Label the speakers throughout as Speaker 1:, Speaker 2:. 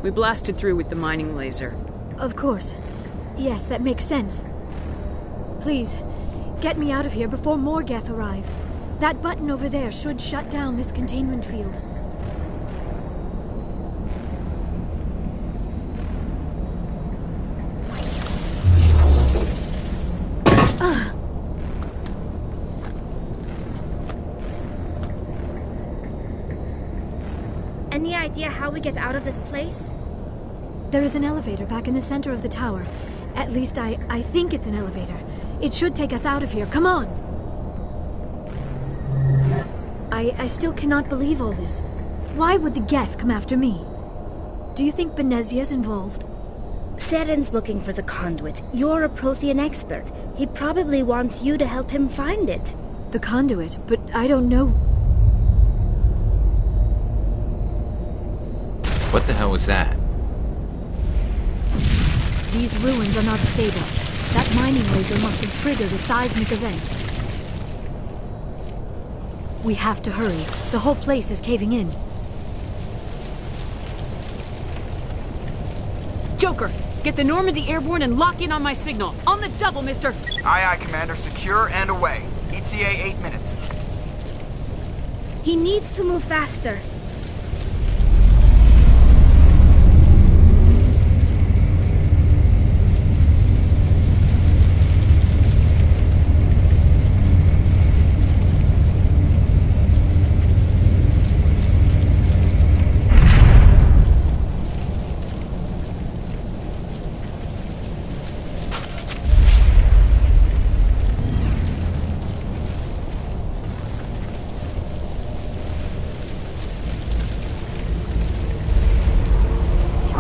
Speaker 1: We blasted through with the mining laser.
Speaker 2: Of course. Yes, that makes sense. Please, get me out of here before more Geth arrive. That button over there should shut down this containment field.
Speaker 3: Any idea how we get out of this place?
Speaker 2: There is an elevator back in the center of the tower. At least I think it's an elevator. It should take us out of here. Come on! I still cannot believe all this. Why would the Geth come after me? Do you think Benezia's involved?
Speaker 3: Seren's looking for the conduit. You're a Prothean expert. He probably wants you to help him find it.
Speaker 2: The conduit? But I don't know...
Speaker 4: What the hell was that?
Speaker 2: These ruins are not stable. That mining laser must have triggered a seismic event. We have to hurry. The whole place is caving in.
Speaker 1: Joker, get the Normandy airborne and lock in on my signal. On the double, mister!
Speaker 5: Aye, aye, Commander. Secure and away. ETA 8 minutes.
Speaker 3: He needs to move faster.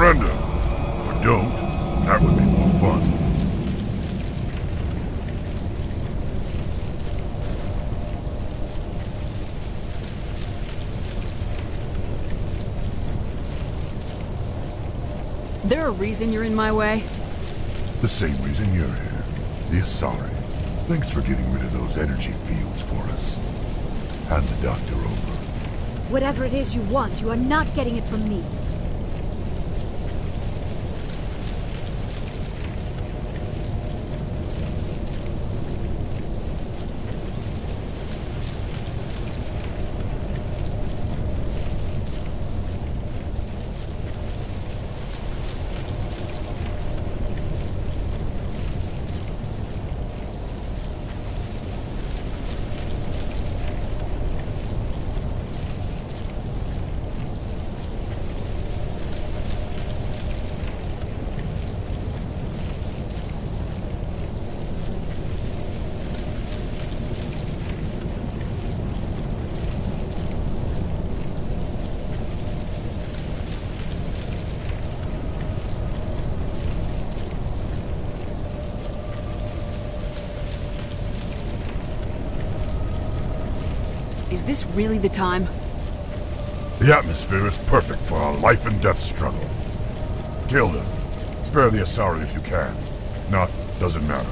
Speaker 6: Surrender. Or don't. That would be more fun.
Speaker 1: There a reason you're in my way?
Speaker 6: The same reason you're here. The Asari. Thanks for getting rid of those energy fields for us. Hand the doctor over.
Speaker 2: Whatever it is you want, you are not getting it from me.
Speaker 1: Is this really the time?
Speaker 6: The atmosphere is perfect for a life and death struggle. Kill them. Spare the Asari if you can. If not, doesn't matter.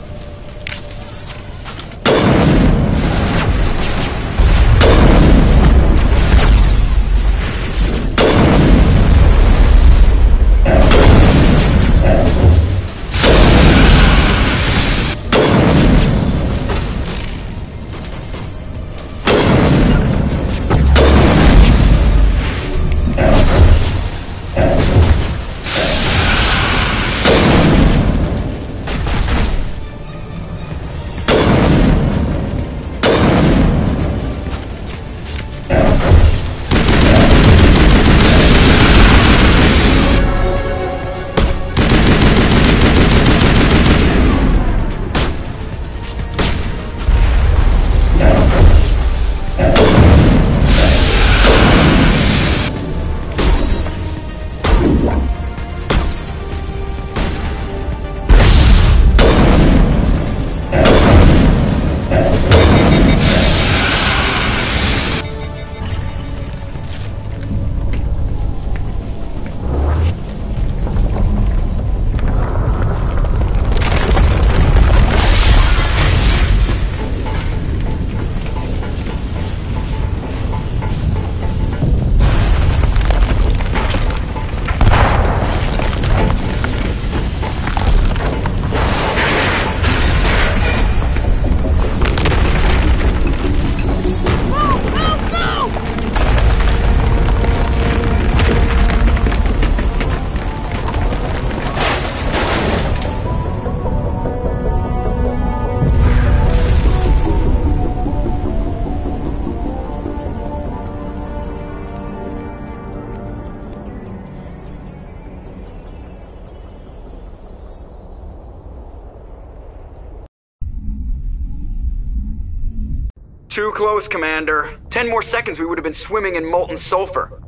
Speaker 5: Too close, Commander. 10 more seconds we would have been swimming in molten sulfur.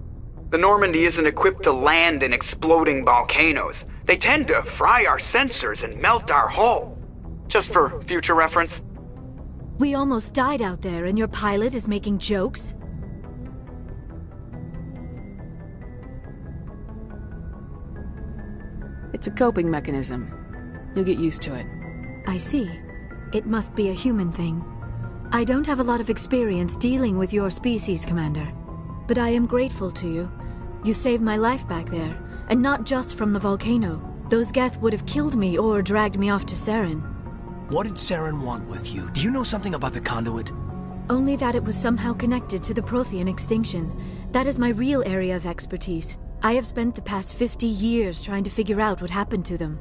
Speaker 5: The Normandy isn't equipped to land in exploding volcanoes. They tend to fry our sensors and melt our hull. Just for future reference.
Speaker 2: We almost died out there, and your pilot is making jokes?
Speaker 1: It's a coping mechanism. You'll get used to it.
Speaker 2: I see. It must be a human thing. I don't have a lot of experience dealing with your species, Commander. But I am grateful to you. You saved my life back there, and not just from the volcano. Those Geth would have killed me or dragged me off to Saren.
Speaker 4: What did Saren want with you? Do you know something about the conduit?
Speaker 2: Only that it was somehow connected to the Prothean extinction. That is my real area of expertise. I have spent the past 50 years trying to figure out what happened to them.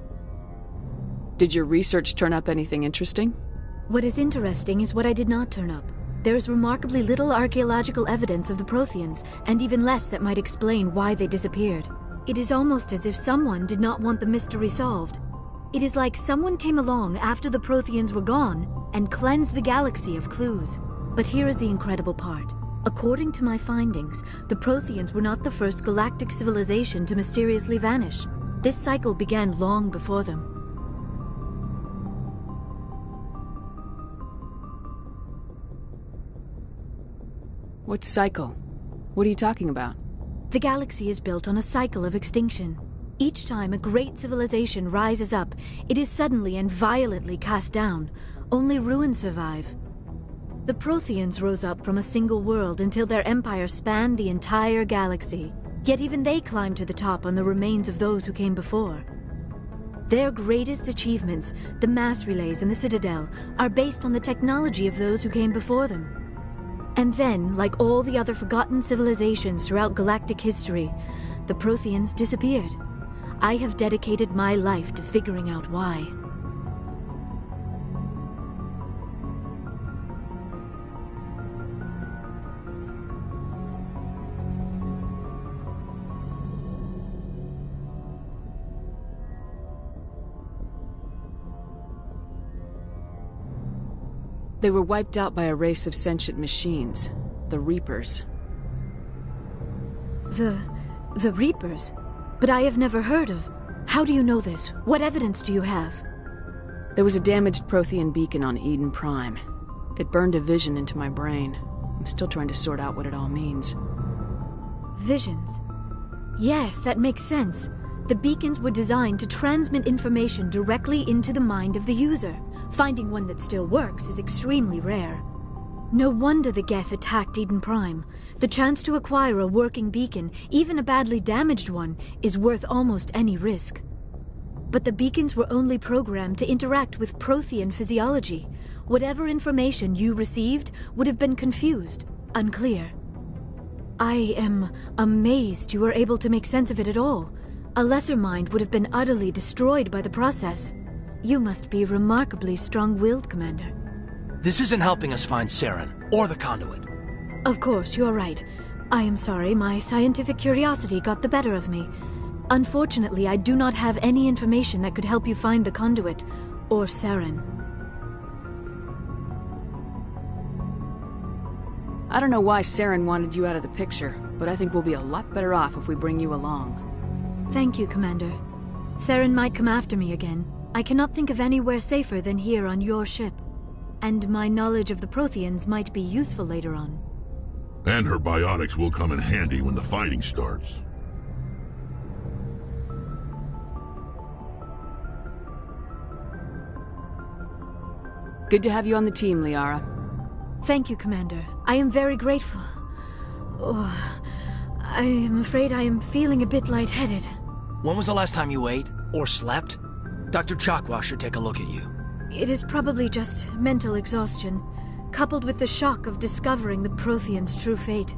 Speaker 1: Did your research turn up anything interesting?
Speaker 2: What is interesting is what I did not turn up. There is remarkably little archaeological evidence of the Protheans, and even less that might explain why they disappeared. It is almost as if someone did not want the mystery solved. It is like someone came along after the Protheans were gone and cleansed the galaxy of clues. But here is the incredible part. According to my findings, the Protheans were not the first galactic civilization to mysteriously vanish. This cycle began long before them.
Speaker 1: What cycle? What are you talking about?
Speaker 2: The galaxy is built on a cycle of extinction. Each time a great civilization rises up, it is suddenly and violently cast down. Only ruins survive. The Protheans rose up from a single world until their empire spanned the entire galaxy. Yet even they climbed to the top on the remains of those who came before. Their greatest achievements, the mass relays and the Citadel, are based on the technology of those who came before them. And then, like all the other forgotten civilizations throughout galactic history, the Protheans disappeared. I have dedicated my life to figuring out why.
Speaker 1: They were wiped out by a race of sentient machines, the Reapers.
Speaker 2: The Reapers? But I have never heard of. How do you know this? What evidence do you have?
Speaker 1: There was a damaged Prothean beacon on Eden Prime. It burned a vision into my brain. I'm still trying to sort out what it all means.
Speaker 2: Visions. Yes, that makes sense. The beacons were designed to transmit information directly into the mind of the user. Finding one that still works is extremely rare. No wonder the Geth attacked Eden Prime. The chance to acquire a working beacon, even a badly damaged one, is worth almost any risk. But the beacons were only programmed to interact with Prothean physiology. Whatever information you received would have been confused, unclear. I am amazed you were able to make sense of it at all. A lesser mind would have been utterly destroyed by the process. You must be remarkably strong-willed, Commander.
Speaker 4: This isn't helping us find Saren, or the conduit.
Speaker 2: Of course, you're right. I am sorry, my scientific curiosity got the better of me. Unfortunately, I do not have any information that could help you find the conduit, or Saren.
Speaker 1: I don't know why Saren wanted you out of the picture, but I think we'll be a lot better off if we bring you along.
Speaker 2: Thank you, Commander. Saren might come after me again. I cannot think of anywhere safer than here on your ship. And my knowledge of the Protheans might be useful later on.
Speaker 6: And her biotics will come in handy when the fighting starts.
Speaker 1: Good to have you on the team, Liara.
Speaker 2: Thank you, Commander. I am very grateful. Oh, I am afraid I am feeling a bit lightheaded.
Speaker 4: When was the last time you ate, or slept? Dr. Chakwa should take a look at you.
Speaker 2: It is probably just mental exhaustion, coupled with the shock of discovering the Protheans' true fate.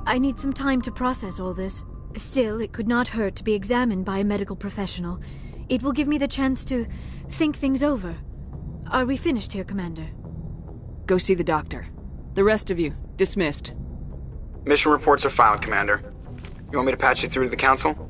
Speaker 2: I need some time to process all this. Still, it could not hurt to be examined by a medical professional. It will give me the chance to think things over. Are we finished here, Commander?
Speaker 1: Go see the doctor. The rest of you, dismissed.
Speaker 5: Mission reports are filed, Commander. You want me to patch you through to the Council?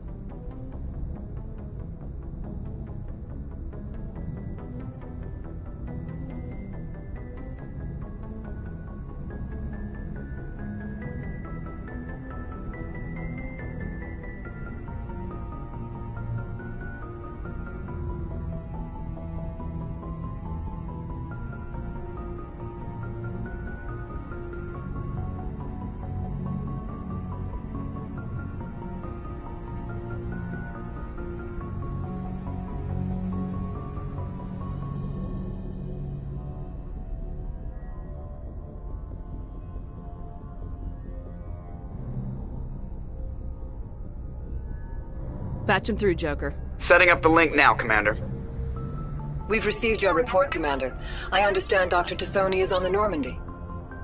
Speaker 1: Patch him through, Joker.
Speaker 5: Setting up the link now, Commander.
Speaker 7: We've received your report, Commander. I understand Dr. Tassoni is on the Normandy.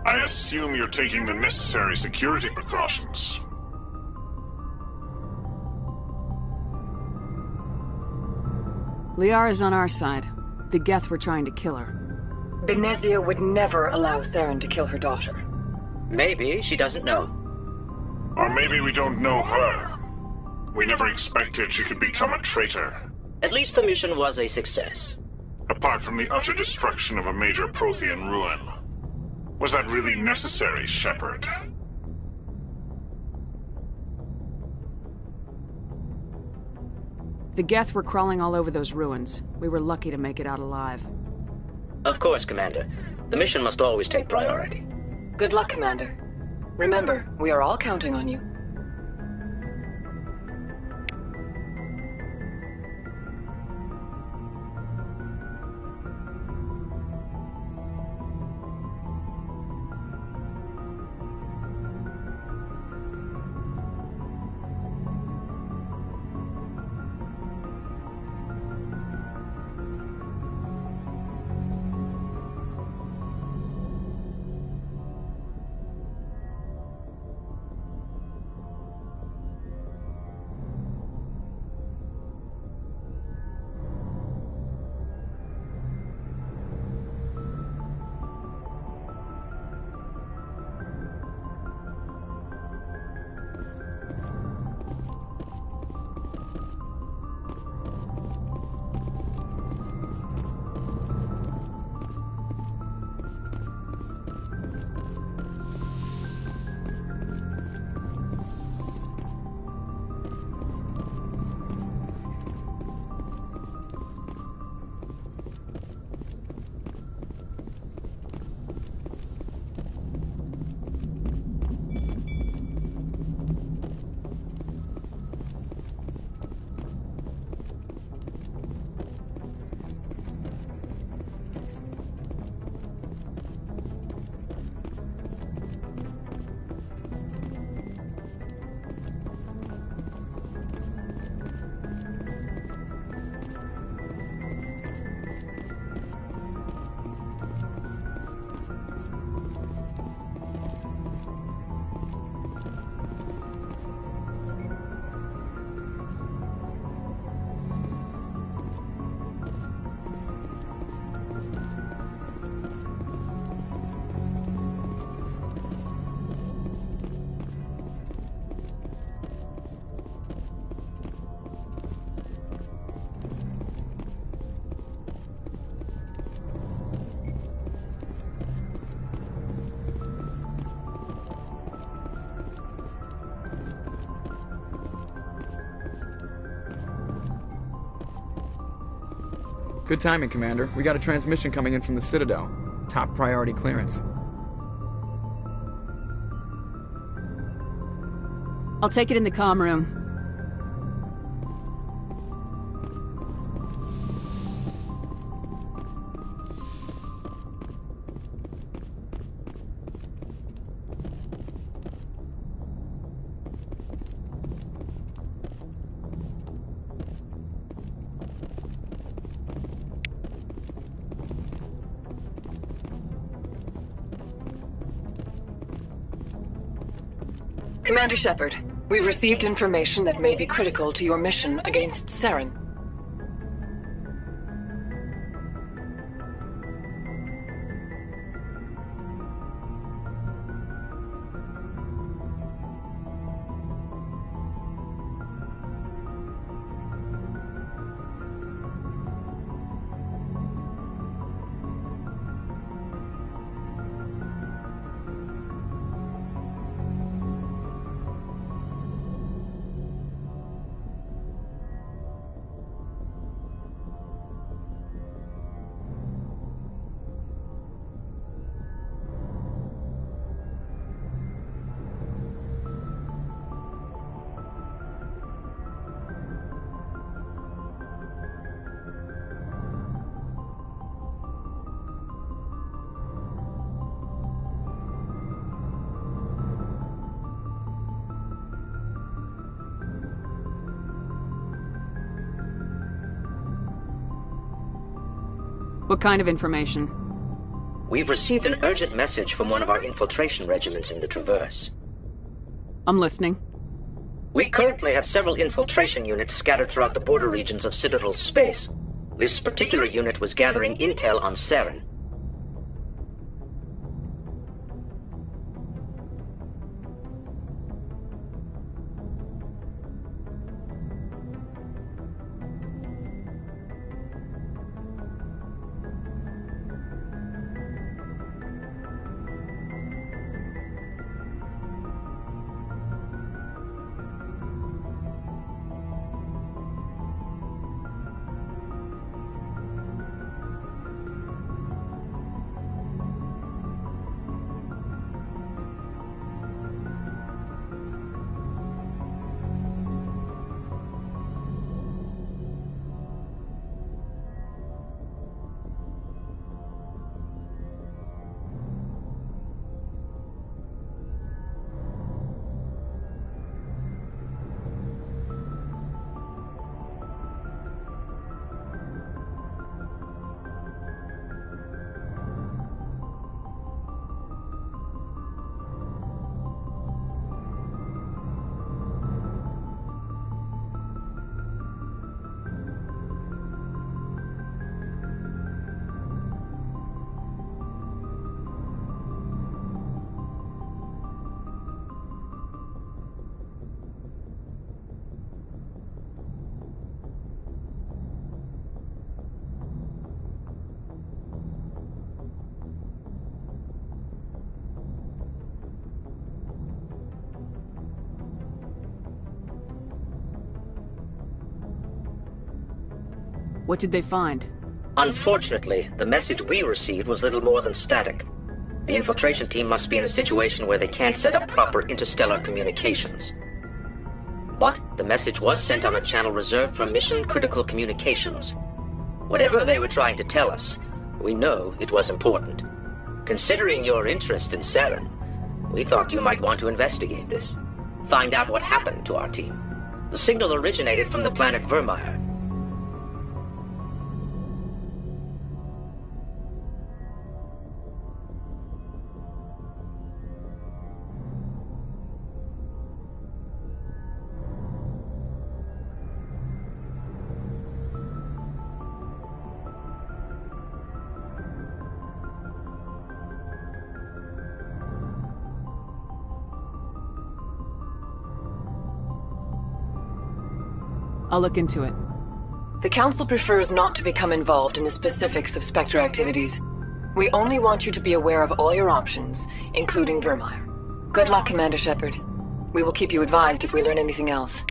Speaker 8: I assume you're taking the necessary security precautions.
Speaker 1: Liara's on our side. The Geth were trying to kill her.
Speaker 7: Benezia would never allow Saren to kill her daughter.
Speaker 9: Maybe she doesn't know.
Speaker 8: Or maybe we don't know her. We never expected she could become a traitor.
Speaker 9: At least the mission was a success.
Speaker 8: Apart from the utter destruction of a major Prothean ruin. Was that really necessary, Shepard?
Speaker 1: The Geth were crawling all over those ruins. We were lucky to make it out alive.
Speaker 9: Of course, Commander. The mission must always take priority.
Speaker 7: Good luck, Commander. Remember, we are all counting on you.
Speaker 10: Good timing, Commander. We got a transmission coming in from the Citadel. Top priority clearance.
Speaker 1: I'll take it in the comm room.
Speaker 7: Commander Shepard, we've received information that may be critical to your mission against Saren.
Speaker 1: What kind of information?
Speaker 9: We've received an urgent message from one of our infiltration regiments in the Traverse.
Speaker 1: I'm listening.
Speaker 9: We currently have several infiltration units scattered throughout the border regions of Citadel space. This particular unit was gathering intel on Saren.
Speaker 1: What did they find?
Speaker 9: Unfortunately, the message we received was little more than static. The infiltration team must be in a situation where they can't set up proper interstellar communications. But the message was sent on a channel reserved for mission-critical communications. Whatever they were trying to tell us, we know it was important. Considering your interest in Saren, we thought you might want to investigate this. Find out what happened to our team. The signal originated from the planet Vermeer.
Speaker 1: I'll look into it.
Speaker 7: The Council prefers not to become involved in the specifics of Spectre activities. We only want you to be aware of all your options, including Vermeer. Good luck, Commander Shepard. We will keep you advised if we learn anything else.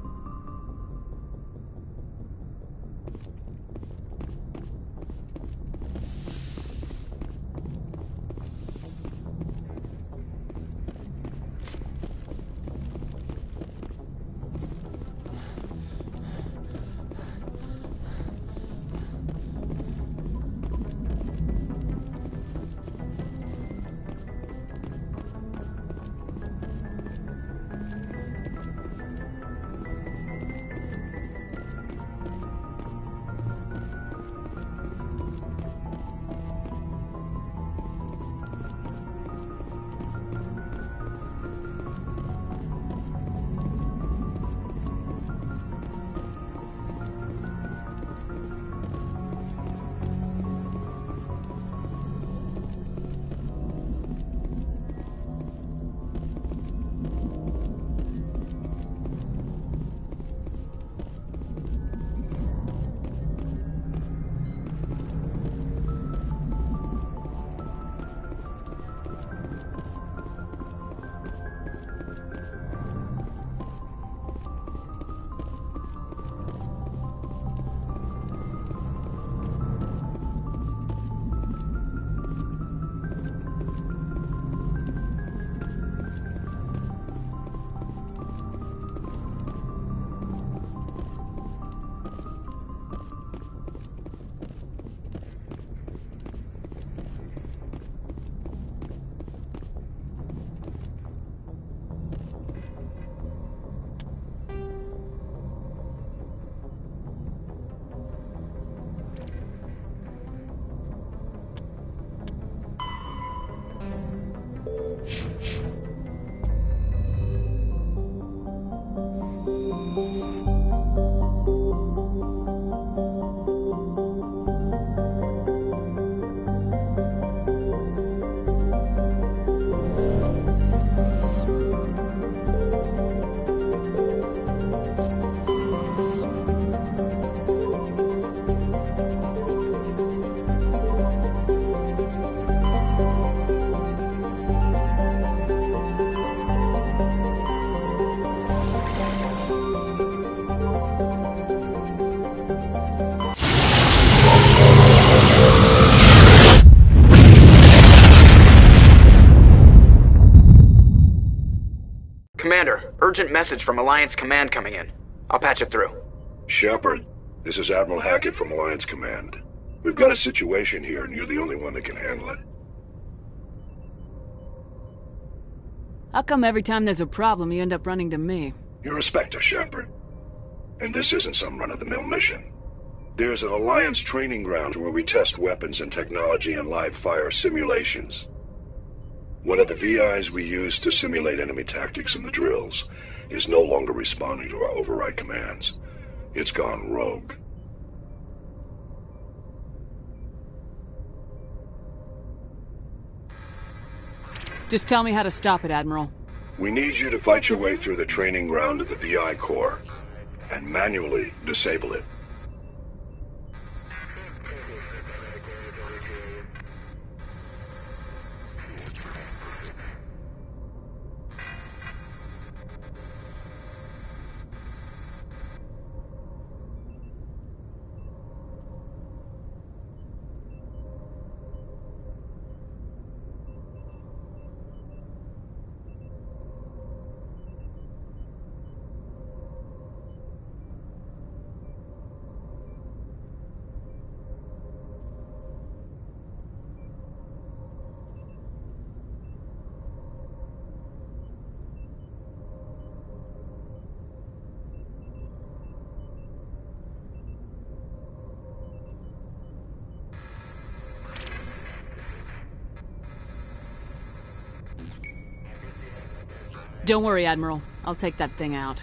Speaker 5: Commander, urgent message from Alliance Command coming in. I'll patch it through.
Speaker 11: Shepard, this is Admiral Hackett from Alliance Command. We've got a situation here, and you're the only one that can handle it.
Speaker 1: How come every time there's a problem, you end up running to me?
Speaker 11: You're a Spectre, Shepard. And this isn't some run-of-the-mill mission. There's an Alliance training ground where we test weapons and technology in live-fire simulations. One of the VIs we use to simulate enemy tactics in the drills is no longer responding to our override commands. It's gone rogue.
Speaker 1: Just tell me how to stop it, Admiral.
Speaker 11: We need you to fight your way through the training ground of the VI core and manually disable it.
Speaker 1: Don't worry, Admiral. I'll take that thing out.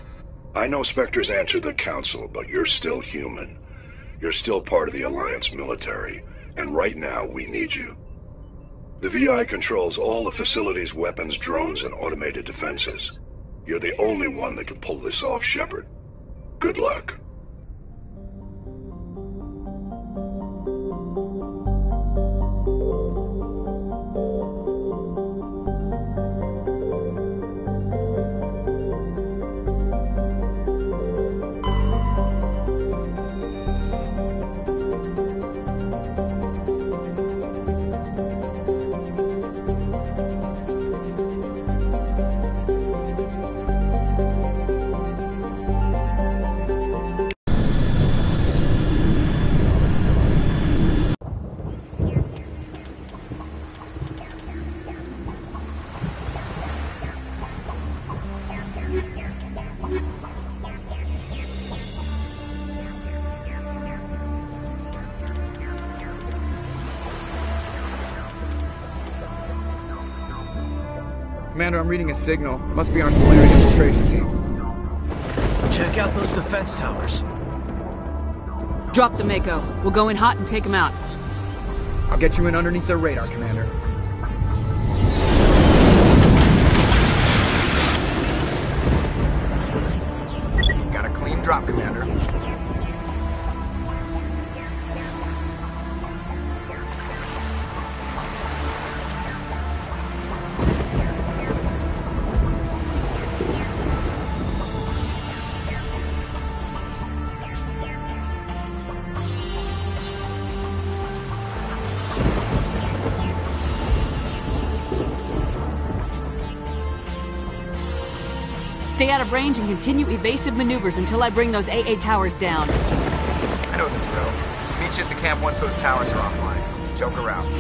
Speaker 11: I know Spectres answer the Council, but you're still human. You're still part of the Alliance military, and right now we need you. The VI controls all the facility's weapons, drones, and automated defenses. You're the only one that can pull this off, Shepard. Good luck.
Speaker 10: Commander, I'm reading a signal. Must be our Solarian infiltration team.
Speaker 4: Check out those defense towers.
Speaker 1: Drop the Mako. We'll go in hot and take them out.
Speaker 10: I'll get you in underneath their radar, Commander. Got a clean drop, Commander.
Speaker 1: Stay out of range and continue evasive maneuvers until I bring those AA towers down.
Speaker 10: I know the drill. Meet you at the camp once those towers are offline. Joke around.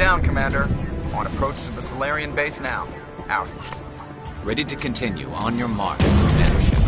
Speaker 10: down, Commander. On approach to the Solarian base now. Out.
Speaker 12: Ready to continue. On your mark, Commander Shepard.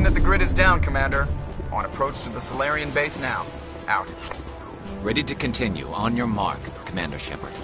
Speaker 10: Confirm that the grid is down, Commander. On approach to the Solarian base now. Out.
Speaker 12: Ready to continue. On your mark, Commander Shepard.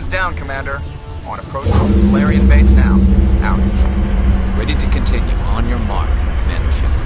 Speaker 10: is down, Commander. On approach to the Solarian base now. Out.
Speaker 12: Ready to continue. On your mark, Commander Shepard.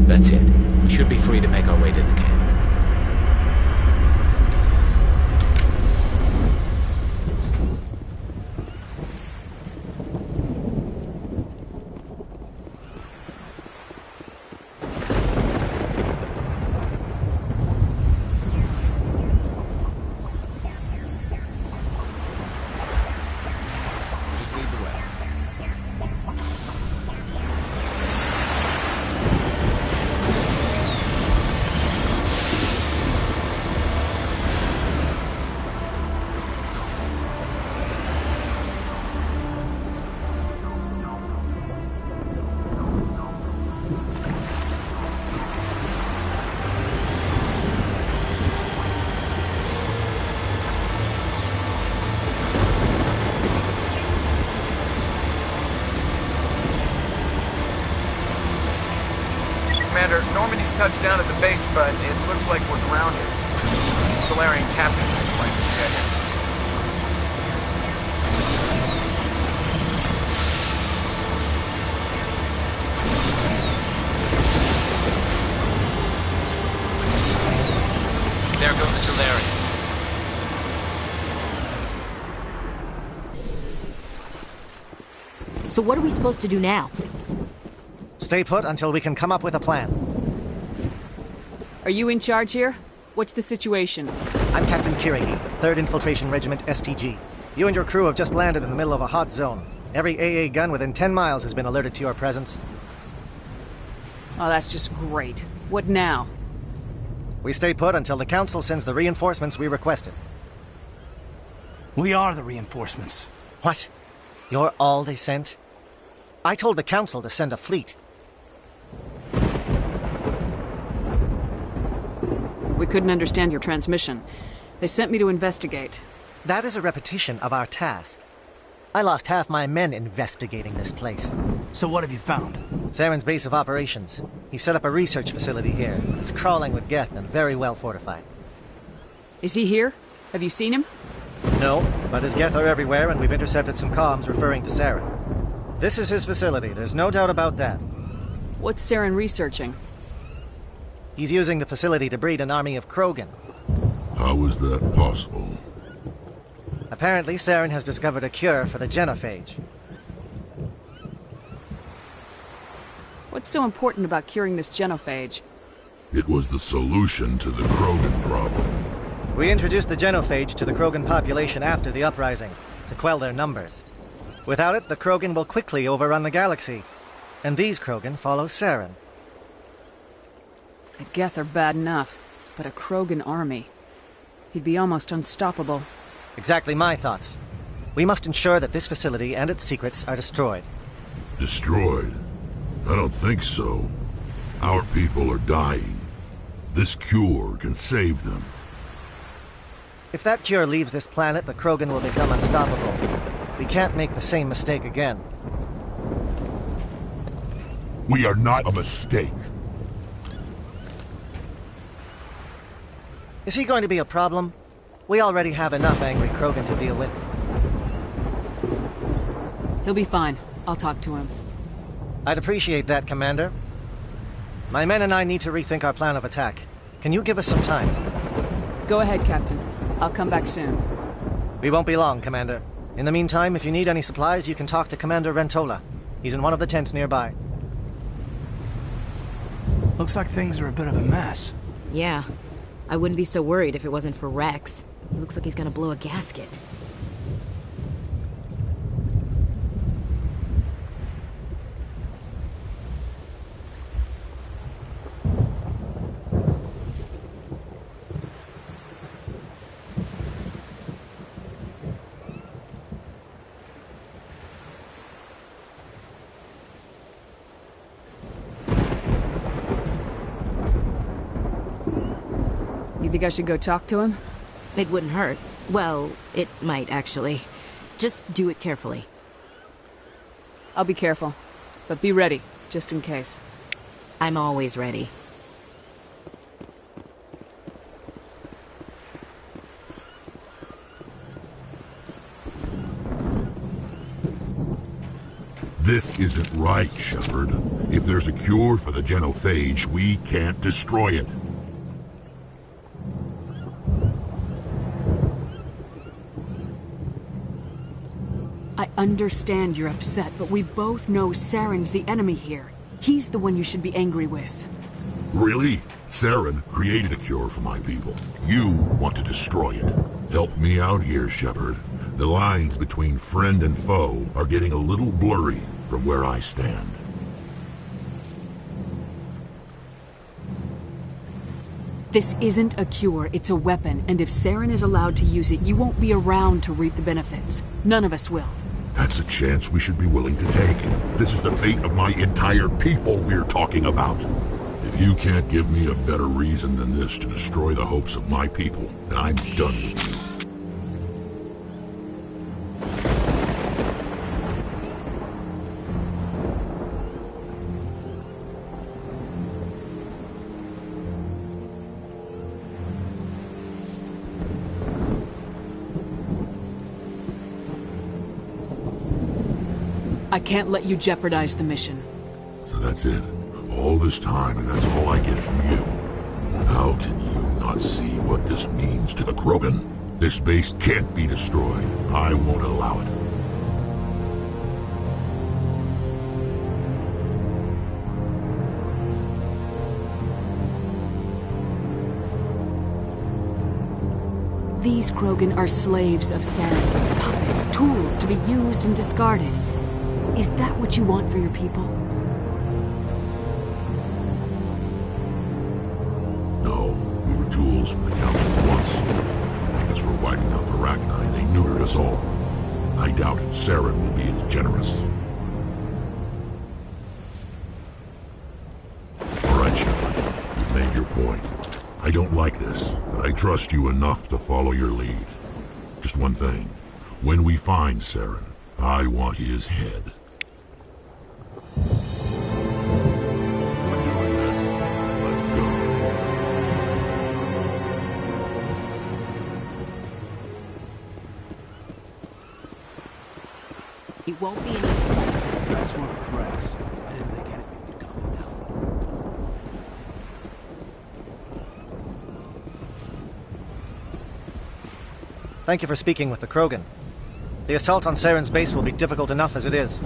Speaker 12: That's it. We should be free to make our way to the camp. Just lead the way.
Speaker 10: Commander, Normandy's touched down at the base, but it looks like we're grounded. The Solarian captain has explained this to you.
Speaker 12: There go the Solarians.
Speaker 13: So what are we supposed to do now?
Speaker 14: Stay put until we can come up with a plan.
Speaker 1: Are you in charge here? What's the situation?
Speaker 14: I'm Captain Kirigi, 3rd Infiltration Regiment STG. You and your crew have just landed in the middle of a hot zone. Every AA gun within 10 miles has been alerted to your presence.
Speaker 1: Oh, that's just great. What now?
Speaker 14: We stay put until the Council sends the reinforcements we requested.
Speaker 4: We are the reinforcements.
Speaker 14: What? You're all they sent? I told the Council to send a fleet.
Speaker 1: We couldn't understand your transmission. They sent me to investigate.
Speaker 14: That is a repetition of our task. I lost half my men investigating this place.
Speaker 4: So what have you found?
Speaker 14: Saren's base of operations. He set up a research facility here. It's crawling with Geth and very well fortified.
Speaker 1: Is he here? Have you seen him?
Speaker 14: No, but his Geth are everywhere and we've intercepted some comms referring to Saren. This is his facility, there's no doubt about that.
Speaker 1: What's Saren researching?
Speaker 14: He's using the facility to breed an army of Krogan.
Speaker 6: How is that possible?
Speaker 14: Apparently, Saren has discovered a cure for the genophage.
Speaker 1: What's so important about curing this genophage?
Speaker 6: It was the solution to the Krogan problem.
Speaker 14: We introduced the genophage to the Krogan population after the uprising, to quell their numbers. Without it, the Krogan will quickly overrun the galaxy. And these Krogan follow Saren.
Speaker 1: The Geth are bad enough, but a Krogan army. He'd be almost unstoppable.
Speaker 14: Exactly my thoughts. We must ensure that this facility and its secrets are destroyed.
Speaker 6: Destroyed? I don't think so. Our people are dying. This cure can save them.
Speaker 14: If that cure leaves this planet, the Krogan will become unstoppable. We can't make the same mistake again.
Speaker 6: We are not a mistake.
Speaker 14: Is he going to be a problem? We already have enough angry Krogan to deal with.
Speaker 1: He'll be fine. I'll talk to him.
Speaker 14: I'd appreciate that, Commander. My men and I need to rethink our plan of attack. Can you give us some time?
Speaker 1: Go ahead, Captain. I'll come back soon.
Speaker 14: We won't be long, Commander. In the meantime, if you need any supplies, you can talk to Commander Rentola. He's in one of the tents nearby.
Speaker 4: Looks like things are a bit of a mess.
Speaker 13: Yeah. I wouldn't be so worried if it wasn't for Rex. He looks like he's gonna blow a gasket.
Speaker 1: You think I should go talk to him?
Speaker 13: It wouldn't hurt. Well, it might, actually. Just do it carefully.
Speaker 1: I'll be careful. But be ready, just in case.
Speaker 13: I'm always ready.
Speaker 6: This isn't right, Shepard. If there's a cure for the genophage, we can't destroy it.
Speaker 1: I understand you're upset, but we both know Saren's the enemy here. He's the one you should be angry with.
Speaker 6: Really? Saren created a cure for my people. You want to destroy it. Help me out here, Shepard. The lines between friend and foe are getting a little blurry from where I stand.
Speaker 1: This isn't a cure, it's a weapon, and if Saren is allowed to use it, you won't be around to reap the benefits. None of us will.
Speaker 6: That's a chance we should be willing to take. This is the fate of my entire people we're talking about. If you can't give me a better reason than this to destroy the hopes of my people, then I'm done with you.
Speaker 1: I can't let you jeopardize the mission.
Speaker 6: So that's it. All this time, and that's all I get from you. How can you not not see what this means to the Krogan? This base can't be destroyed. I won't allow it.
Speaker 1: These Krogan are slaves of Saren, puppets, tools to be used and discarded. Is that what you want for your people?
Speaker 6: No, we were tools for the Council once. Thank us for wiping out the Rachni. They neutered us all. I doubt Saren will be as generous. All right, Shepard. You've made your point. I don't like this, but I trust you enough to follow your lead. Just one thing. When we find Saren, I want his head. If we're doing this, let's go.
Speaker 13: It won't be an easy fight.
Speaker 4: Nice work with Rex. I didn't think anything would calm him down.
Speaker 14: Thank you for speaking with the Krogan. The assault on Saren's base will be difficult enough as it is.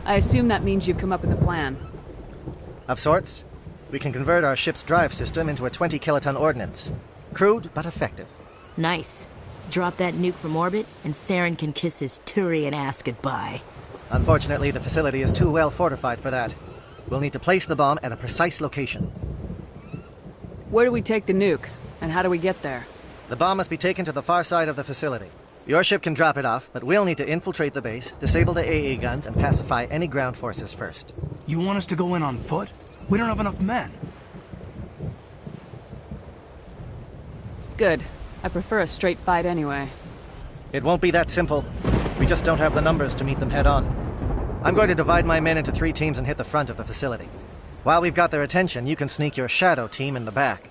Speaker 1: I assume that means you've come up with a plan.
Speaker 14: Of sorts. We can convert our ship's drive system into a 20-kiloton ordnance. Crude, but effective.
Speaker 13: Nice. Drop that nuke from orbit, and Saren can kiss his Turian ass goodbye.
Speaker 14: Unfortunately, the facility is too well fortified for that. We'll need to place the bomb at a precise location.
Speaker 1: Where do we take the nuke? And how do we get there?
Speaker 14: The bomb must be taken to the far side of the facility. Your ship can drop it off, but we'll need to infiltrate the base, disable the AA guns, and pacify any ground forces first.
Speaker 4: You want us to go in on foot? We don't have enough men.
Speaker 1: Good. I prefer a straight fight anyway.
Speaker 14: It won't be that simple. We just don't have the numbers to meet them head-on. I'm going to divide my men into 3 teams and hit the front of the facility. While we've got their attention, you can sneak your shadow team in the back.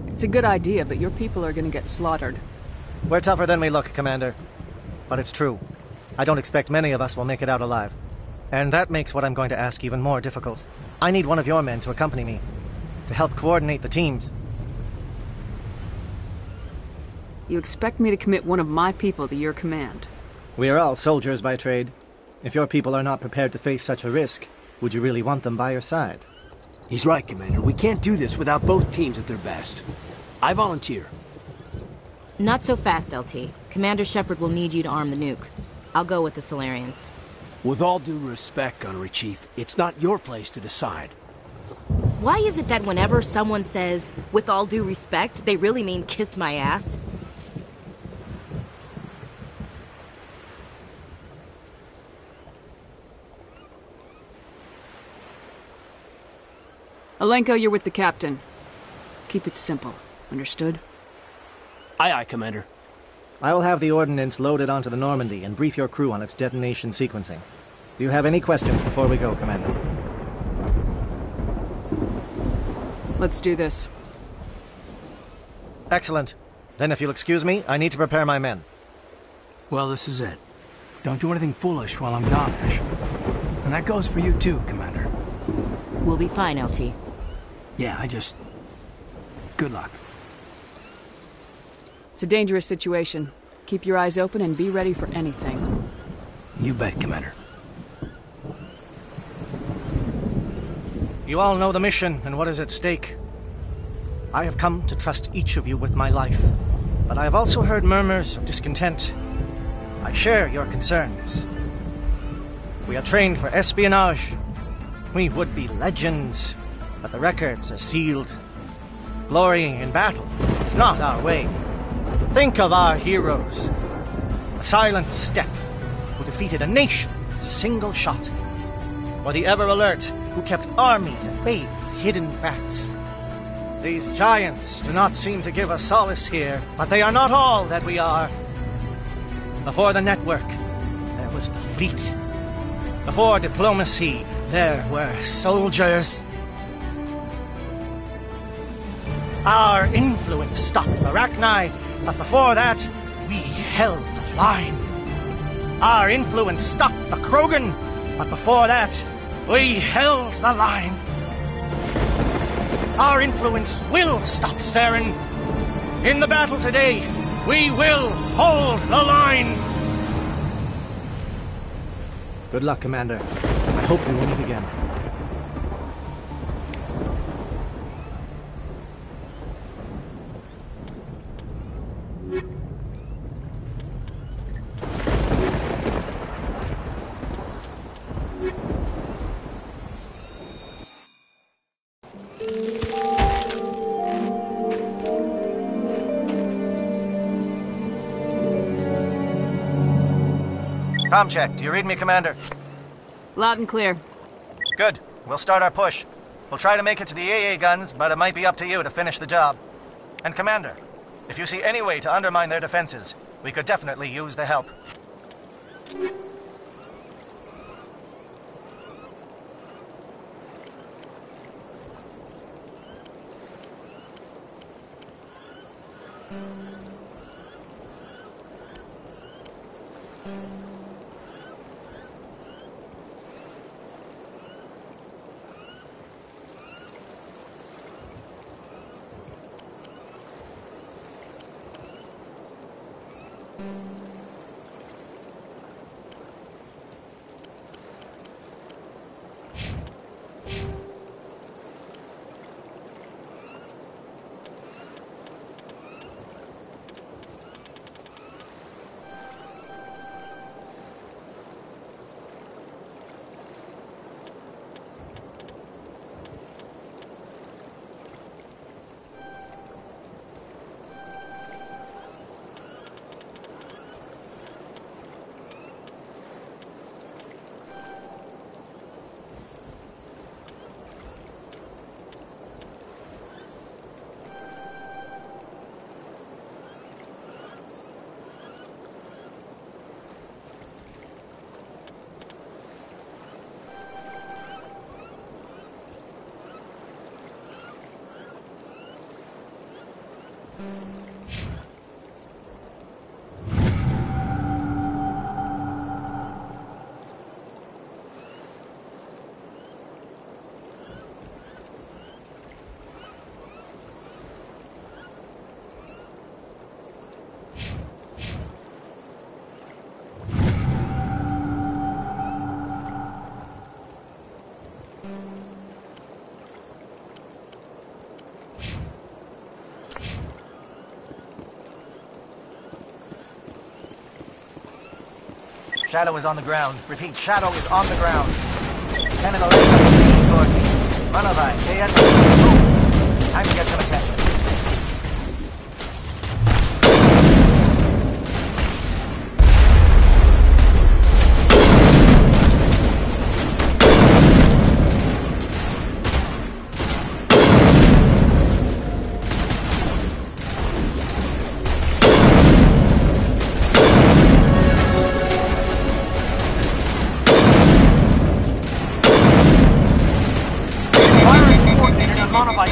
Speaker 1: It's a good idea, but your people are gonna get slaughtered.
Speaker 14: We're tougher than we look, Commander. But it's true. I don't expect many of us will make it out alive. And that makes what I'm going to ask even more difficult. I need one of your men to accompany me, to help coordinate the teams.
Speaker 1: You expect me to commit one of my people to your command?
Speaker 14: We are all soldiers by trade. If your people are not prepared to face such a risk, would you really want them by your side?
Speaker 4: He's right, Commander. We can't do this without both teams at their best. I volunteer.
Speaker 13: Not so fast, LT. Commander Shepard will need you to arm the nuke. I'll go with the Solarians.
Speaker 4: With all due respect, Gunnery Chief, it's not your place to decide.
Speaker 13: Why is it that whenever someone says, with all due respect, they really mean kiss my ass?
Speaker 1: Alenko, you're with the captain. Keep it simple. Understood?
Speaker 4: Aye, aye, Commander.
Speaker 14: I will have the ordnance loaded onto the Normandy and brief your crew on its detonation sequencing. Do you have any questions before we go, Commander?
Speaker 1: Let's do this.
Speaker 14: Excellent. Then if you'll excuse me, I need to prepare my men.
Speaker 4: Well, this is it. Don't do anything foolish while I'm gone, Ash. And that goes for you too, Commander.
Speaker 13: We'll be fine, LT.
Speaker 4: Yeah, good luck.
Speaker 1: It's a dangerous situation. Keep your eyes open and be ready for anything.
Speaker 4: You bet, Commander.
Speaker 14: You all know the mission and what is at stake. I have come to trust each of you with my life, but I have also heard murmurs of discontent. I share your concerns. We are trained for espionage. We would be legends, but the records are sealed. Glory in battle is not our way. Think of our heroes. A silent step who defeated a nation with a single shot. or the ever-alert, who kept armies at bay with hidden facts. These giants do not seem to give us solace here, but they are not all that we are. Before the network, there was the fleet. Before diplomacy, there were soldiers. Our influence stopped the Rachni, but before that, we held the line. Our influence stopped the Krogan, but before that, we held the line. Our influence will stop Saren. In the battle today, we will hold the line. Good luck, Commander. I hope we will meet again. Comm check. Do you read me, Commander?
Speaker 1: Loud and clear.
Speaker 14: Good. We'll start our push. We'll try to make it to the AA guns, but it might be up to you to finish the job. And Commander, if you see any way to undermine their defenses, we could definitely use the help. Shadow is on the ground. Repeat, Shadow is on the ground. 10 and 11, your team. Manavai, move. Time to get some attention.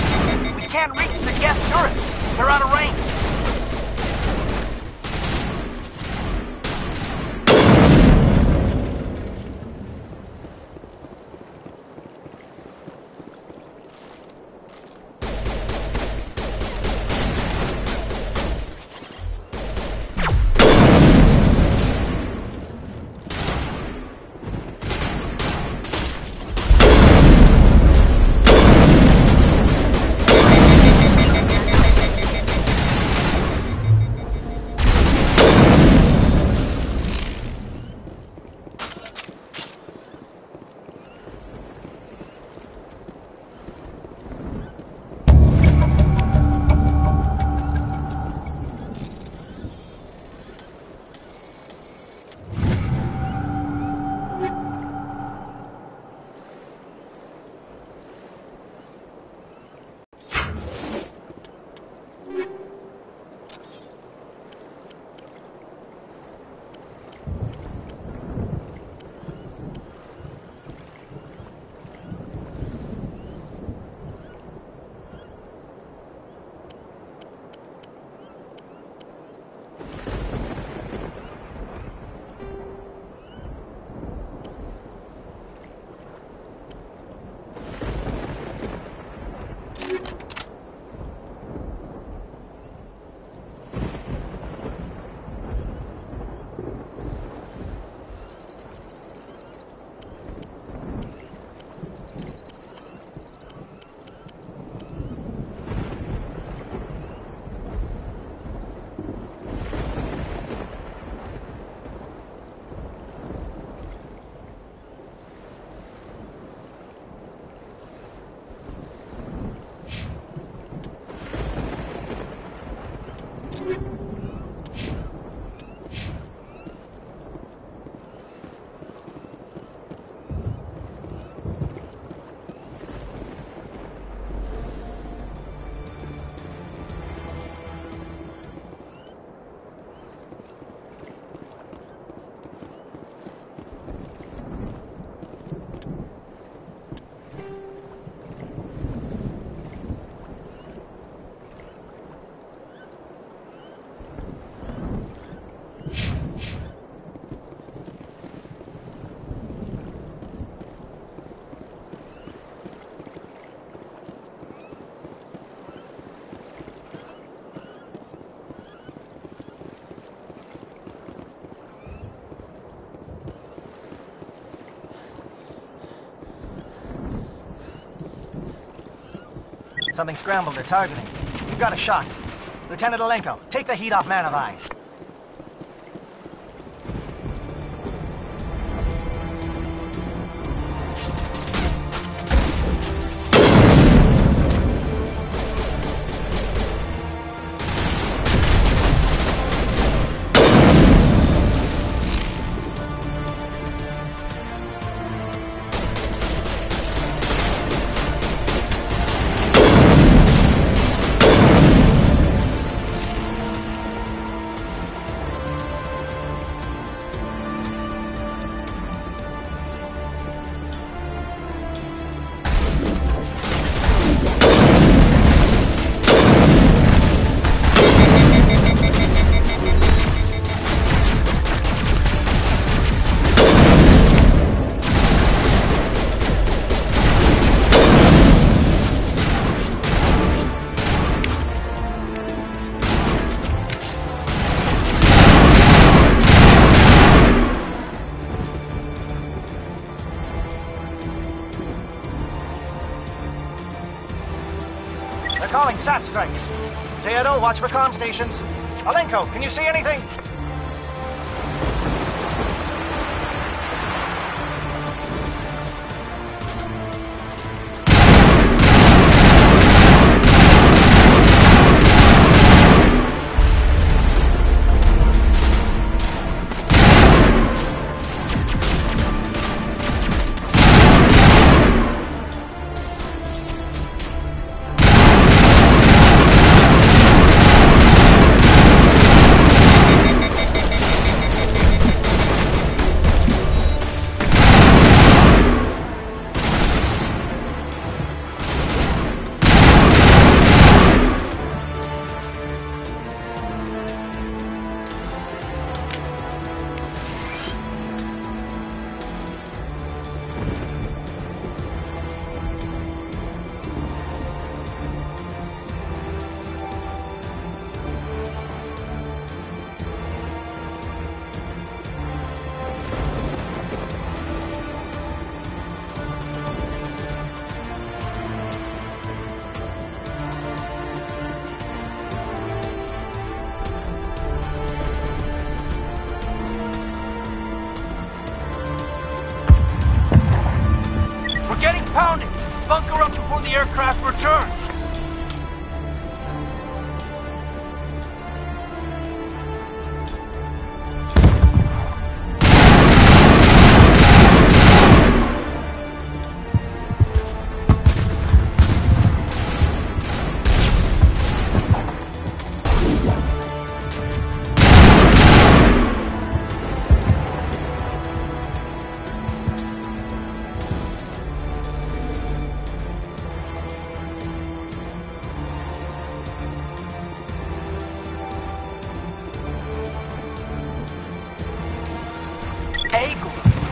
Speaker 14: We can't reach the gas turrets. They're out of range. Something scrambled their targeting. We've got a shot. Lieutenant Alenko, take the heat off Manavai. Calling SAT strikes. JNO, watch for comm stations. Alenko, can you see anything?
Speaker 4: Pounded! Bunker up before the aircraft return!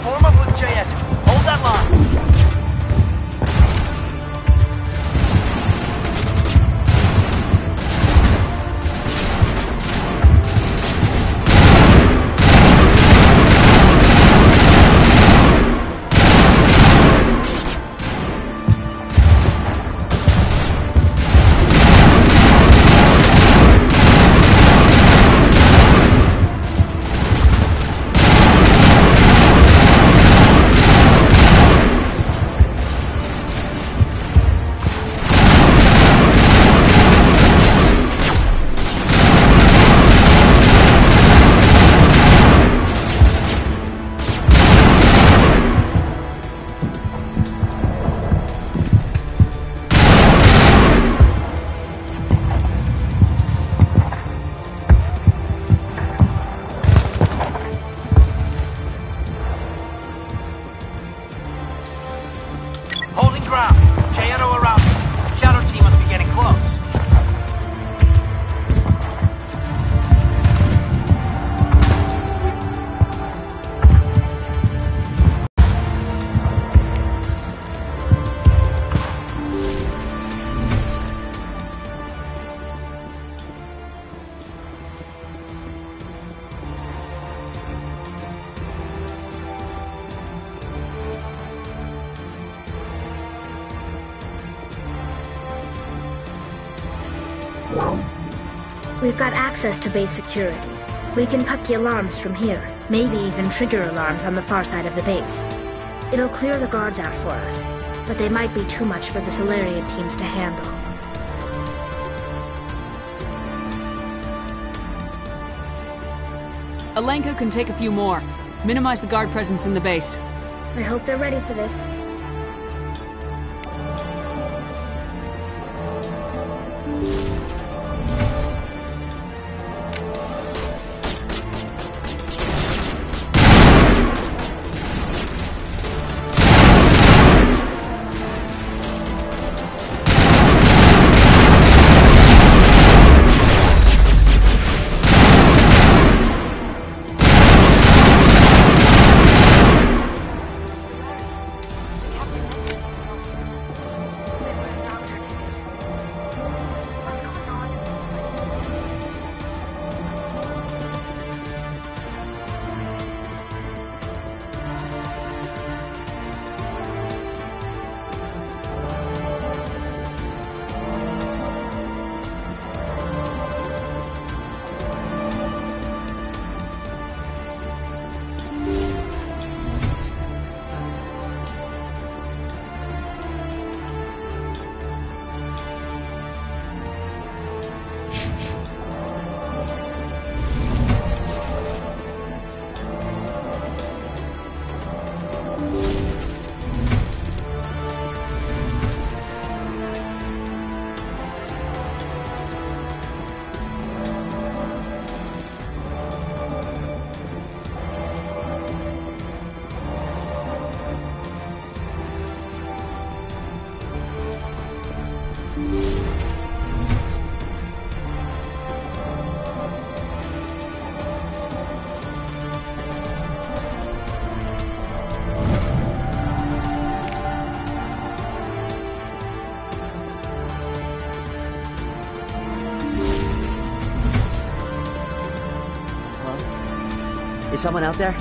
Speaker 4: Form up with J-Eto. Hold that line. Holding ground. J-Eto around me. Shadow team must be getting close.
Speaker 3: We've got access to base security. We can cut the alarms from here, maybe even trigger alarms on the far side of the base. It'll clear the guards out for us, but they might be too much for the Solarian teams to handle.
Speaker 1: Alenka can take a few more. Minimize the guard presence in the base.
Speaker 3: I hope they're ready for this.
Speaker 15: Is someone out there?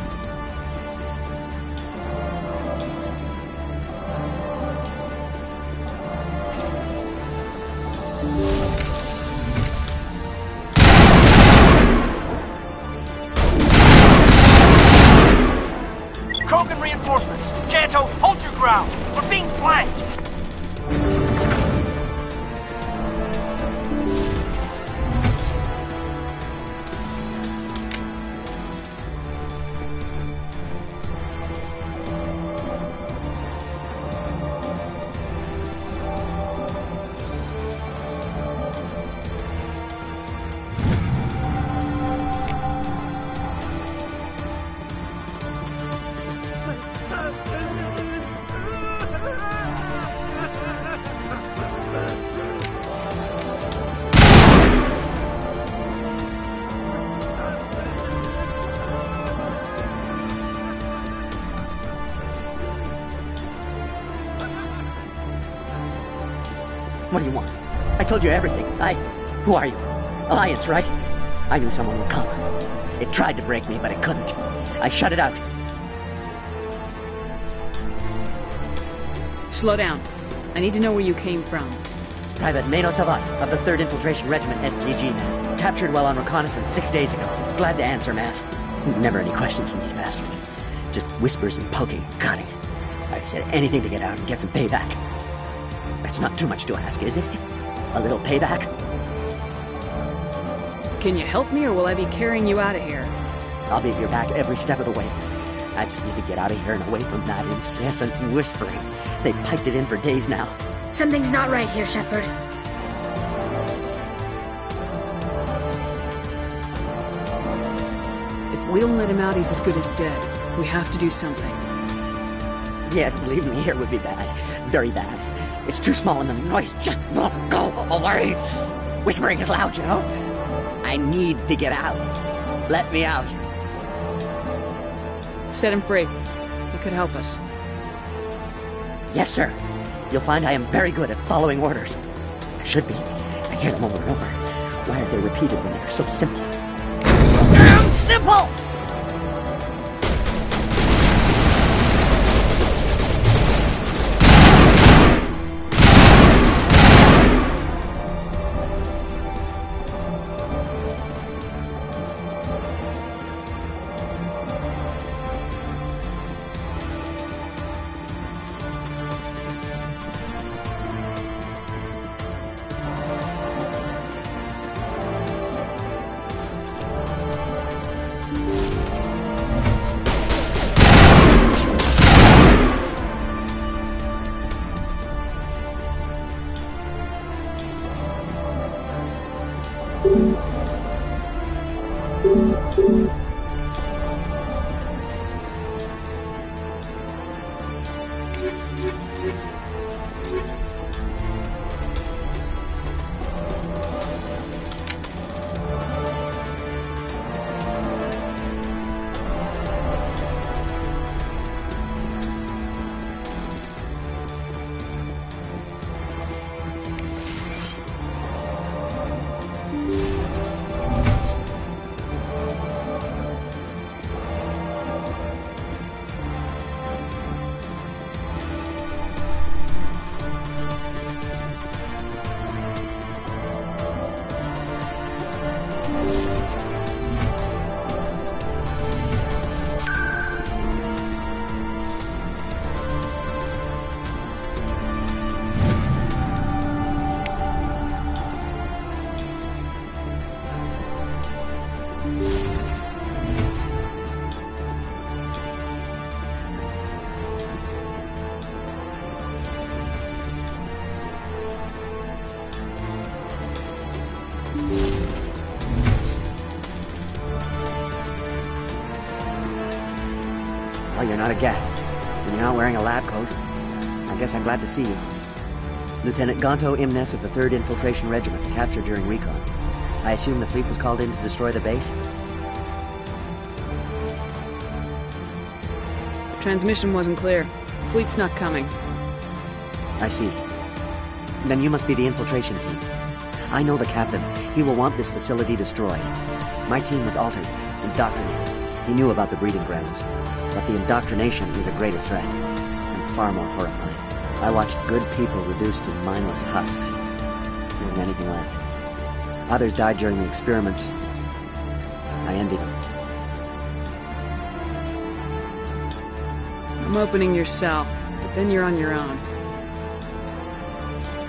Speaker 14: Krogan reinforcements! Janto, hold your ground! We're being flanked!
Speaker 15: What do you want? I told you everything. Who are you? Alliance, right? I knew someone would come. It tried to break me, but it couldn't. I shut it out.
Speaker 1: Slow down. I need to know where you came from.
Speaker 15: Private Mano Savat of the 3rd Infiltration Regiment, STG, man. Captured while on reconnaissance 6 days ago. Glad to answer, man. Never any questions from these bastards. Just whispers and poking and cutting. I've said anything to get out and get some payback. That's not too much to ask, is it? A little payback?
Speaker 1: Can you help me, or will I be carrying you out of here?
Speaker 15: I'll be at your back every step of the way. I just need to get out of here and away from that incessant whispering. They've piped it in for days now.
Speaker 3: Something's not right here, Shepard.
Speaker 1: If we don't let him out, he's as good as dead. We have to do something.
Speaker 15: Yes, leaving me here would be bad. Very bad. It's too small and the noise just won't go away. Whispering is loud, you know? I need to get out. Let me out.
Speaker 1: Set him free. He could help us.
Speaker 15: Yes, sir. You'll find I am very good at following orders. I should be. I hear them over and over. Why are they repeated when they're so simple? Damn simple! Well, you're not a gat, and you're not wearing a lab coat. I guess I'm glad to see you. Lieutenant Gonto Imnes of the 3rd Infiltration Regiment, captured during recon. I assume the fleet was called in to destroy the base?
Speaker 1: The transmission wasn't clear. Fleet's not coming.
Speaker 15: I see. Then you must be the infiltration team. I know the captain. He will want this facility destroyed. My team was altered, indoctrinated. He knew about the breeding grounds. But the indoctrination is a greater threat, and far more horrifying. I watched good people reduced to mindless husks. There wasn't anything left. Others died during the experiments. I envy them.
Speaker 1: I'm opening your cell, but then you're on your own.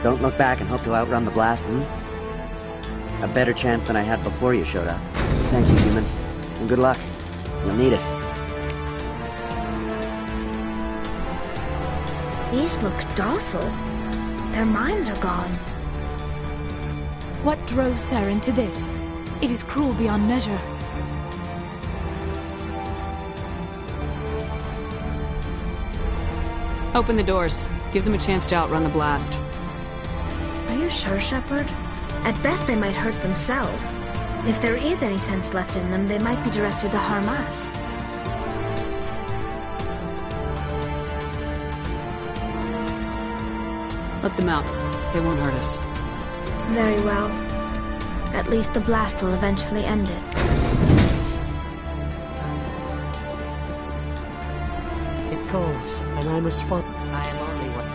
Speaker 15: Don't look back and hope to outrun the blast, A better chance than I had before you showed up. Thank you, human. And good luck. You'll need it.
Speaker 3: These look docile. Their minds are gone.
Speaker 2: What drove Saren to this? It is cruel beyond measure.
Speaker 1: Open the doors. Give them a chance to outrun the blast.
Speaker 3: Are you sure, Shepard? At best, they might hurt themselves. If there is any sense left in them, they might be directed to harm us.
Speaker 1: Let them out. They won't hurt us.
Speaker 3: Very well. At least the blast will eventually end it.
Speaker 16: It calls, and I must follow.
Speaker 17: I am only one.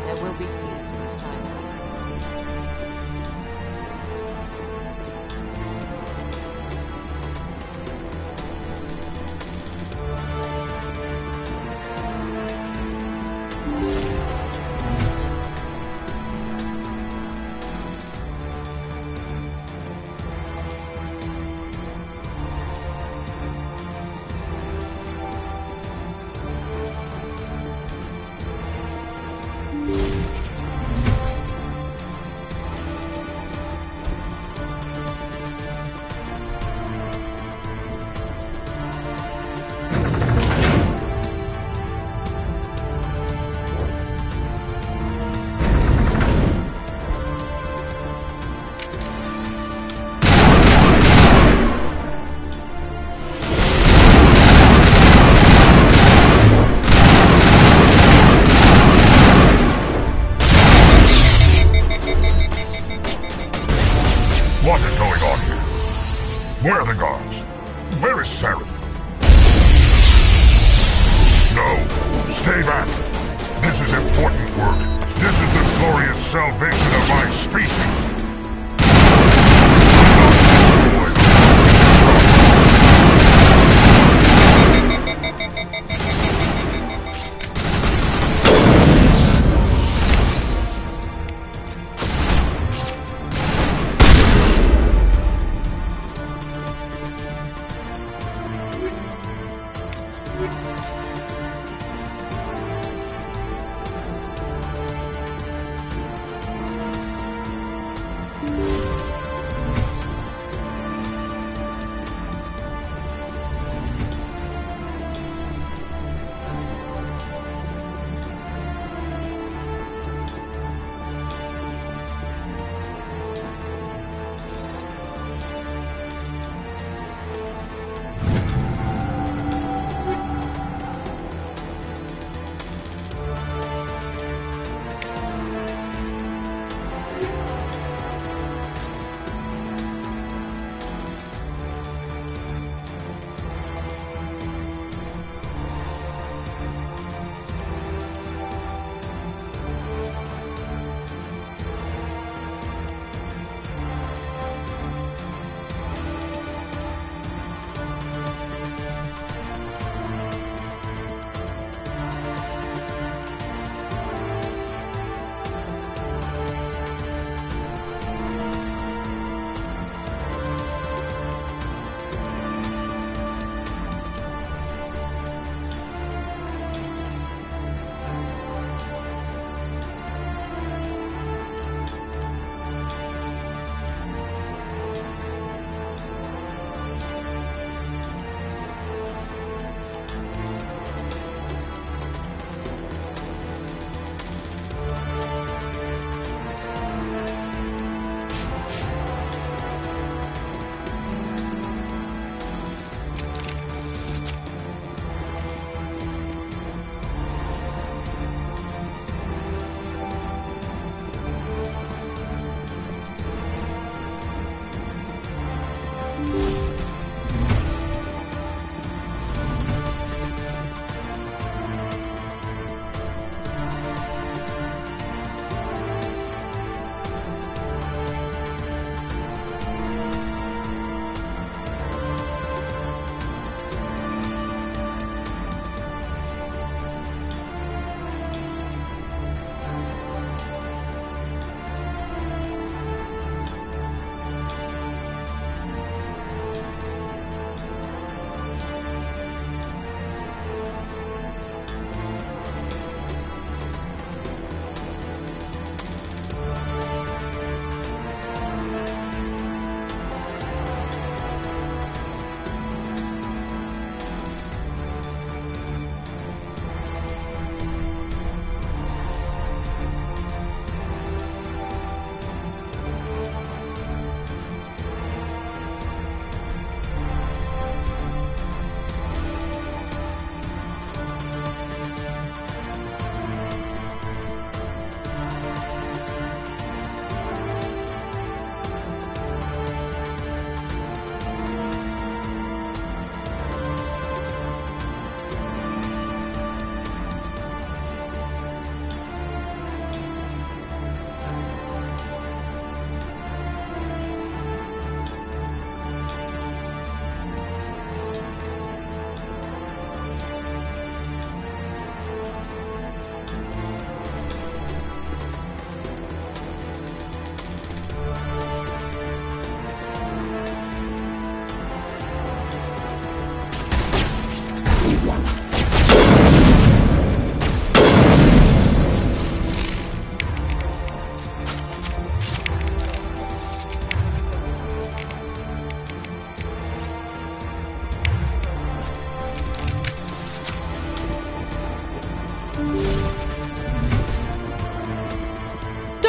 Speaker 17: There will be peace in the silence.
Speaker 6: What is going on here? Where are the guards? Where is Saren? No, stay back. This is important work. This is the glorious salvation of my species.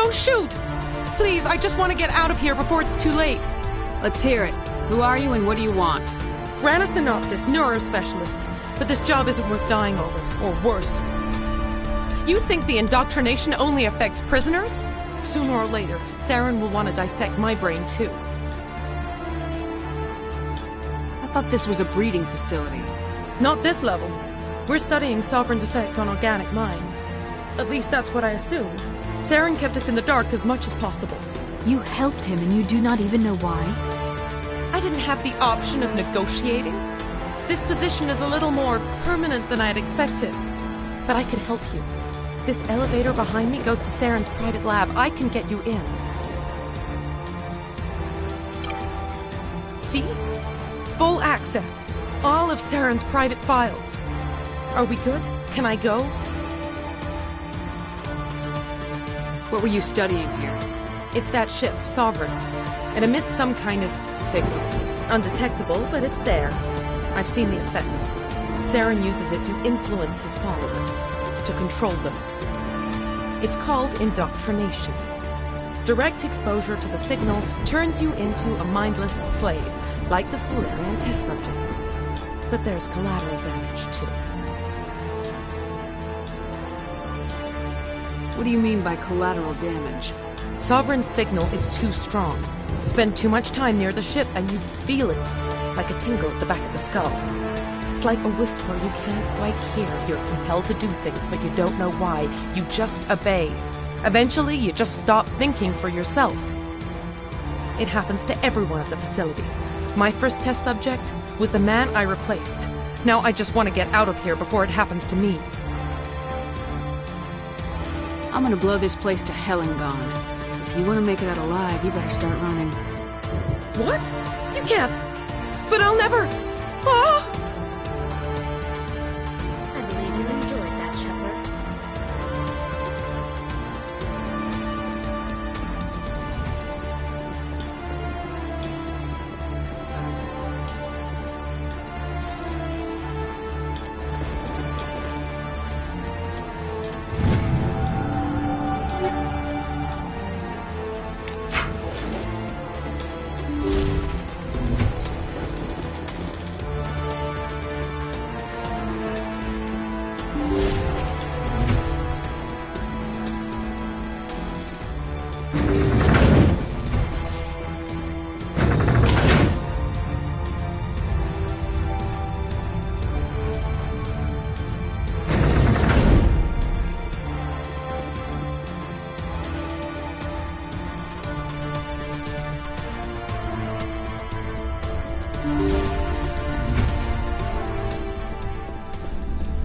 Speaker 18: Don't shoot! Please, I just want to get out of here before it's too late.
Speaker 1: Let's hear it. Who are you and what do you want?
Speaker 18: Ranathanoptis, neurospecialist. But this job isn't worth dying over, or worse. You think the indoctrination only affects prisoners? Sooner or later, Saren will want to dissect my brain too.
Speaker 1: I thought this was a breeding facility.
Speaker 18: Not this level. We're studying Sovereign's effect on organic minds. At least that's what I assumed. Saren kept us in the dark as much as possible.
Speaker 2: You helped him and you do not even know why?
Speaker 18: I didn't have the option of negotiating. This position is a little more permanent than I had expected. But I could help you. This elevator behind me goes to Saren's private lab. I can get you in. See? Full access. All of Saren's private files. Are we good? Can I go?
Speaker 1: What were you studying here?
Speaker 18: It's that ship, Sovereign. It emits some kind of signal. Undetectable, but it's there. I've seen the effects. Saren uses it to influence his followers, to control them. It's called indoctrination. Direct exposure to the signal turns you into a mindless slave, like the Solarian test subjects. But there's collateral damage, too.
Speaker 1: What do you mean by collateral damage?
Speaker 18: Sovereign's signal is too strong. Spend too much time near the ship and you feel it, like a tingle at the back of the skull. It's like a whisper you can't quite hear. You're compelled to do things, but you don't know why. You just obey. Eventually, you just stop thinking for yourself. It happens to everyone at the facility. My first test subject was the man I replaced. Now I just want to get out of here before it happens to me.
Speaker 1: I'm gonna blow this place to hell and gone. If you want to make it out alive, you better start running.
Speaker 18: What? You can't. But I'll never. Ah!
Speaker 3: I believe you enjoyed that, Shepard.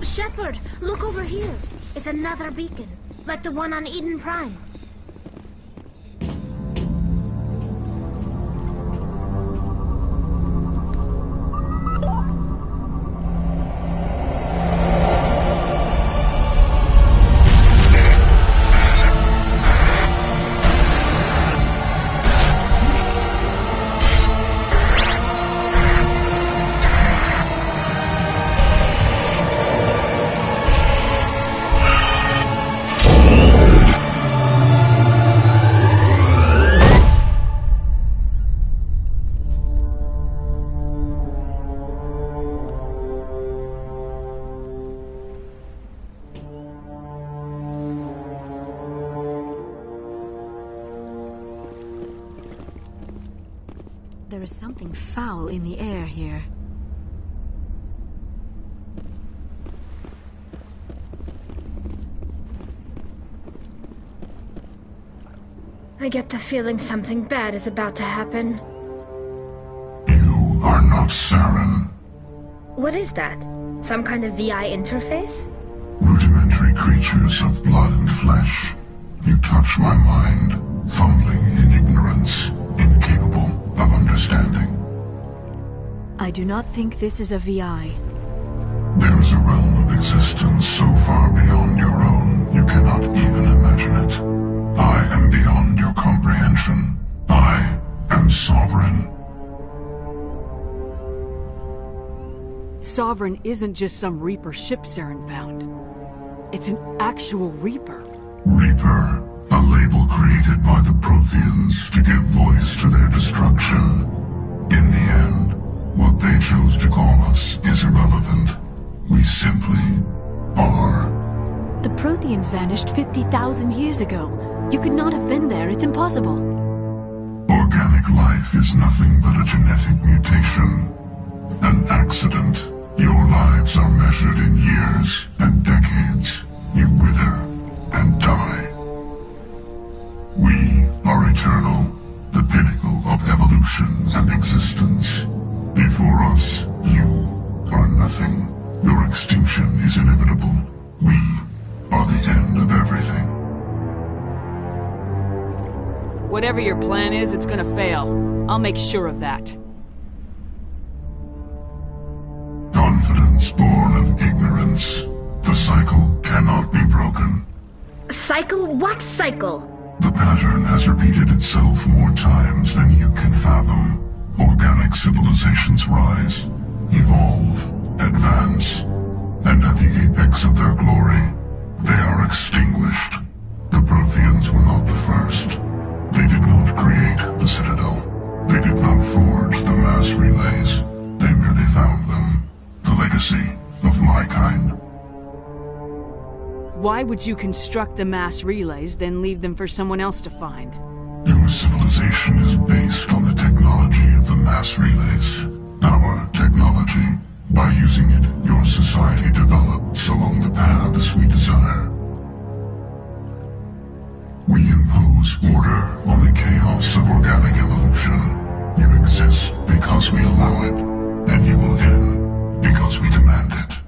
Speaker 3: Shepard, look over here. It's another beacon, like the one on Eden Prime.
Speaker 2: There is something foul in the air here.
Speaker 3: I get the feeling something bad is about to happen.
Speaker 6: You are not Saren.
Speaker 3: What is that? Some kind of VI interface?
Speaker 6: Rudimentary creatures of blood and flesh. You touch my mind, fumbling in ignorance, incapable of understanding.
Speaker 2: I do not think this is a VI.
Speaker 6: There is a realm of existence so far beyond your own, you cannot even imagine it. I am beyond your comprehension. I am Sovereign.
Speaker 1: Sovereign isn't just some Reaper ship Saren found. It's an actual Reaper.
Speaker 6: Reaper, A label created by the Protheans to give voice to their destruction. In the end, what they chose to call us is irrelevant. We simply are.
Speaker 2: The Protheans vanished 50,000 years ago. You could not have been there. It's impossible.
Speaker 6: Organic life is nothing but a genetic mutation. An accident. Your lives are measured in years and decades. You wither and die. We are eternal, the pinnacle of evolution and existence. Before us, you are nothing. Your extinction is inevitable. We are the end of everything.
Speaker 1: Whatever your plan is, it's gonna fail. I'll make sure of that.
Speaker 6: Confidence born of ignorance. The cycle cannot be broken.
Speaker 3: Cycle? What cycle?
Speaker 6: The pattern has repeated itself more times than you can fathom. Organic civilizations rise, evolve, advance, and at the apex of their glory, they are extinguished. The Protheans were not the first. They did not create the Citadel. They did not forge the mass relays. They merely found them. The legacy of my kind.
Speaker 1: Why would you construct the mass relays, then leave them for someone else to find?
Speaker 6: Your civilization is based on the technology of the mass relays. Our technology. By using it, your society develops along the paths we desire. We impose order on the chaos of organic evolution. You exist because we allow it, and you will end because we demand it.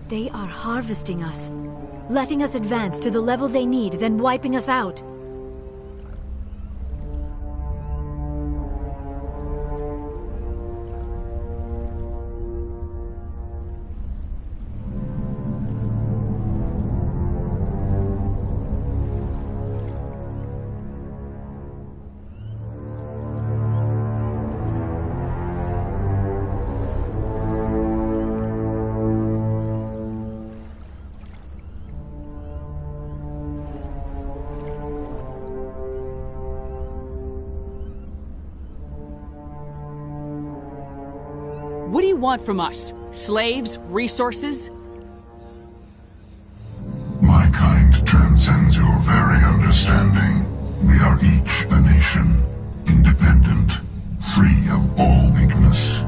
Speaker 2: They are harvesting us, letting us advance to the level they need, then wiping us out.
Speaker 1: What do you want from us? Slaves? Resources?
Speaker 6: My kind transcends your very understanding. We are each a nation, independent, free of all weakness.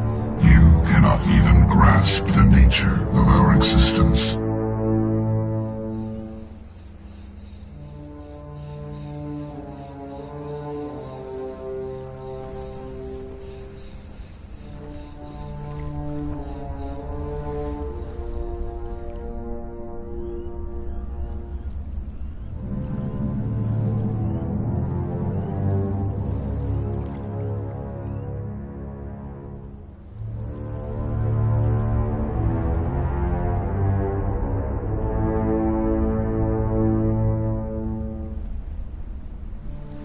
Speaker 6: You cannot even grasp the nature of our existence.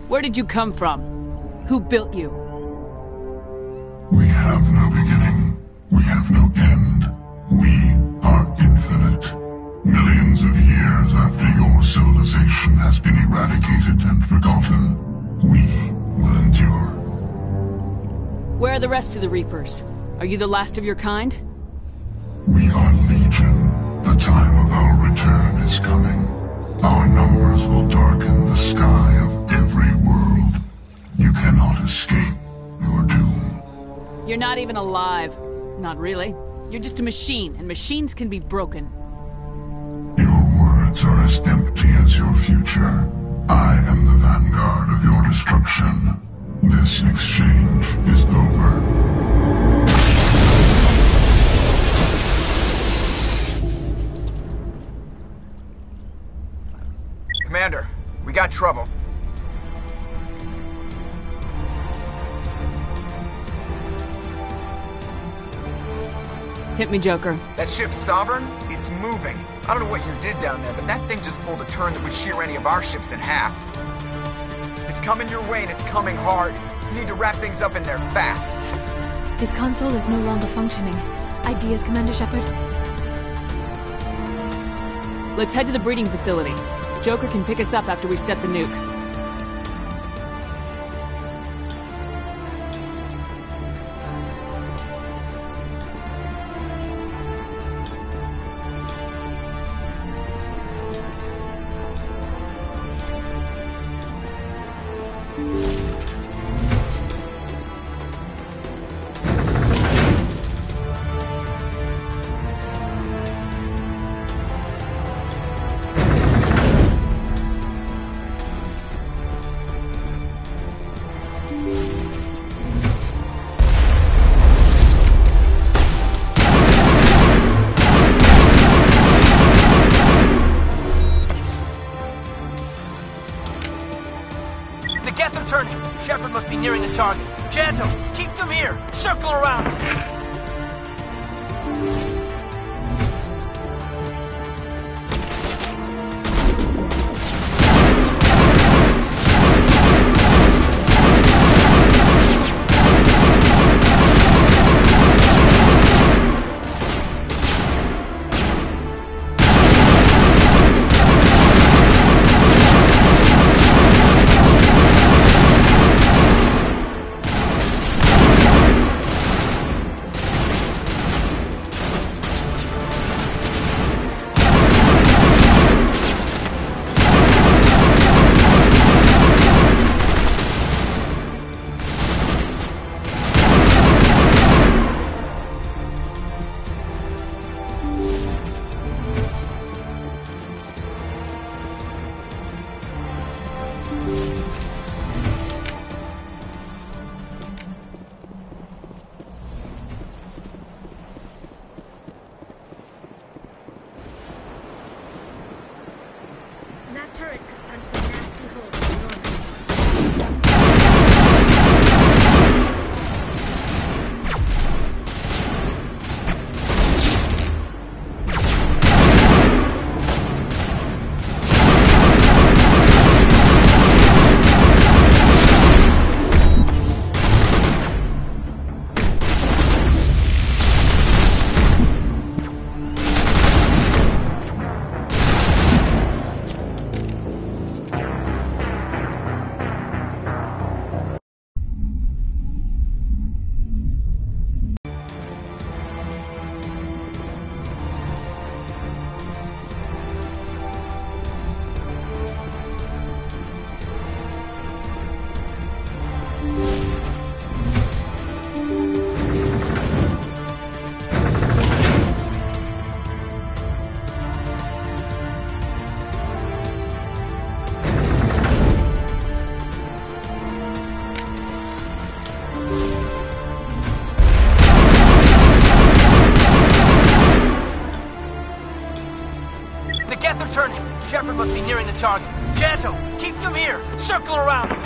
Speaker 1: Where did you come from? Who built you?
Speaker 6: We have no beginning. We have no end. We are infinite. Millions of years after your civilization has been eradicated and forgotten, we will endure.
Speaker 1: Where are the rest of the Reapers? Are you the last of your kind?
Speaker 6: We are Legion. The time of our return is coming. Our numbers will darken the sky of every world. You cannot escape your doom.
Speaker 1: You're not even alive. Not really. You're just a machine, and machines can be broken.
Speaker 6: Your words are as empty as your future. I am the vanguard of your destruction. This exchange is over.
Speaker 10: Commander, we got trouble.
Speaker 1: Hit me, Joker.
Speaker 10: That ship's Sovereign? It's moving. I don't know what you did down there, but that thing just pulled a turn that would shear any of our ships in half. It's coming your way, and it's coming hard. You need to wrap things up in there fast.
Speaker 2: His console is no longer functioning. Ideas, Commander Shepard?
Speaker 1: Let's head to the breeding facility. Joker can pick us up after we set the nuke.
Speaker 19: Shepard must be nearing the target. Janto, keep them here! Circle around!
Speaker 3: That turret could punch some nasty holes in the Normandy. Shepard must be nearing the target. Janto, keep them here! Circle around!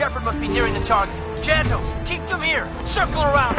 Speaker 19: Shepard must be nearing the target. Janto, keep them here! Circle around!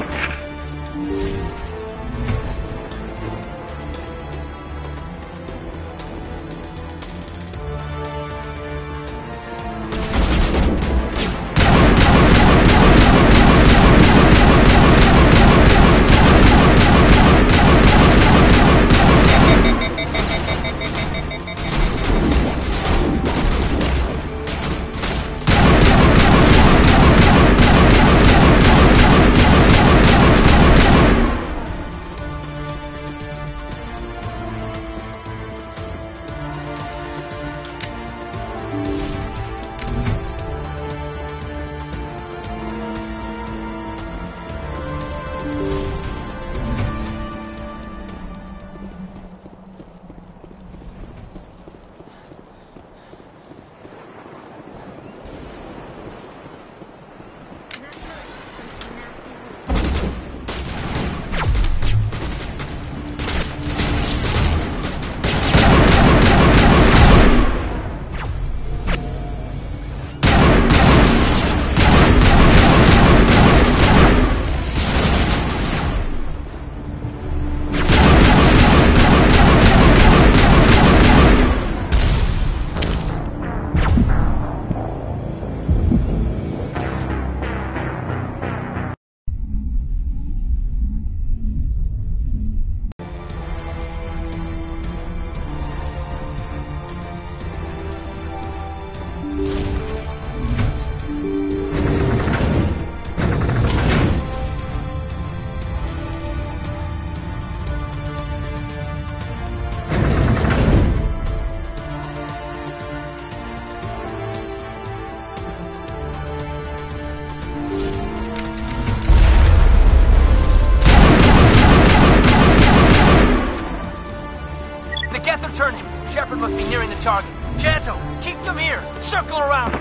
Speaker 19: Shepard must be nearing the target. Janto, keep them here! Circle around!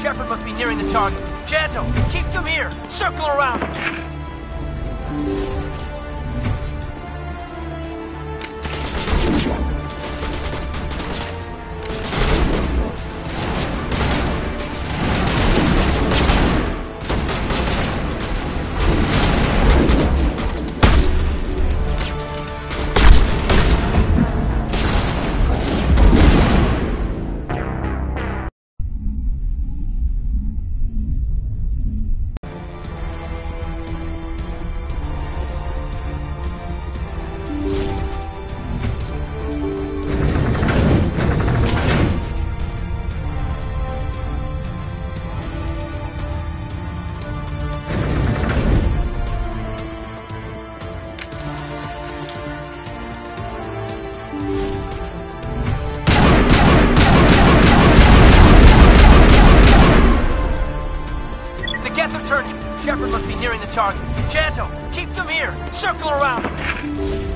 Speaker 19: Shepard must be nearing the target. Janto, keep them here! Circle around! target. Janto, keep them here! Circle around them!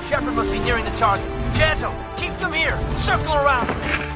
Speaker 19: Shepard must be nearing the target. Janto, keep them here! Circle around them!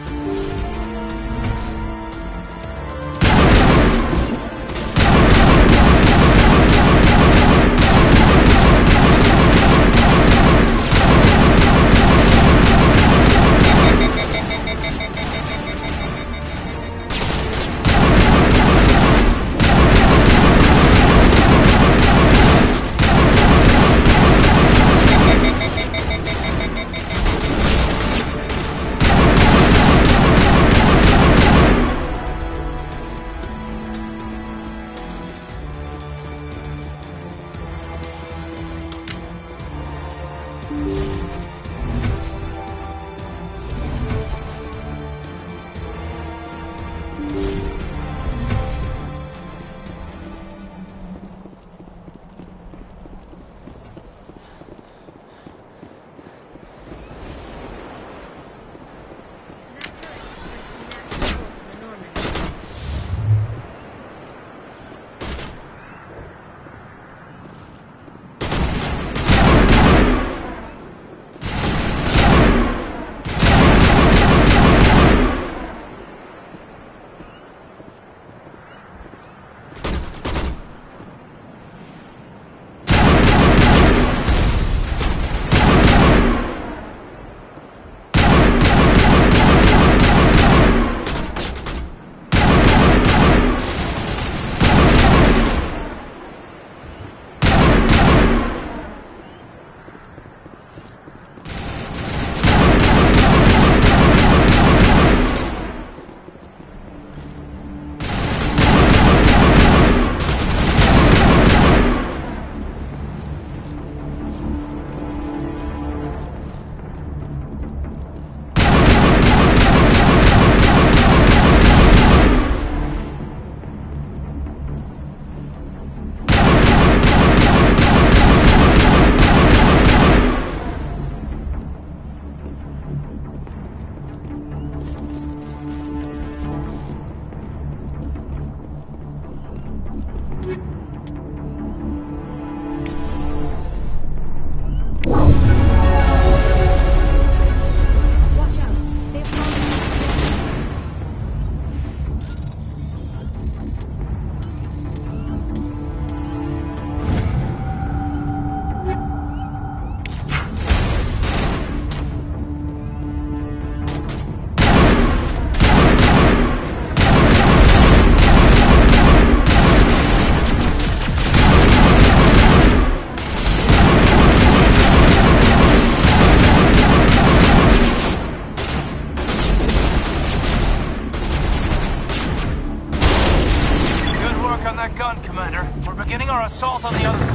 Speaker 19: that gun, Commander. We're beginning our assault on the other...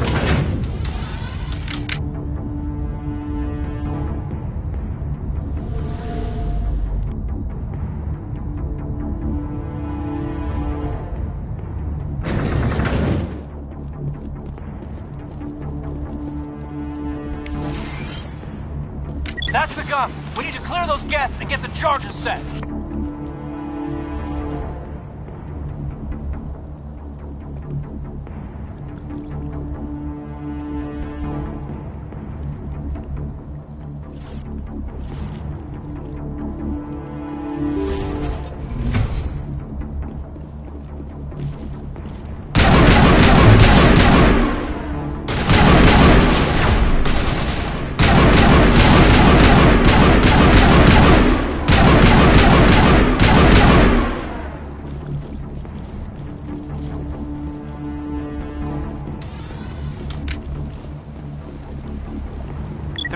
Speaker 19: That's the gun! We need to clear those Geth and get the charges set!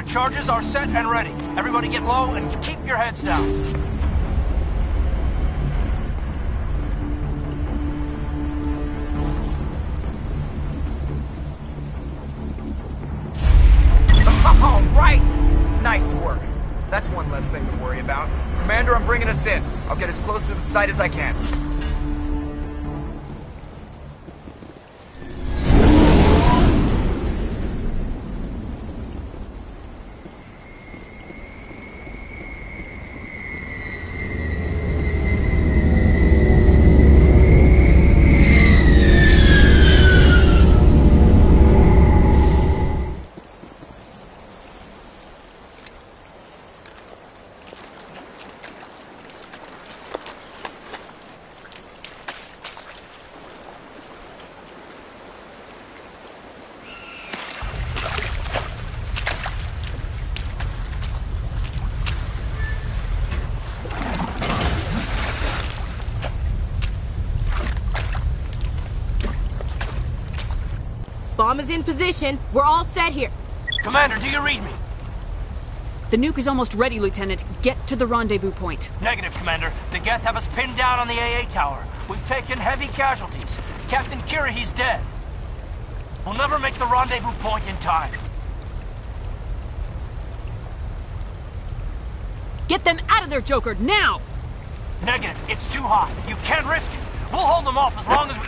Speaker 19: Charges are set and ready. Everybody get low and keep your heads down.
Speaker 10: All right! Nice work. That's one less thing to worry about. Commander, I'm bringing us in. I'll get as close to the site as I can.
Speaker 13: Bomb is in position. We're all set here.
Speaker 19: Commander, do you read me?
Speaker 1: The nuke is almost ready, Lieutenant. Get to the rendezvous point.
Speaker 19: Negative, Commander. The Geth have us pinned down on the AA tower. We've taken heavy casualties. Captain Kirahe's dead. We'll never make the rendezvous point in time.
Speaker 1: Get them out of there, Joker, now!
Speaker 19: Negative. It's too hot. You can't risk it. We'll hold them off as long as we...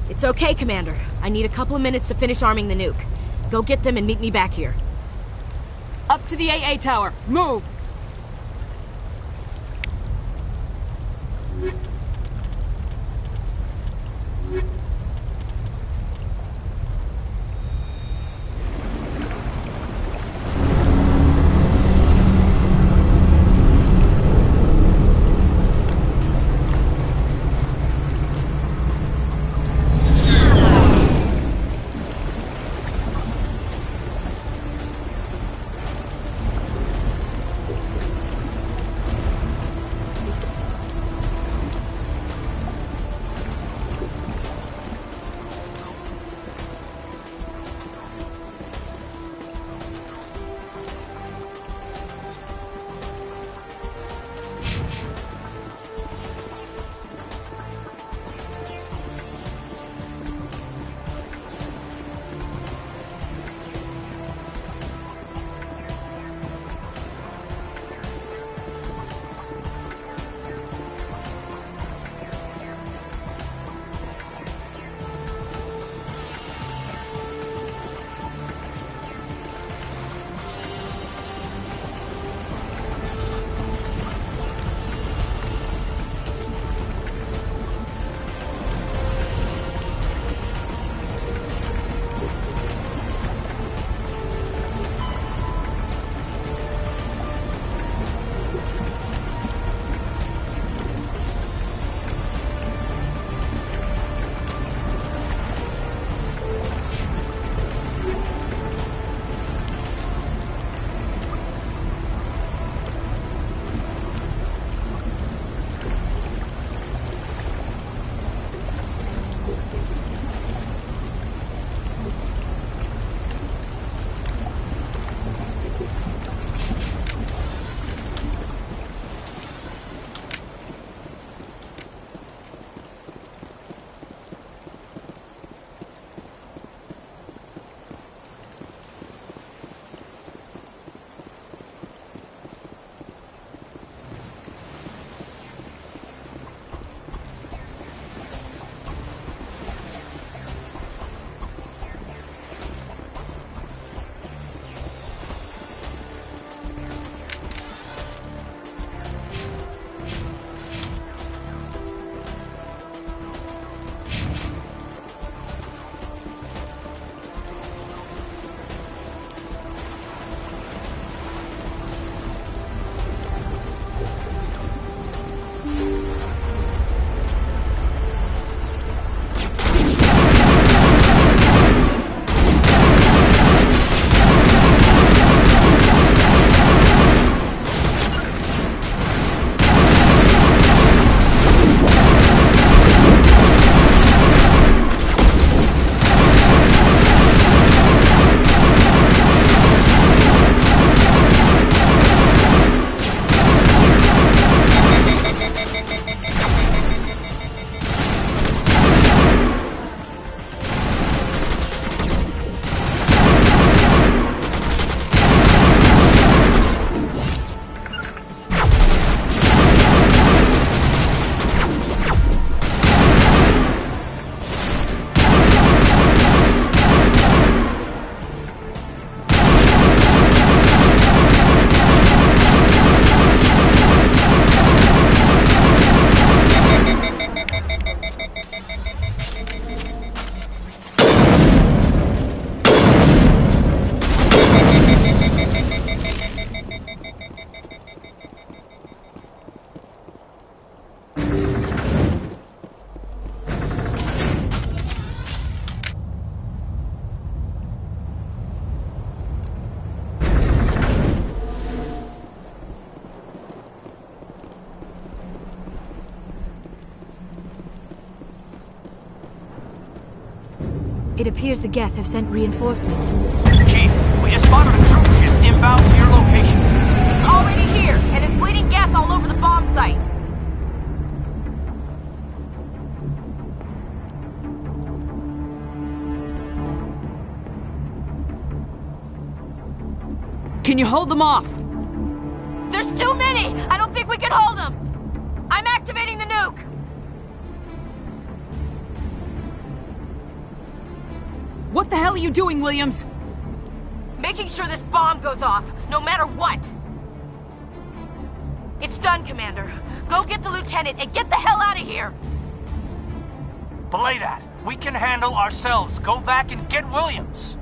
Speaker 13: It's okay, Commander. I need a couple of minutes to finish arming the nuke. Go get them and meet me back here.
Speaker 1: Up to the AA tower. Move!
Speaker 2: It appears the Geth have sent reinforcements.
Speaker 19: Chief, we just spotted a troop ship inbound to your location.
Speaker 20: It's already here, and is bleeding Geth all over the bomb site.
Speaker 1: Can you hold them off?
Speaker 20: There's too many! I don't think we can hold them! I'm activating the nuke!
Speaker 1: What the hell are you doing, Williams?
Speaker 20: Making sure this bomb goes off, no matter what! It's done, Commander. Go get the lieutenant and get the hell out of here!
Speaker 19: Belay that. We can handle ourselves. Go back and get Williams.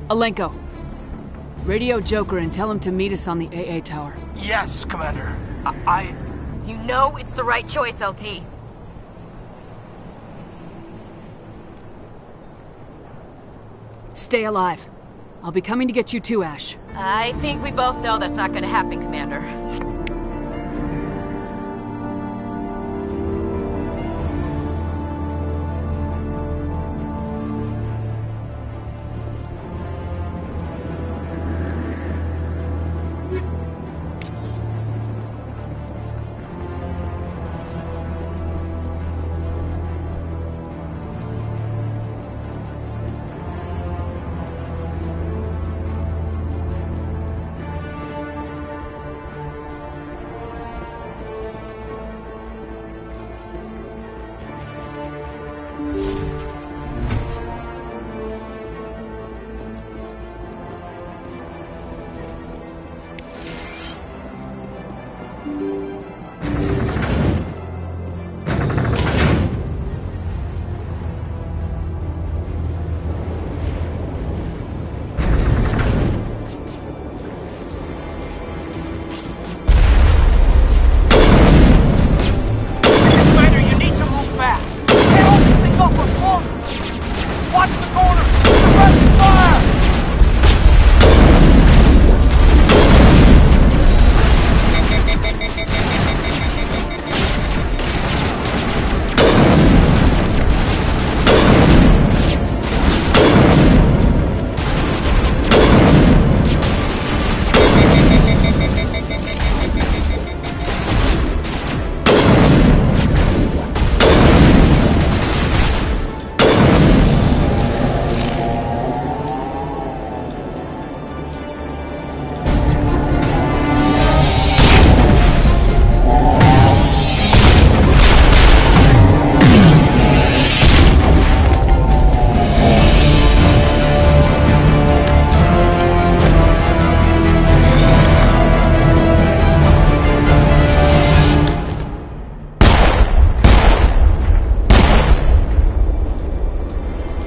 Speaker 1: Alenko, radio Joker and tell him to meet us on the AA tower.
Speaker 19: Yes, Commander.
Speaker 20: You know it's the right choice, LT.
Speaker 1: Stay alive. I'll be coming to get you too, Ash.
Speaker 20: I think we both know that's not gonna happen, Commander.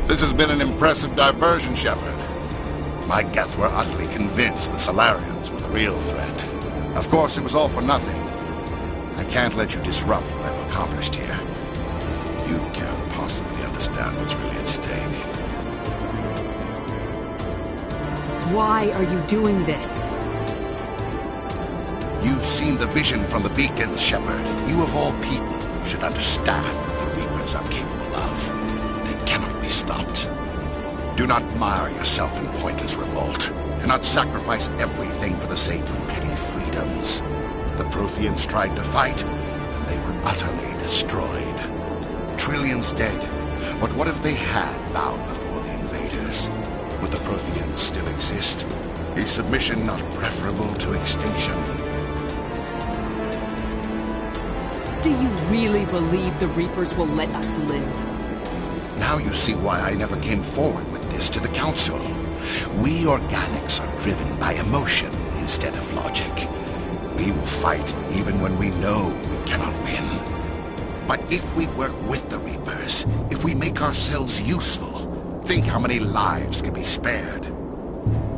Speaker 11: This has been an impressive diversion, Shepard. My Geth were utterly convinced the Salarians were the real threat. Of course, it was all for nothing. I can't let you disrupt what I've accomplished here. You can't possibly understand what's really at stake.
Speaker 1: Why are you doing this?
Speaker 11: You've seen the vision from the beacons, Shepard. You of all people should understand what the Reapers are capable of. They cannot be stopped. Do not mire yourself in pointless revolt. Do not sacrifice everything for the sake of petty freedoms. The Protheans tried to fight, and they were utterly destroyed. Trillions dead. But what if they had bowed before the invaders? Would the Protheans still exist? Is submission not preferable to extinction?
Speaker 1: Do you really believe the Reapers will let us live?
Speaker 21: Now you see why I never came forward with this to the Council. We organics are driven by emotion instead of logic. We will fight even when we know we cannot win. But if we work with the Reapers, if we make ourselves useful, think how many lives could be spared.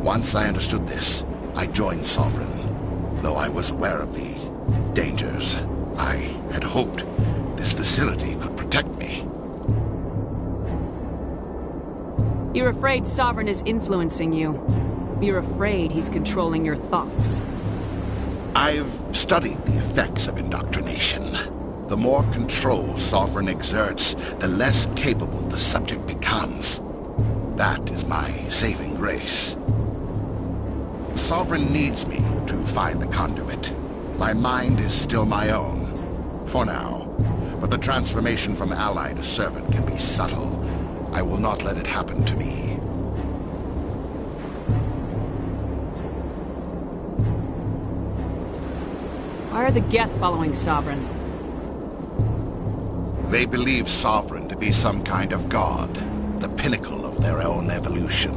Speaker 21: Once I understood this, I joined Sovereign, though I was aware of the dangers. I had hoped this facility could protect me.
Speaker 1: You're afraid Sovereign is influencing you. You're afraid he's controlling your thoughts.
Speaker 21: I've studied the effects of indoctrination. The more control Sovereign exerts, the less capable the subject becomes. That is my saving grace. Sovereign needs me to find the conduit. My mind is still my own, for now. But the transformation from ally to servant can be subtle. I will not let it happen to me.
Speaker 1: Why are the Geth following Sovereign?
Speaker 21: They believe Sovereign to be some kind of god, the pinnacle of their own evolution.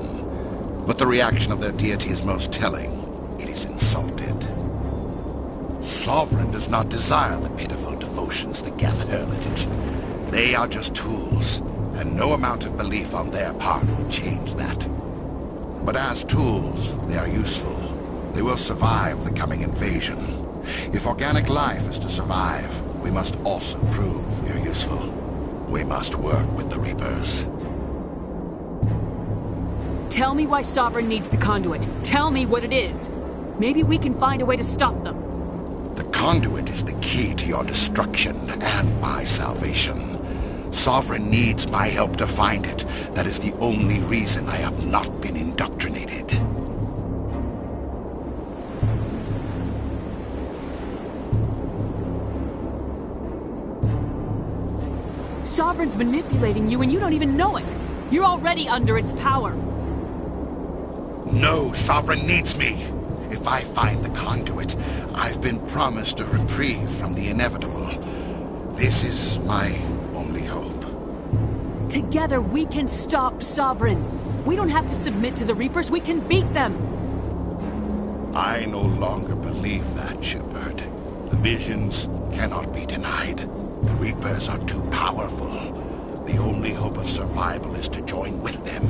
Speaker 21: But the reaction of their deity is most telling. It is insulted. Sovereign does not desire the pitiful devotions the Geth hurl at it. They are just tools, and no amount of belief on their part will change that. But as tools, they are useful. They will survive the coming invasion. If organic life is to survive, we must also prove we are useful. We must work with the Reapers.
Speaker 1: Tell me why Sovereign needs the conduit. Tell me what it is. Maybe we can find a way to stop them.
Speaker 21: The conduit is the key to your destruction and my salvation. Sovereign needs my help to find it. That is the only reason I have not been indoctrinated.
Speaker 1: Sovereign's manipulating you and you don't even know it. You're already under its power.
Speaker 21: No, Sovereign needs me. If I find the conduit, I've been promised a reprieve from the inevitable. This is my only hope.
Speaker 1: Together we can stop Sovereign. We don't have to submit to the Reapers, we can beat them.
Speaker 21: I no longer believe that, Shepard. The visions cannot be denied. The Reapers are too powerful. The only hope of survival is to join with them.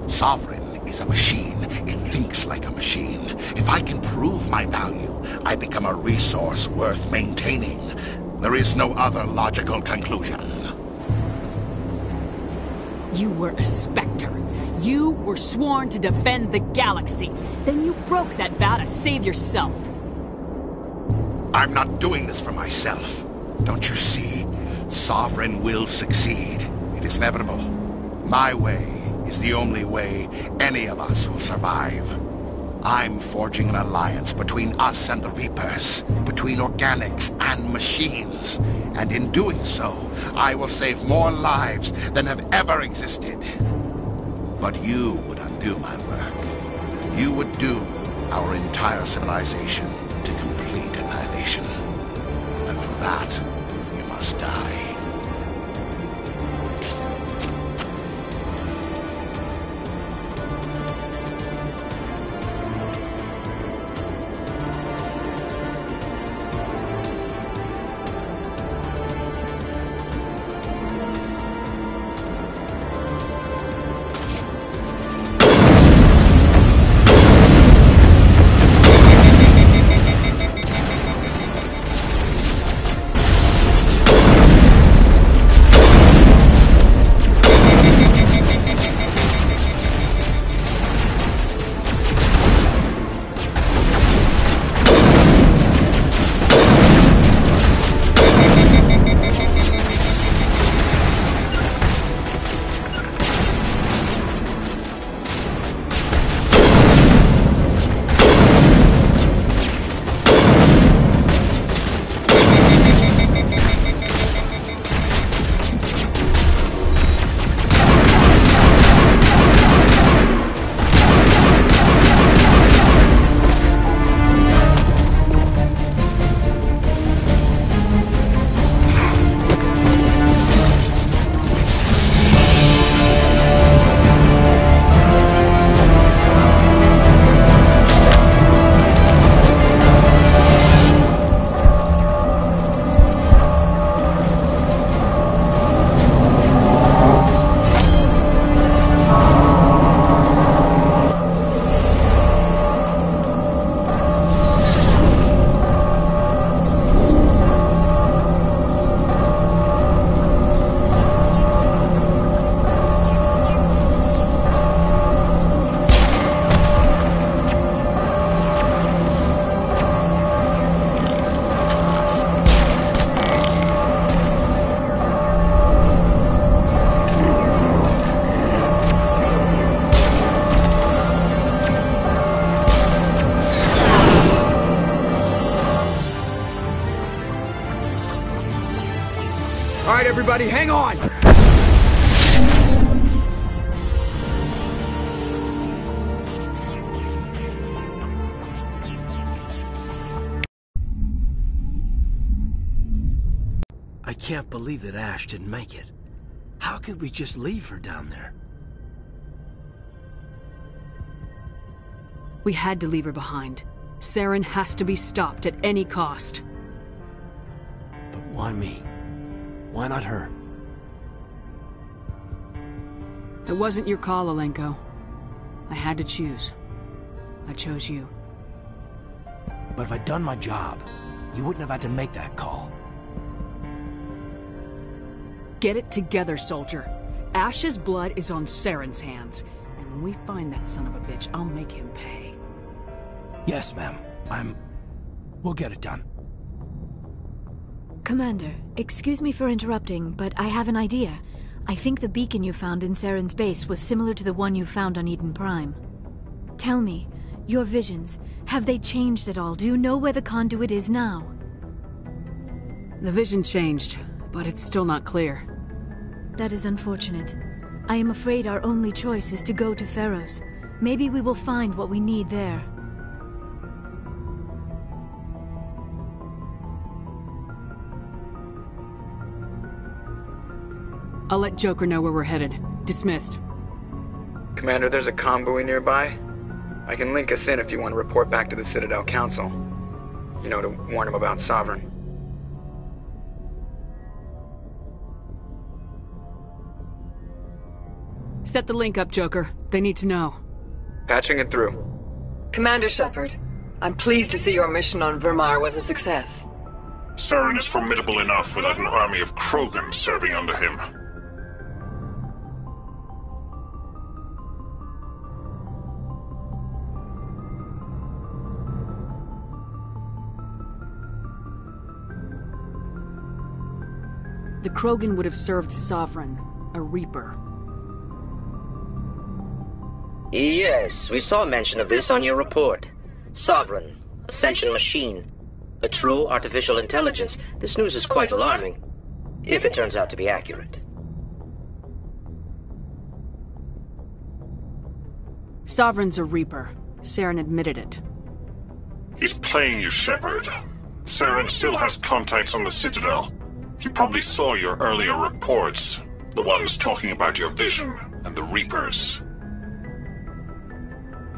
Speaker 21: Sovereign is a machine. It thinks like a machine. If I can prove my value, I become a resource worth maintaining. There is no other logical conclusion.
Speaker 1: You were a Spectre. You were sworn to defend the galaxy. Then you broke that vow to save yourself.
Speaker 21: I'm not doing this for myself. Don't you see? Sovereign will succeed. It is inevitable. My way is the only way any of us will survive. I'm forging an alliance between us and the Reapers, between organics and machines. And in doing so, I will save more lives than have ever existed. But you would undo my work. You would doom our entire civilization to complete annihilation. And for that, you must die.
Speaker 5: All right, everybody, hang on!
Speaker 4: I can't believe that Ash didn't make it. How could we just leave her down there?
Speaker 1: We had to leave her behind. Saren has to be stopped at any cost.
Speaker 4: But why me? Why not her?
Speaker 1: It wasn't your call, Alenko. I had to choose. I chose you.
Speaker 4: But if I'd done my job, you wouldn't have had to make that call.
Speaker 1: Get it together, soldier. Ash's blood is on Saren's hands. And when we find that son of a bitch, I'll make him pay.
Speaker 4: Yes, ma'am. We'll get it done.
Speaker 2: Commander, excuse me for interrupting, but I have an idea. I think the beacon you found in Saren's base was similar to the one you found on Eden Prime. Tell me, your visions, have they changed at all? Do you know where the conduit is now?
Speaker 1: The vision changed, but it's still not clear.
Speaker 2: That is unfortunate. I am afraid our only choice is to go to Feros. Maybe we will find what we need there.
Speaker 1: I'll let Joker know where we're headed. Dismissed.
Speaker 5: Commander, there's a comm buoy nearby. I can link us in if you want to report back to the Citadel Council. You know, to warn them about Sovereign.
Speaker 1: Set the link up, Joker. They need to know.
Speaker 5: Patching it through.
Speaker 7: Commander Shepard, I'm pleased to see your mission on Virmire was a success.
Speaker 8: Saren is formidable enough without an army of Krogan serving under him.
Speaker 1: The Krogan would have served Sovereign, a Reaper.
Speaker 9: Yes, we saw mention of this on your report. Sovereign, Ascension machine, a true artificial intelligence. This news is quite alarming, if it turns out to be accurate.
Speaker 1: Sovereign's a Reaper. Saren admitted it.
Speaker 8: He's playing you, Shepard. Saren still has contacts on the Citadel. He probably saw your earlier reports, the ones talking about your vision and the Reapers.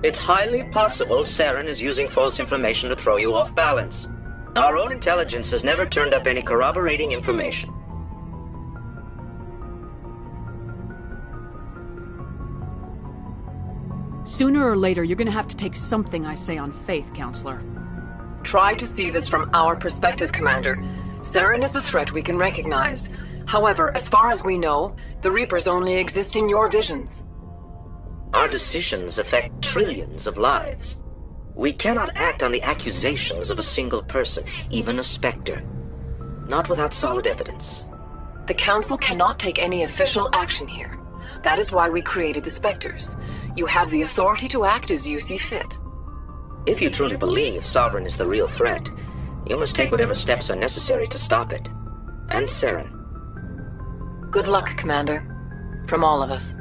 Speaker 9: It's highly possible Saren is using false information to throw you off balance. Our own intelligence has never turned up any corroborating information.
Speaker 1: Sooner or later, you're gonna have to take something I say on faith, Counselor.
Speaker 7: Try to see this from our perspective, Commander. Saren is a threat we can recognize. However, as far as we know, the Reapers only exist in your visions.
Speaker 9: Our decisions affect trillions of lives. We cannot act on the accusations of a single person, even a Spectre. Not without solid evidence.
Speaker 7: The Council cannot take any official action here. That is why we created the Spectres. You have the authority to act as you see fit.
Speaker 9: If you truly believe Sovereign is the real threat, you must take whatever steps are necessary to stop it. And Saren.
Speaker 7: Good luck, Commander. From all of us.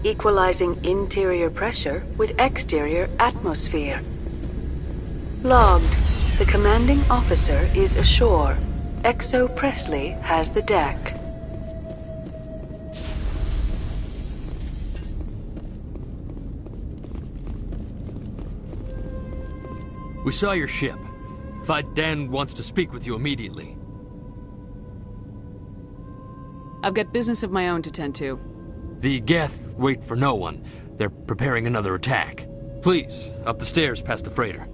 Speaker 1: equalizing interior pressure with exterior atmosphere. Logged. The commanding officer is ashore. Exo Presley has the deck.
Speaker 12: We saw your ship. Fight Dan wants to speak with you immediately.
Speaker 1: I've got business of my own to tend to.
Speaker 12: The Geth wait for no one. They're preparing another attack. Please, up the stairs past the freighter.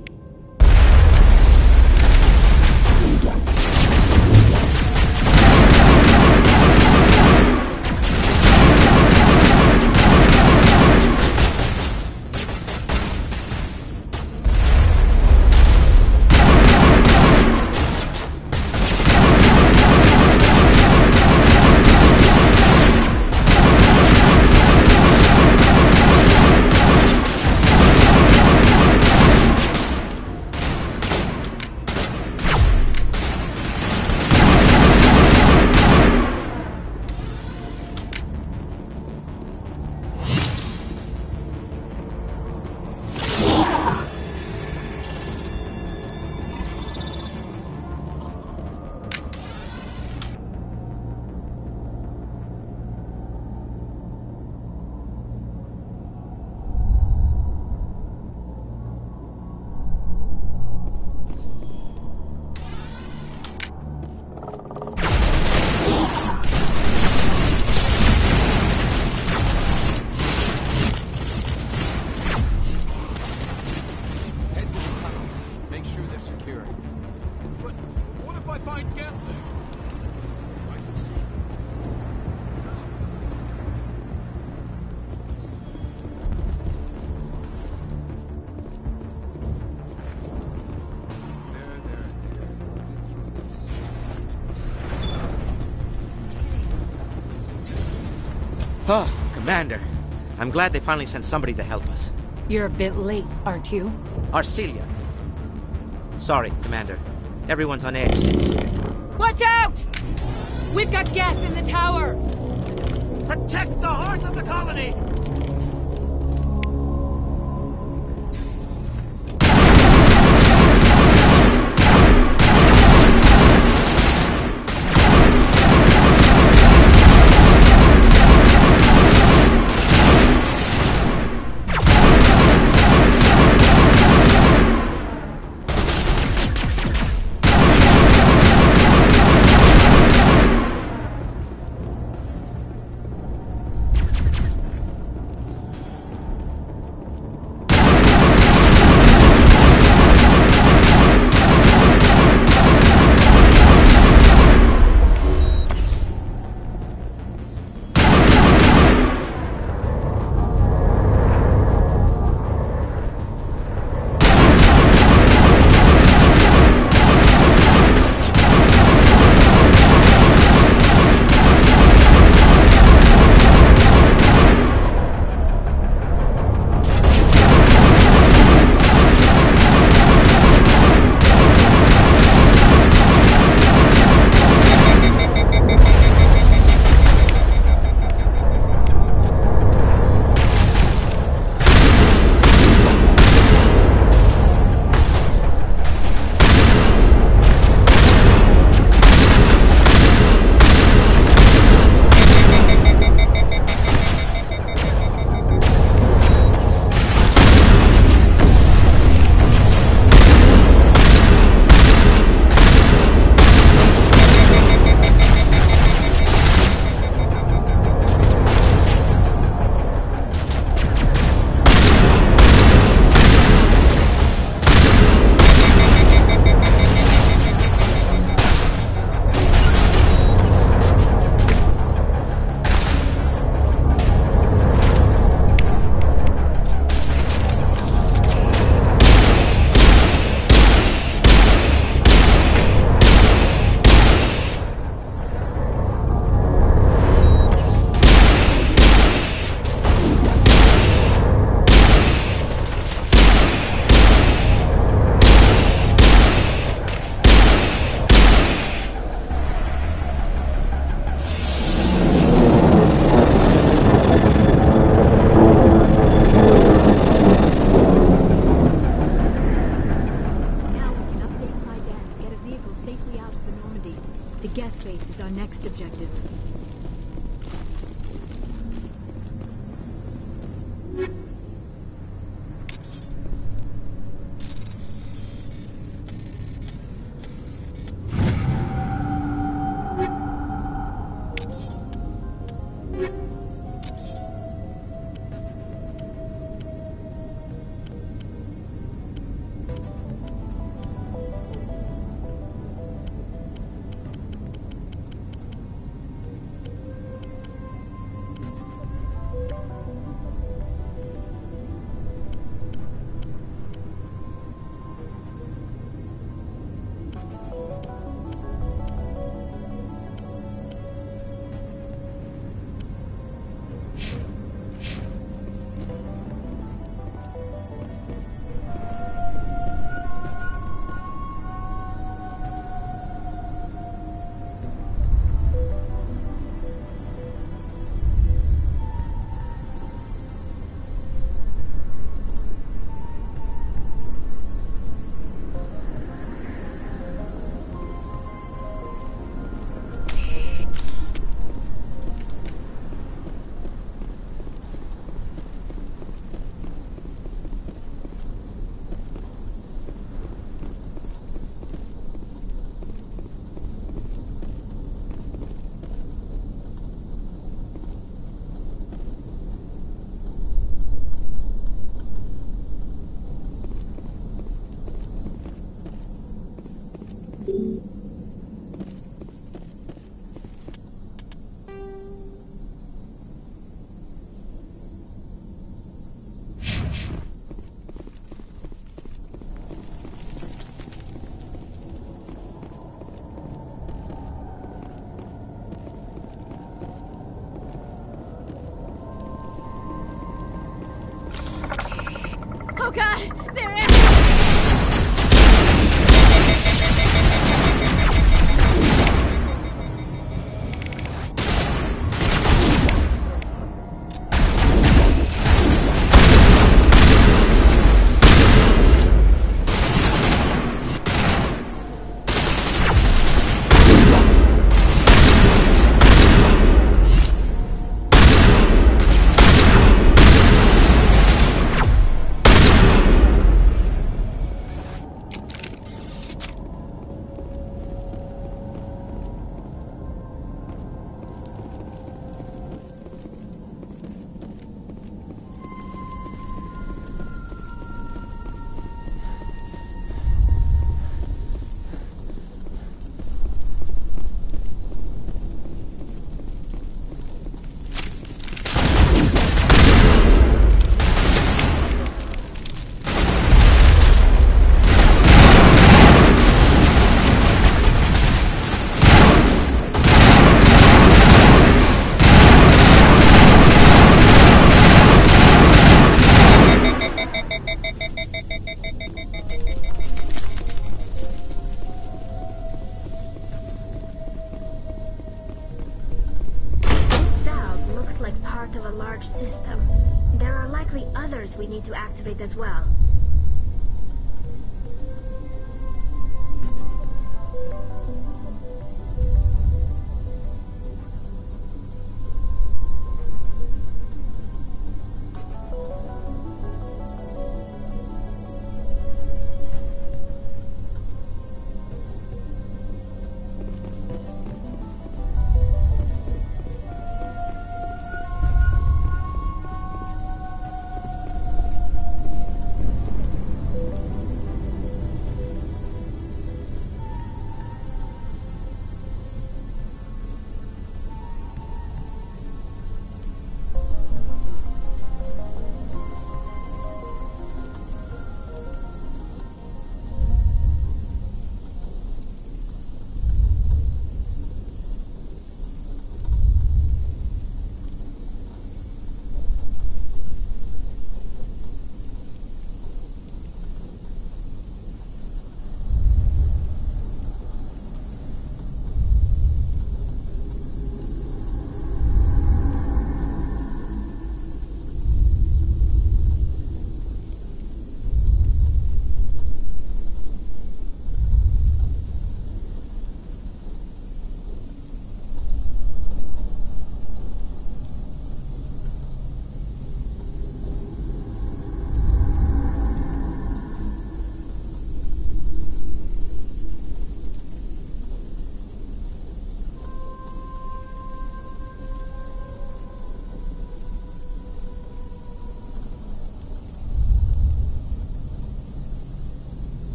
Speaker 22: Oh, Commander. I'm glad they finally sent somebody to help us.
Speaker 23: You're a bit late, aren't you?
Speaker 22: Arcelia. Sorry, Commander. Everyone's on edge since...
Speaker 23: Watch out! We've got Geth in the tower!
Speaker 22: Protect the heart of the colony!
Speaker 2: The Geth base is our next objective.
Speaker 20: Oh god! They're in!
Speaker 3: Of a large system. There are likely others we need to activate as well.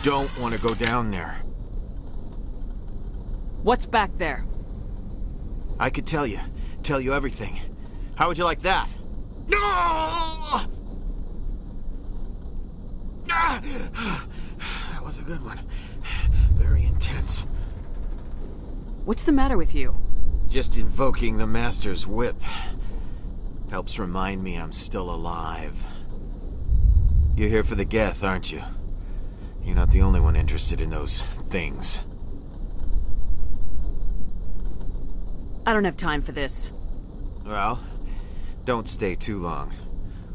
Speaker 14: don't want to go down there.
Speaker 15: What's back there?
Speaker 14: I could tell you everything. How would you like that? No! That was a good one. Very intense.
Speaker 15: What's the matter with you?
Speaker 14: Just invoking the Master's whip. Helps remind me I'm still alive. You're here for the Geth, aren't you? You're not the only one interested in those things.
Speaker 15: I don't have time for this.
Speaker 14: Well, don't stay too long,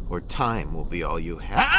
Speaker 14: or time will be all you have.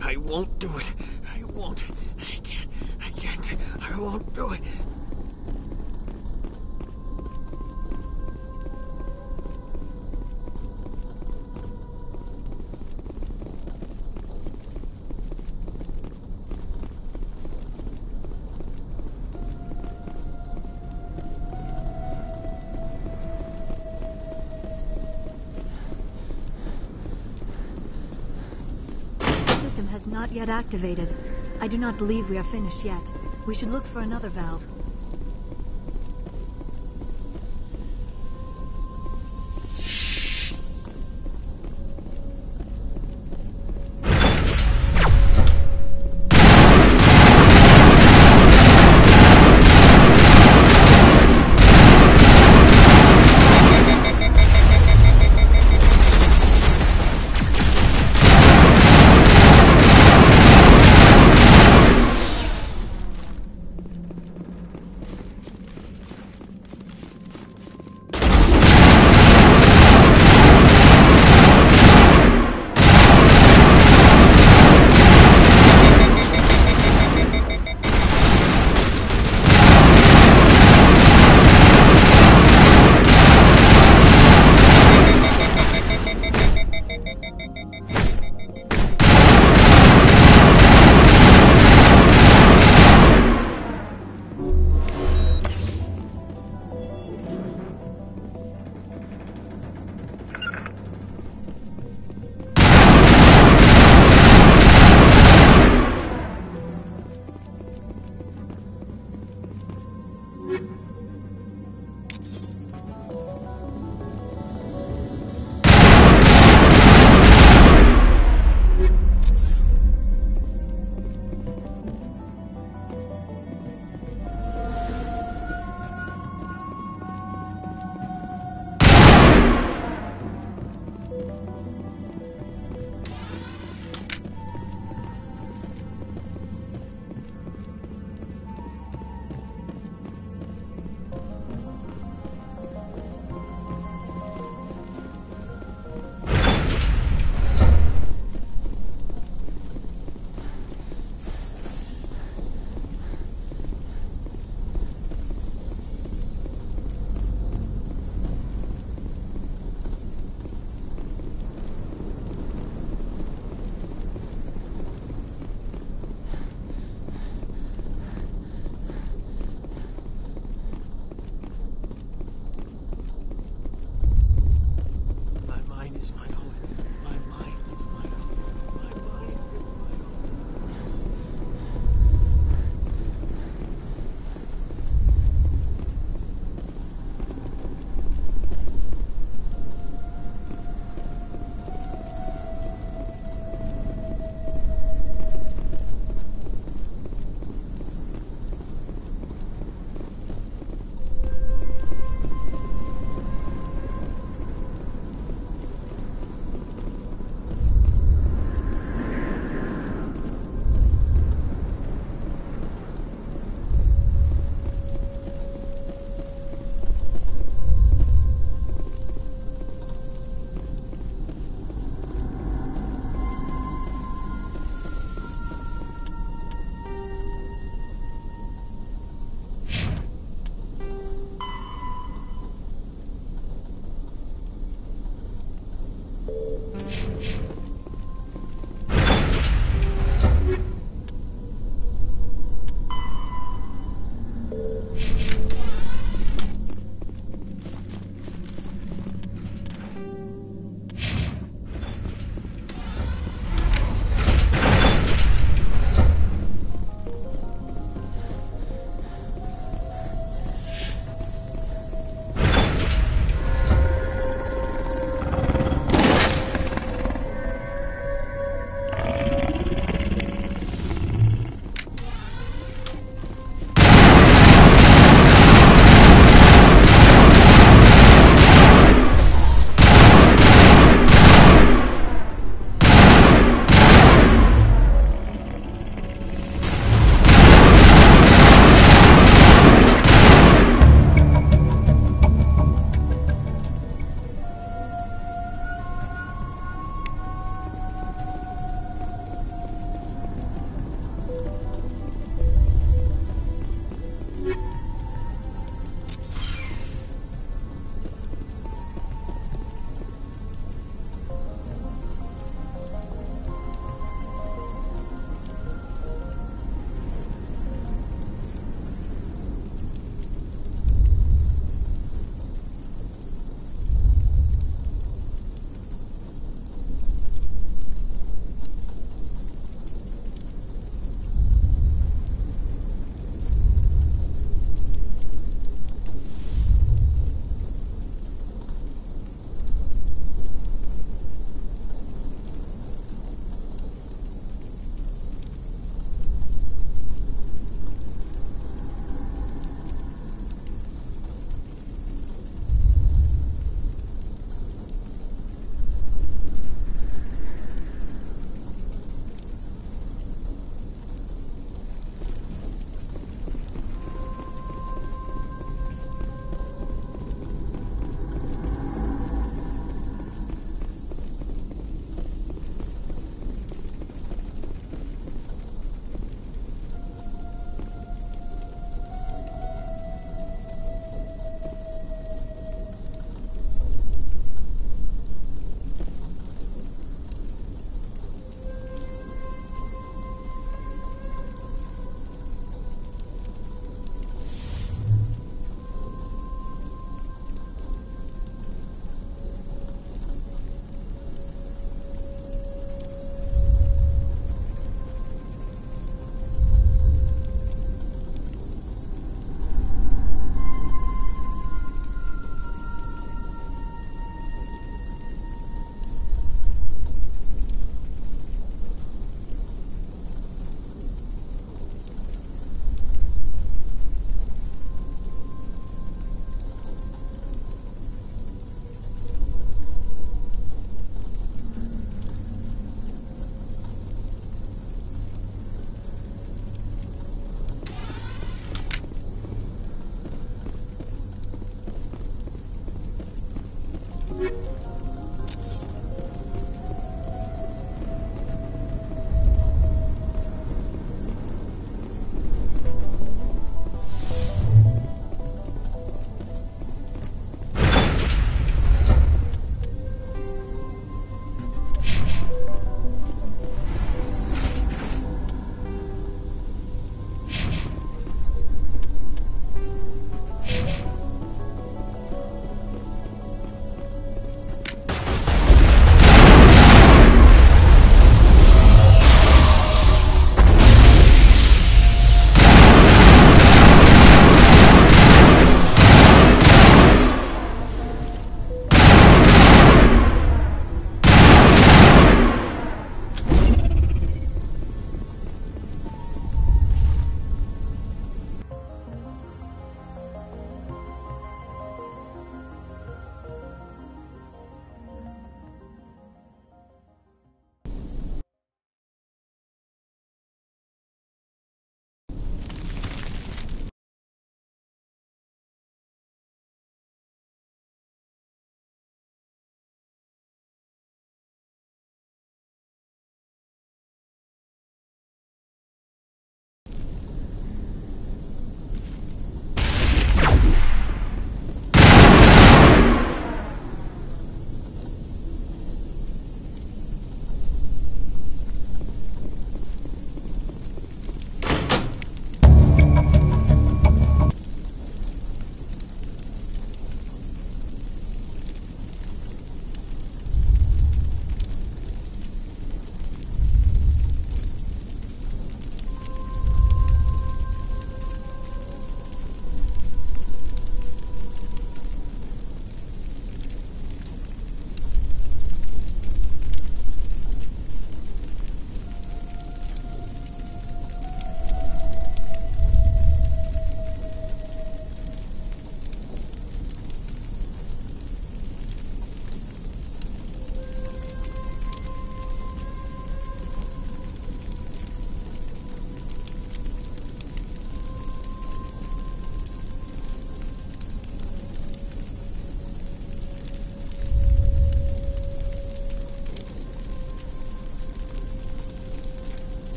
Speaker 14: I won't do it. I won't. I can't. I won't do it.
Speaker 2: Not yet activated. I do not believe we are finished yet. We should look for another valve.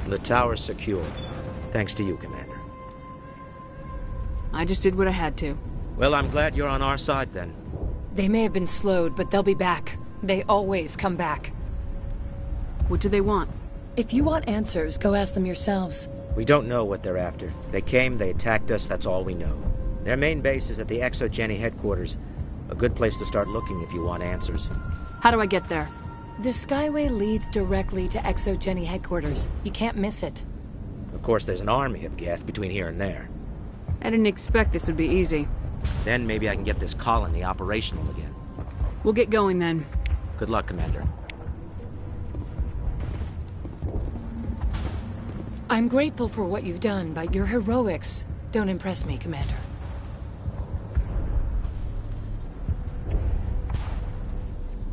Speaker 22: The tower's secure. Thanks to you, Commander.
Speaker 15: I just did what I had to.
Speaker 22: Well, I'm glad you're on our side, then.
Speaker 16: They may have been slowed, but they'll be back. They always come back.
Speaker 15: What do they want?
Speaker 16: If you want answers, go ask them yourselves.
Speaker 22: We don't know what they're after. They came, they attacked us, that's all we know. Their main base is at the ExoGeni headquarters. A good place to start looking if you want answers.
Speaker 15: How do I get there?
Speaker 16: The Skyway leads directly to ExoGeni headquarters. You can't miss it.
Speaker 22: Of course, there's an army of Geth between here and there.
Speaker 15: I didn't expect this would be easy.
Speaker 22: Then maybe I can get this colony operational again.
Speaker 15: We'll get going then.
Speaker 22: Good luck, Commander.
Speaker 16: I'm grateful for what you've done, but your heroics don't impress me, Commander.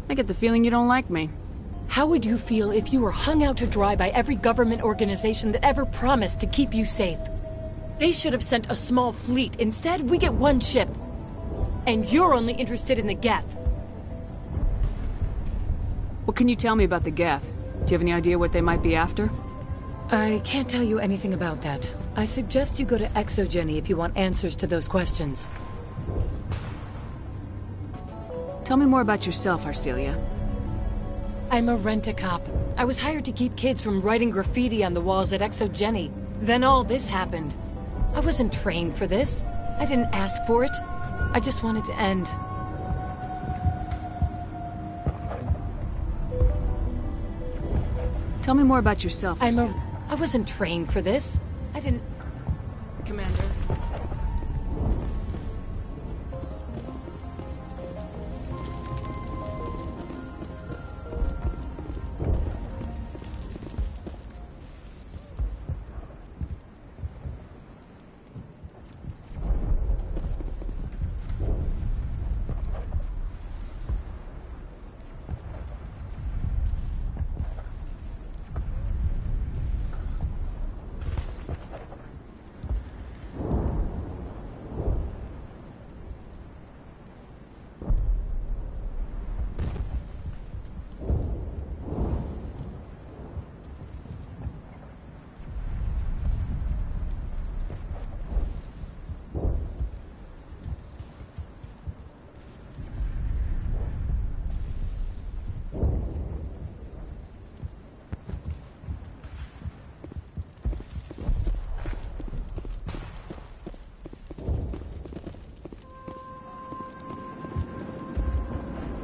Speaker 15: I get the feeling you don't like me.
Speaker 16: How would you feel if you were hung out to dry by every government organization that ever promised to keep you safe? They should have sent a small fleet. Instead, we get one ship. And you're only interested in the Geth.
Speaker 15: What can you tell me about the Geth? Do you have any idea what they might be after?
Speaker 16: I can't tell you anything about that. I suggest you go to ExoGeni if you want answers to those questions.
Speaker 15: Tell me more about yourself, Arcelia.
Speaker 16: I'm a rent-a-cop. I was hired to keep kids from writing graffiti on the walls at ExoGeni. Then all this happened. I wasn't trained for this. I didn't ask for it. I just wanted to end.
Speaker 15: Tell me more about yourself.
Speaker 16: I wasn't trained for this. I didn't... Commander.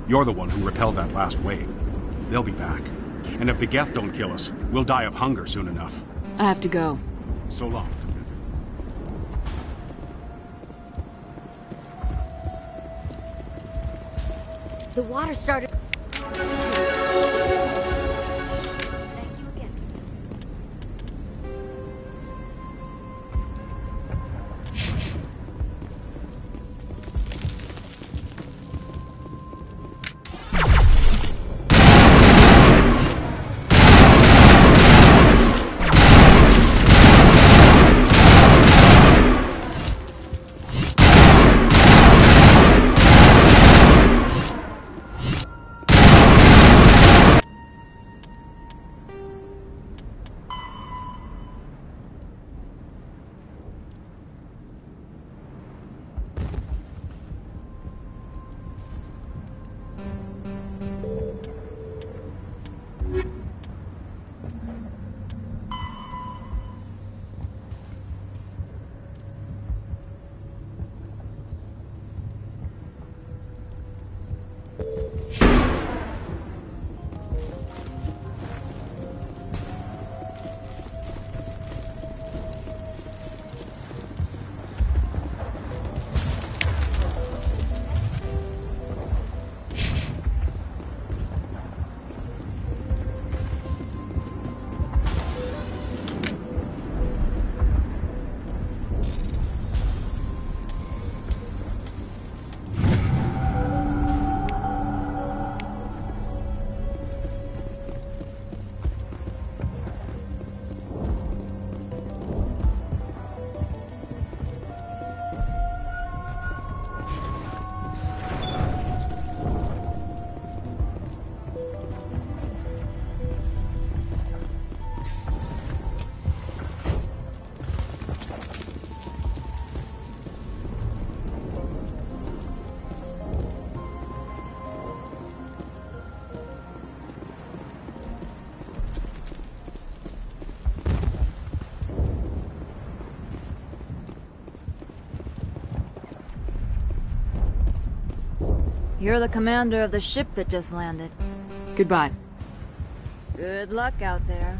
Speaker 17: You're the one who repelled that last wave. They'll be back. And if the Geth don't kill us, we'll die of hunger soon enough.
Speaker 15: I have to go.
Speaker 17: So long.
Speaker 3: The water started...
Speaker 6: You're the commander of the ship that just landed.
Speaker 15: Goodbye.
Speaker 6: Good luck out there.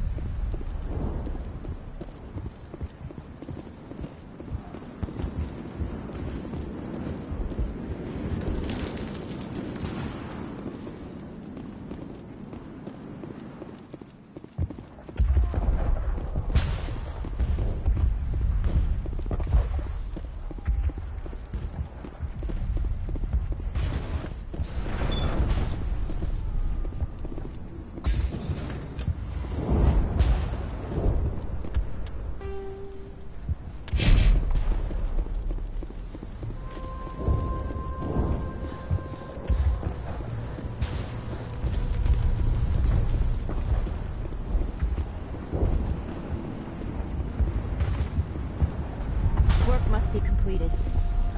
Speaker 6: Be completed.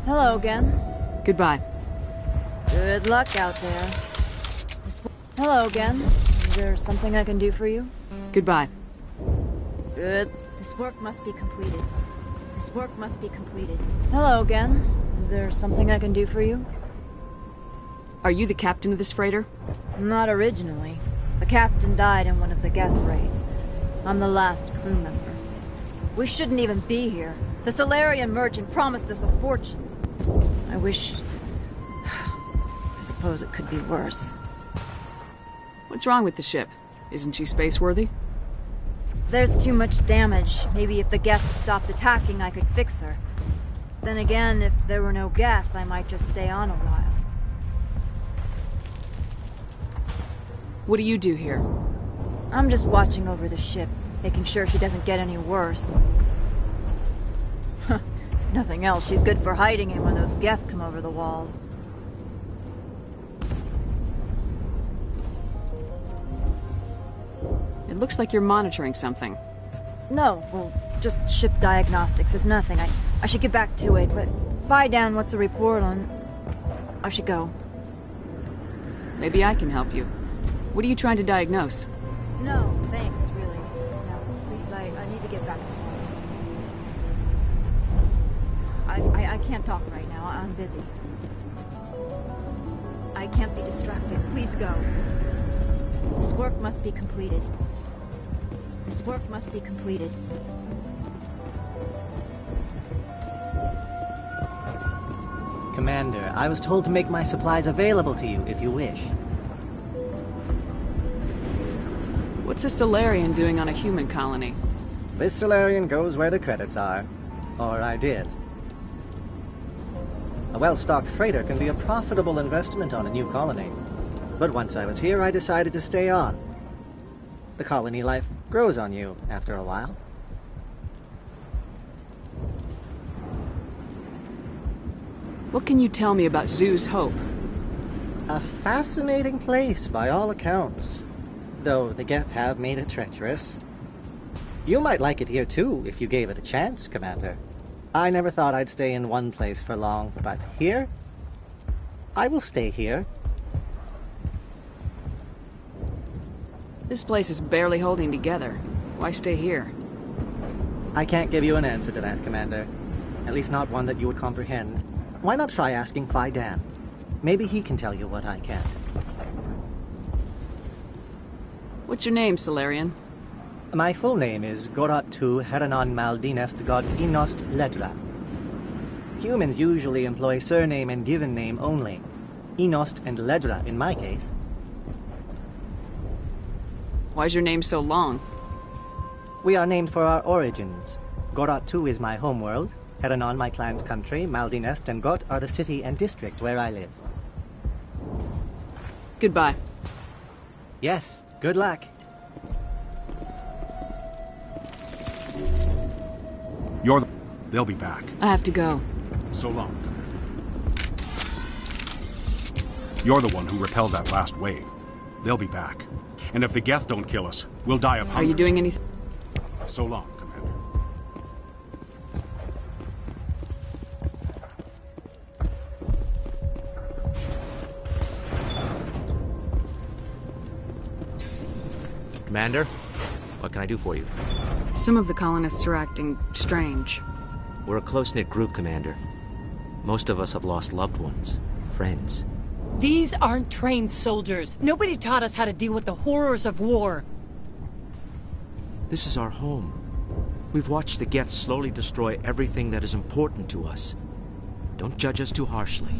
Speaker 6: Hello again.
Speaker 15: Goodbye.
Speaker 6: Good luck out there. Hello again. Is there something I can do for you?
Speaker 15: Goodbye.
Speaker 6: Good. This work must be completed. This work must be completed. Hello again. Is there something I can do for you?
Speaker 15: Are you the captain of this freighter?
Speaker 6: Not originally. The captain died in one of the Geth raids. I'm the last crew member. We shouldn't even be here. The Solarian merchant promised us a fortune. I wish... I suppose it could be worse.
Speaker 15: What's wrong with the ship? Isn't she space-worthy?
Speaker 6: There's too much damage. Maybe if the Geth stopped attacking, I could fix her. Then again, if there were no Geth, I might just stay on a while.
Speaker 15: What do you do here?
Speaker 6: I'm just watching over the ship, making sure she doesn't get any worse. If nothing else, she's good for hiding in when those Geth come over the walls.
Speaker 15: It looks like you're monitoring something.
Speaker 6: No, well, just ship diagnostics. It's nothing. I should get back to it, but Fidan, what's the report on... I should go.
Speaker 15: Maybe I can help you. What are you trying to diagnose?
Speaker 6: No, thanks, really. No, please, I need to get back to home. I can't talk right now. I'm busy. I can't be distracted. Please go. This work must be completed. This work must be completed.
Speaker 10: Commander, I was told to make my supplies available to you if you wish.
Speaker 15: What's a Solarian doing on a human colony?
Speaker 10: This Solarian goes where the credits are. Or I did. A well-stocked freighter can be a profitable investment on a new colony. But once I was here, I decided to stay on. The colony life grows on you after a while.
Speaker 15: What can you tell me about Zhu's Hope?
Speaker 10: A fascinating place by all accounts. Though the Geth have made it treacherous. You might like it here too, if you gave it a chance, Commander. I never thought I'd stay in one place for long, but here? I will stay here.
Speaker 15: This place is barely holding together. Why stay here?
Speaker 10: I can't give you an answer to that, Commander. At least not one that you would comprehend. Why not try asking Fidan? Maybe he can tell you what I can't.
Speaker 15: What's your name, Solarian?
Speaker 10: My full name is Gorat-tu Heranon Maldinest God Inost Ledra. Humans usually employ surname and given name only. Inost and Ledra in my case.
Speaker 15: Why's your name so long?
Speaker 10: We are named for our origins. Gorat-tu is my homeworld, Heranon my clan's country, Maldinest and Got are the city and district where I live.
Speaker 15: Goodbye.
Speaker 10: Yes, good luck.
Speaker 17: They'll be back.
Speaker 15: I have to go.
Speaker 17: So long. You're the one who repelled that last wave. They'll be back. And if the Geth don't kill us, we'll die of hunger.
Speaker 15: Are you doing anything?
Speaker 17: So long, Commander.
Speaker 22: Commander, what can I do for you?
Speaker 15: Some of the colonists are acting strange.
Speaker 22: We're a close-knit group, Commander. Most of us have lost loved ones, friends.
Speaker 16: These aren't trained soldiers. Nobody taught us how to deal with the horrors of war.
Speaker 22: This is our home. We've watched the Geth slowly destroy everything that is important to us. Don't judge us too harshly.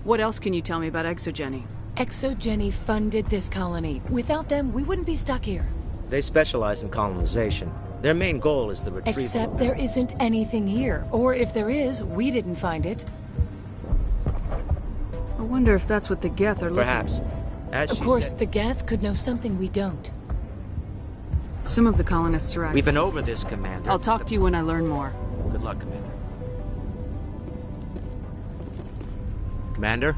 Speaker 15: What else can you tell me about Exogeny?
Speaker 16: Exogeny funded this colony. Without them, we wouldn't be stuck here.
Speaker 22: They specialize in colonization. Their main goal is the retrieval.
Speaker 16: Except there isn't anything here. Or if there is, we didn't find it.
Speaker 15: I wonder if that's what the Geth are looking for.
Speaker 22: Perhaps.
Speaker 16: Of course, the Geth could know something we don't.
Speaker 15: Some of the colonists are active.
Speaker 22: We've been over this, Commander.
Speaker 15: I'll talk to you when I learn more.
Speaker 22: Good luck, Commander. Commander,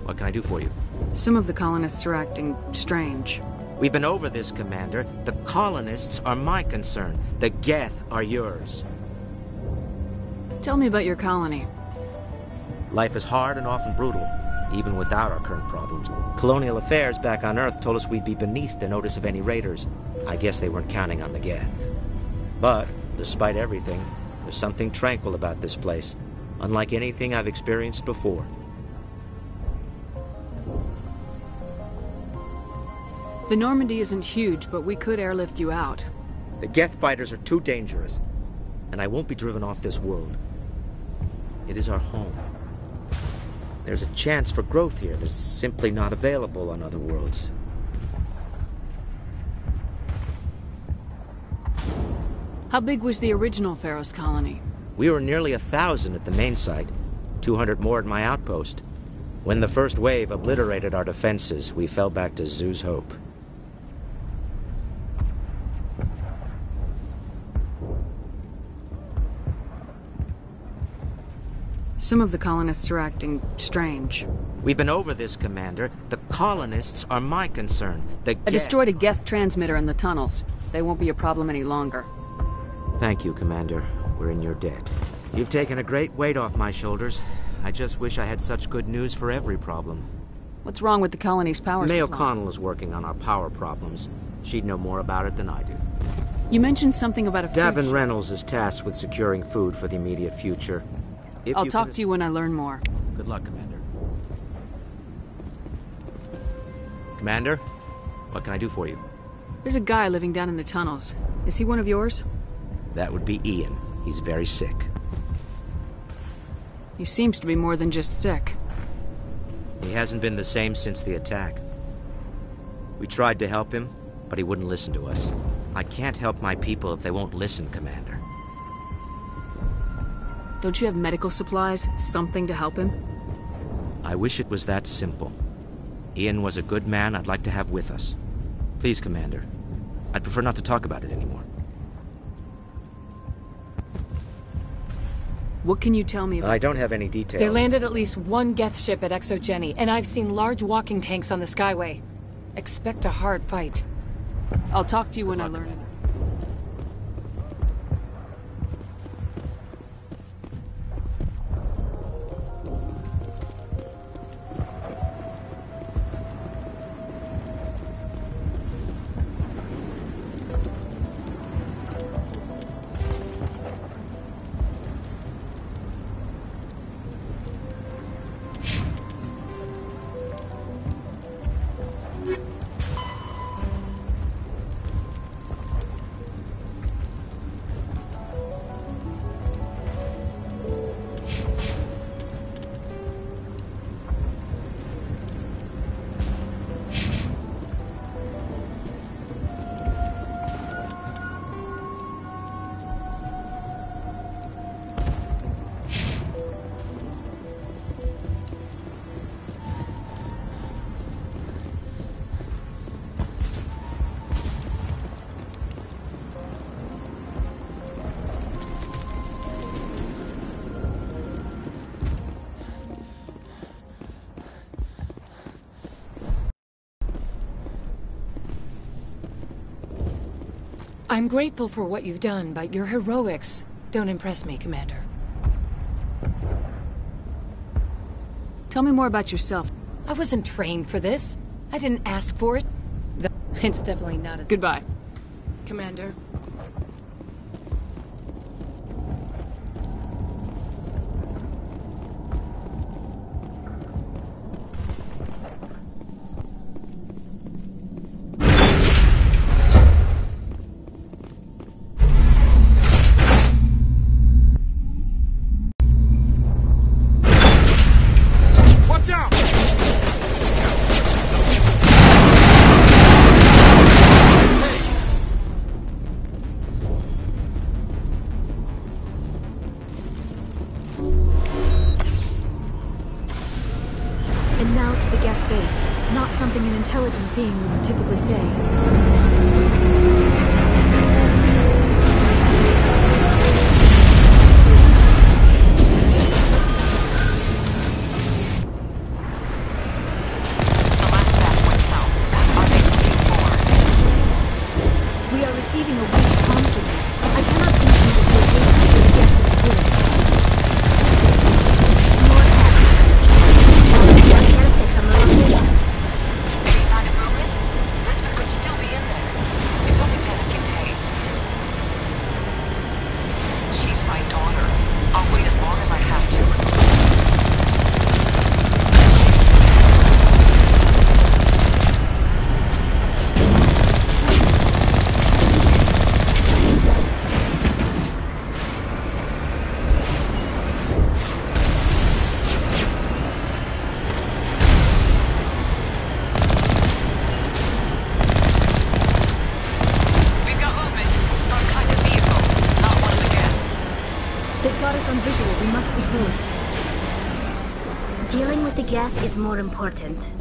Speaker 22: what can I do for you?
Speaker 15: Some of the colonists are acting strange.
Speaker 22: We've been over this, Commander. The colonists are my concern. The Geth are yours.
Speaker 15: Tell me about your colony.
Speaker 22: Life is hard and often brutal, even without our current problems. Colonial affairs back on Earth told us we'd be beneath the notice of any raiders. I guess they weren't counting on the Geth. But, despite everything, there's something tranquil about this place, unlike anything I've experienced before.
Speaker 15: The Normandy isn't huge, but we could airlift you out.
Speaker 22: The Geth fighters are too dangerous, and I won't be driven off this world. It is our home. There's a chance for growth here that's simply not available on other worlds.
Speaker 15: How big was the original Pharos colony?
Speaker 22: We were nearly 1,000 at the main site, 200 more at my outpost. When the first wave obliterated our defenses, we fell back to Zoo's Hope.
Speaker 15: Some of the colonists are acting strange.
Speaker 22: We've been over this, Commander. The colonists are my concern.
Speaker 15: I destroyed a Geth transmitter in the tunnels. They won't be a problem any longer.
Speaker 22: Thank you, Commander. We're in your debt. You've taken a great weight off my shoulders. I just wish I had such good news for every problem.
Speaker 15: What's wrong with the colony's power
Speaker 22: May
Speaker 15: supply?
Speaker 22: O'Connell is working on our power problems. She'd know more about it than I do.
Speaker 15: You mentioned something about a
Speaker 22: Davin
Speaker 15: fridge.
Speaker 22: Reynolds is tasked with securing food for the immediate future.
Speaker 15: I'll talk to you when I learn more.
Speaker 22: Good luck, Commander. Commander, what can I do for you?
Speaker 15: There's a guy living down in the tunnels. Is he one of yours?
Speaker 22: That would be Ian. He's very sick.
Speaker 15: He seems to be more than just sick.
Speaker 22: He hasn't been the same since the attack. We tried to help him, but he wouldn't listen to us. I can't help my people if they won't listen, Commander.
Speaker 15: Don't you have medical supplies? Something to help him?
Speaker 22: I wish it was that simple. Ian was a good man I'd like to have with us. Please, Commander. I'd prefer not to talk about it anymore.
Speaker 15: What can you tell me about...
Speaker 22: I don't have any details.
Speaker 16: They landed at least one Geth ship at Exogeny, and I've seen large walking tanks on the Skyway. Expect a hard fight.
Speaker 15: I'll talk to you when I learn.
Speaker 16: I'm grateful for what you've done, but your heroics don't impress me, Commander.
Speaker 15: Tell me more about yourself.
Speaker 16: I wasn't trained for this. I didn't ask for it. It's definitely not as...
Speaker 15: Goodbye.
Speaker 16: Commander.
Speaker 2: typically say. We are receiving a weak comm signal. I cannot pinpoint its location just yet with appearance.
Speaker 3: More tech. I can't fix on the location.
Speaker 7: Any sign of movement? Lisbeth could still be in there. It's only been a few days. She's my daughter. I'll wait as long as I have to.
Speaker 2: We must be close.
Speaker 3: Dealing with the Geth is more important.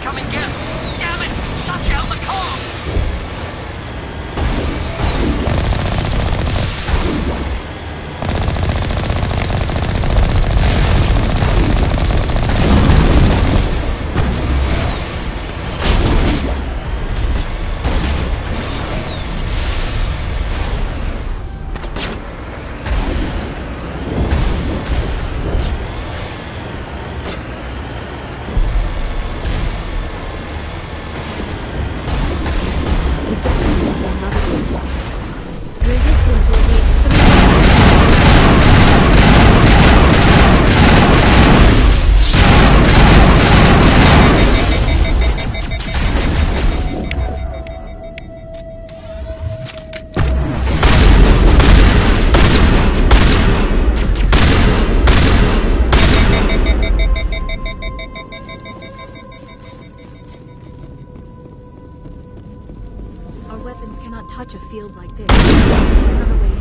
Speaker 13: incoming Geth! Damn it! Shut down the comm!
Speaker 2: Touch a field like this. Another way in.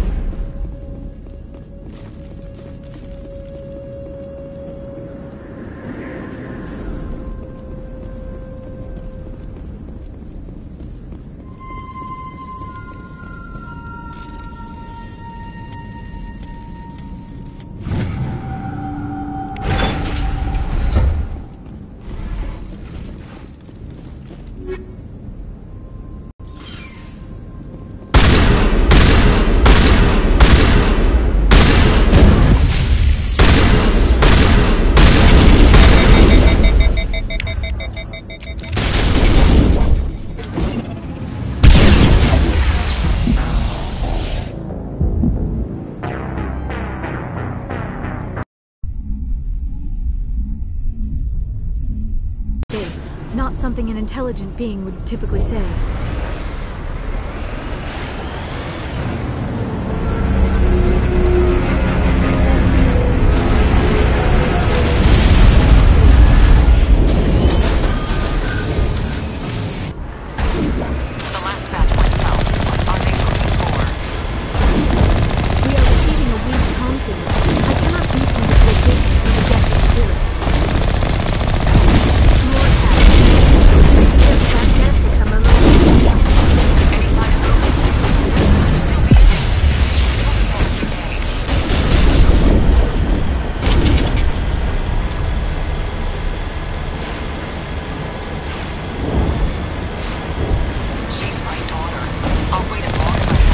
Speaker 2: Not something an intelligent being would typically say.
Speaker 13: The last batch went south. What are they looking for?
Speaker 2: We are receiving a weak comm signal. I cannot pinpoint its location for the depth of clearance. More attacks. Any sign of movement? Still beating. She's my daughter. I'll wait as long as I have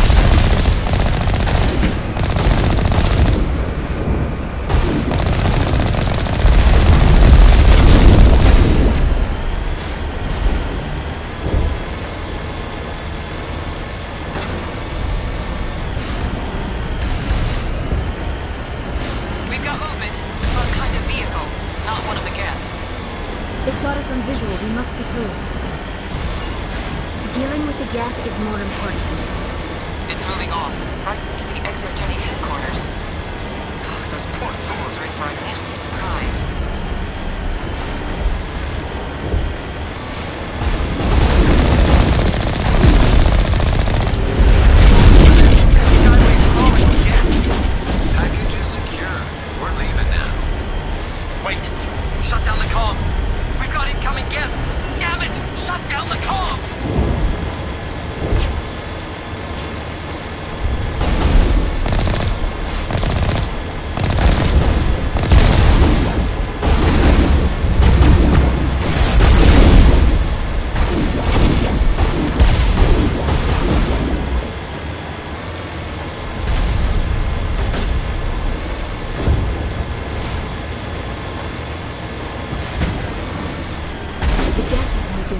Speaker 2: We've got movement. Some kind of vehicle. Not one of the Geth. They've got us on visual. We must be close.
Speaker 3: Dealing with the Geth is more important.
Speaker 13: It's moving off. Right to the Exogeny headquarters. Those poor fools are in for a nasty surprise. Package is secure. We're leaving now. Wait! Shut down the comm! We've got incoming Geth! Damn it! Shut down the comm!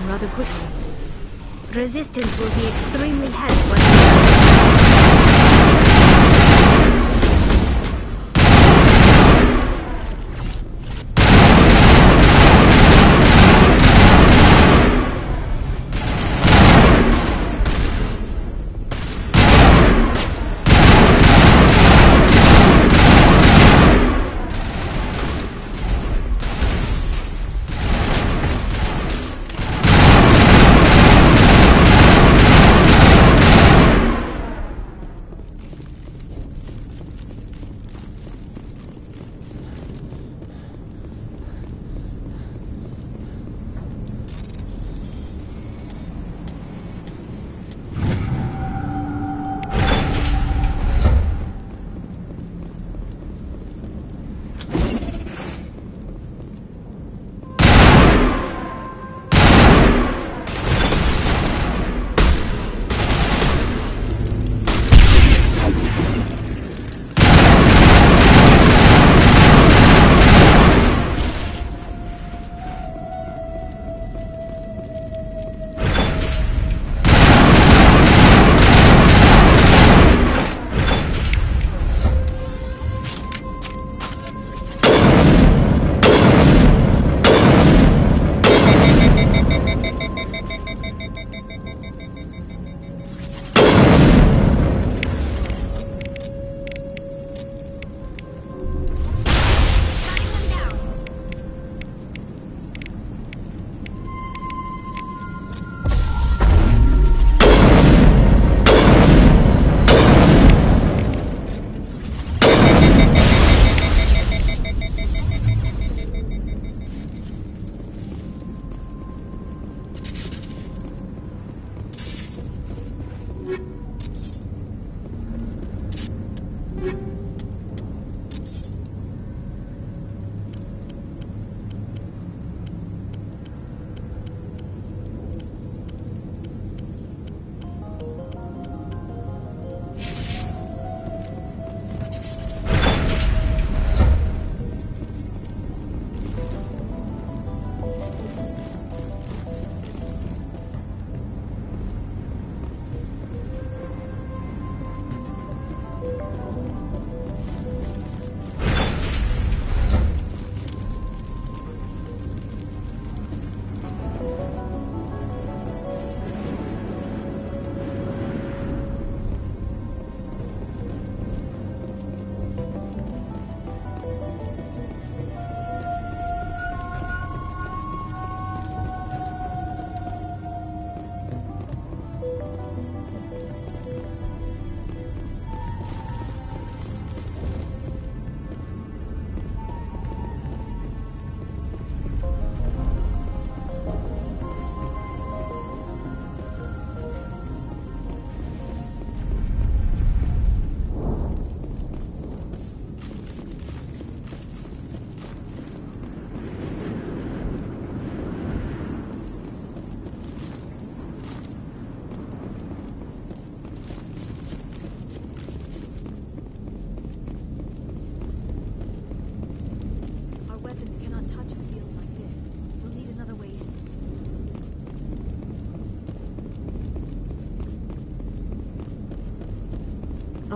Speaker 2: Rather quickly.
Speaker 3: Resistance will be extremely heavy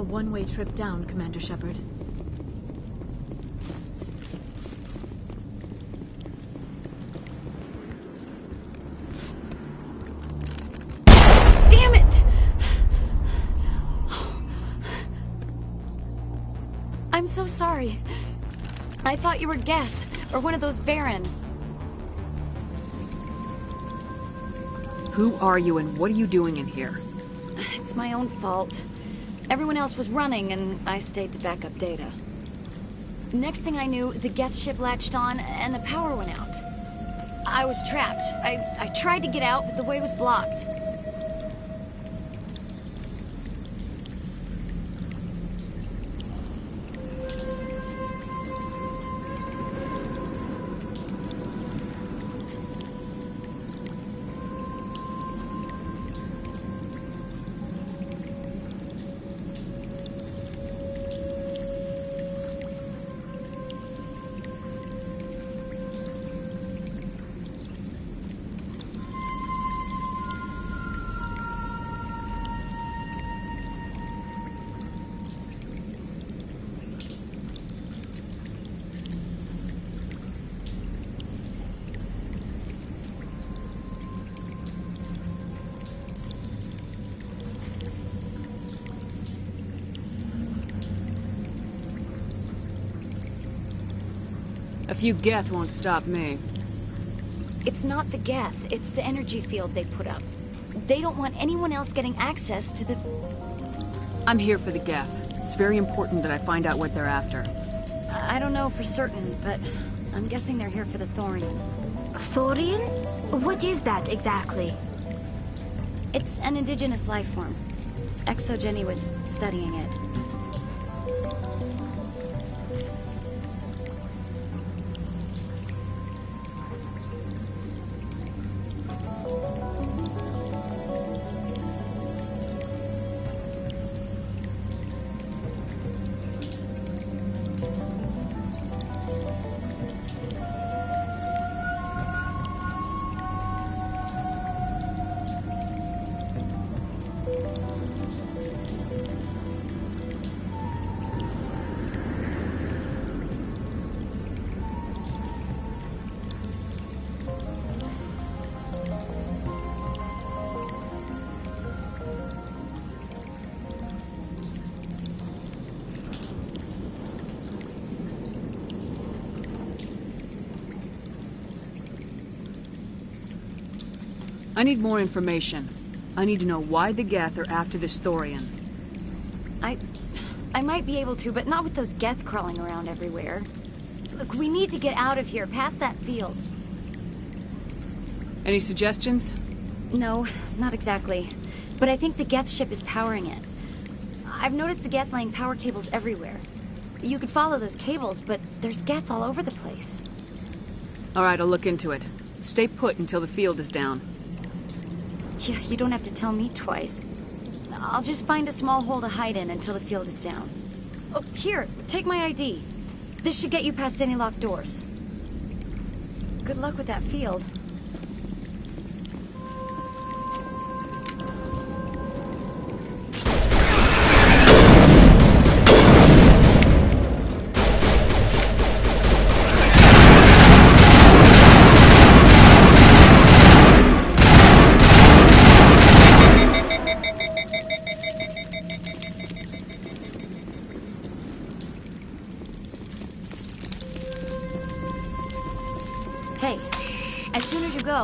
Speaker 2: one-way trip down, Commander Shepard.
Speaker 11: Damn it! I'm so sorry. I thought you were Geth, or one of those Varen.
Speaker 15: Who are you and what are you doing in here?
Speaker 11: It's my own fault. Everyone else was running, and I stayed to back up data. Next thing I knew, the Geth ship latched on, and the power went out. I was trapped. I tried to get out, but the way was blocked.
Speaker 15: A few Geth won't stop me.
Speaker 11: It's not the Geth, it's the energy field they put up. They don't want anyone else getting access to the...
Speaker 15: I'm here for the Geth. It's very important that I find out what they're after.
Speaker 11: I don't know for certain, but I'm guessing they're here for the Thorian.
Speaker 3: Thorian? What is that exactly?
Speaker 11: It's an indigenous life form. Exogeny was studying it.
Speaker 15: I need more information. I need to know why the Geth are after this Thorian.
Speaker 11: I might be able to, but not with those Geth crawling around everywhere. Look, we need to get out of here, past that field.
Speaker 15: Any suggestions?
Speaker 11: No, not exactly. But I think the Geth ship is powering it. I've noticed the Geth laying power cables everywhere. You could follow those cables, but there's Geth all over the place.
Speaker 15: All right, I'll look into it. Stay put until the field is down.
Speaker 11: Yeah, you don't have to tell me twice. I'll just find a small hole to hide in until the field is down. Oh, here, take my ID. This should get you past any locked doors. Good luck with that field.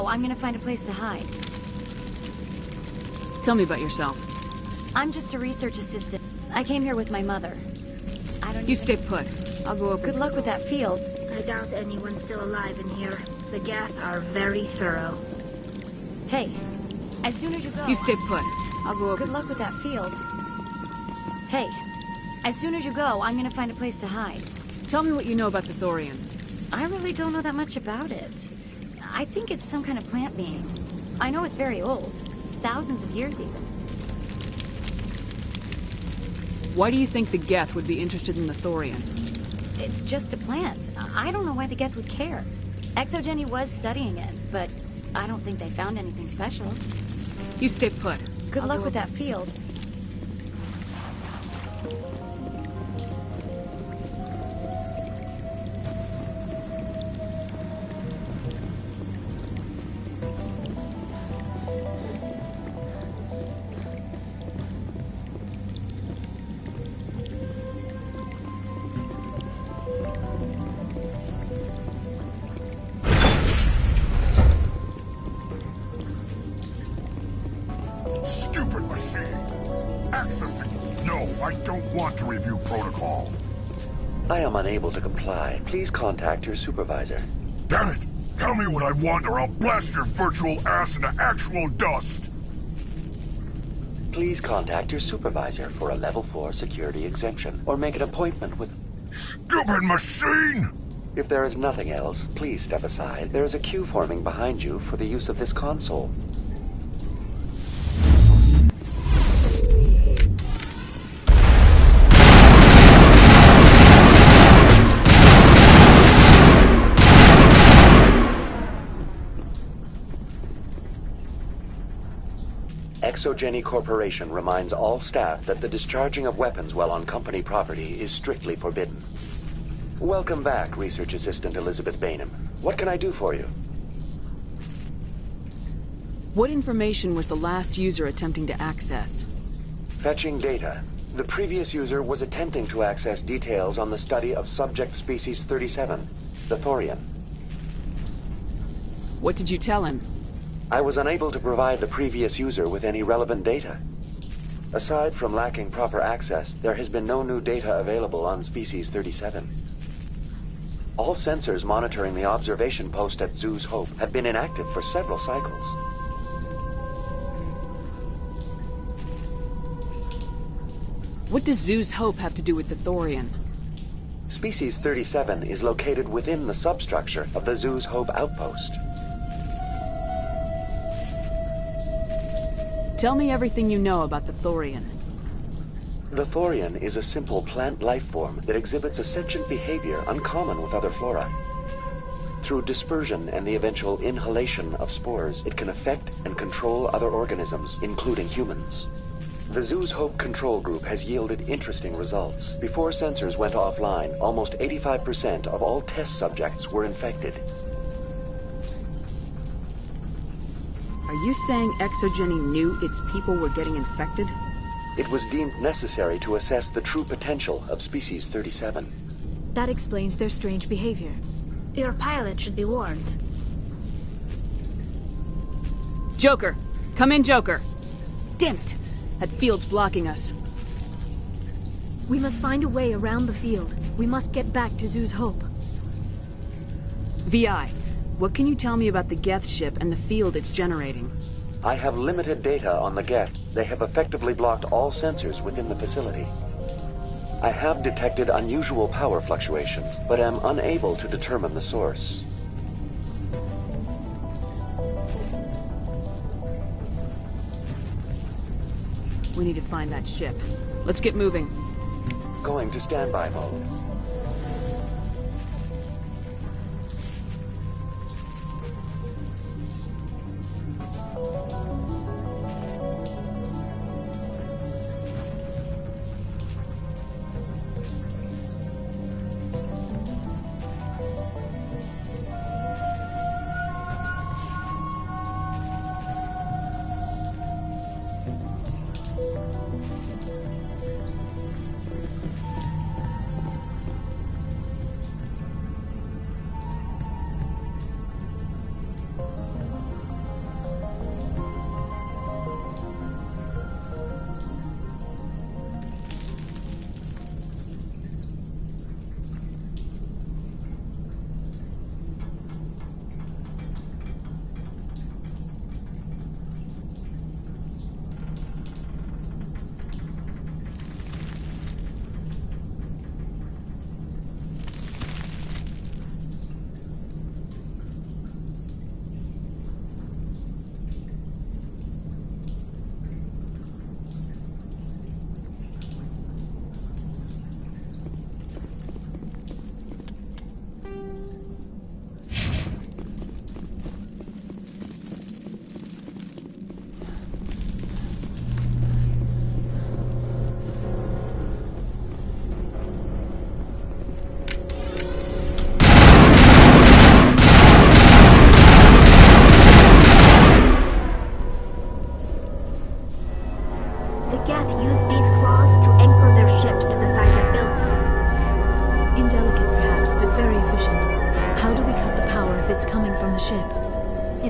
Speaker 11: I'm gonna find a place to hide.
Speaker 15: Tell me about yourself.
Speaker 11: I'm just a research assistant. I came here with my mother. I don't.
Speaker 15: You stay put. I'll go open.
Speaker 11: Good luck with that field.
Speaker 3: I doubt anyone's still alive in here. The Geth are very thorough.
Speaker 11: Hey, as soon as you go.
Speaker 15: You stay put. I'll go open.
Speaker 11: Good luck with that field. Hey, as soon as you go, I'm gonna find a place to hide.
Speaker 15: Tell me what you know about the Thorian.
Speaker 11: I really don't know that much about it. I think it's some kind of plant being. I know it's very old. Thousands of years even.
Speaker 15: Why do you think the Geth would be interested in the Thorian?
Speaker 11: It's just a plant. I don't know why the Geth would care. Exogeny was studying it, but I don't think they found anything special.
Speaker 15: You stay put.
Speaker 11: Good luck with that field.
Speaker 18: I don't want to review protocol.
Speaker 19: I am unable to comply. Please contact your supervisor.
Speaker 18: Damn it! Tell me what I want or I'll blast your virtual ass into actual dust!
Speaker 19: Please contact your supervisor for a level 4 security exemption, or make an appointment with...
Speaker 18: Stupid machine!
Speaker 19: If there is nothing else, please step aside. There is a queue forming behind you for the use of this console. Exogeny Corporation reminds all staff that the discharging of weapons while on company property is strictly forbidden. Welcome back, Research Assistant Elizabeth Bainham. What can I do for you?
Speaker 15: What information was the last user attempting to access?
Speaker 19: Fetching data. The previous user was attempting to access details on the study of subject species 37, the Thorian.
Speaker 15: What did you tell him?
Speaker 19: I was unable to provide the previous user with any relevant data. Aside from lacking proper access, there has been no new data available on species 37. All sensors monitoring the observation post at Zhu's Hope have been inactive for several cycles.
Speaker 15: What does Zhu's Hope have to do with the Thorian?
Speaker 19: Species 37 is located within the substructure of the Zhu's Hope outpost.
Speaker 15: Tell me everything you know about the Thorian.
Speaker 19: The Thorian is a simple plant life form that exhibits a sentient behavior uncommon with other flora. Through dispersion and the eventual inhalation of spores, it can affect and control other organisms, including humans. The Zhu's Hope control group has yielded interesting results. Before sensors went offline, almost 85% of all test subjects were infected.
Speaker 15: Are you saying Exogeny knew its people were getting infected?
Speaker 19: It was deemed necessary to assess the true potential of Species 37.
Speaker 2: That explains their strange behavior.
Speaker 3: Your pilot should be warned.
Speaker 15: Joker! Come in, Joker! Damn it! That field's blocking us.
Speaker 2: We must find a way around the field. We must get back to Zhu's Hope.
Speaker 15: VI, what can you tell me about the Geth ship and the field it's generating?
Speaker 19: I have limited data on the Geth. They have effectively blocked all sensors within the facility. I have detected unusual power fluctuations, but am unable to determine the source.
Speaker 15: We need to find that ship. Let's get moving.
Speaker 19: Going to standby mode.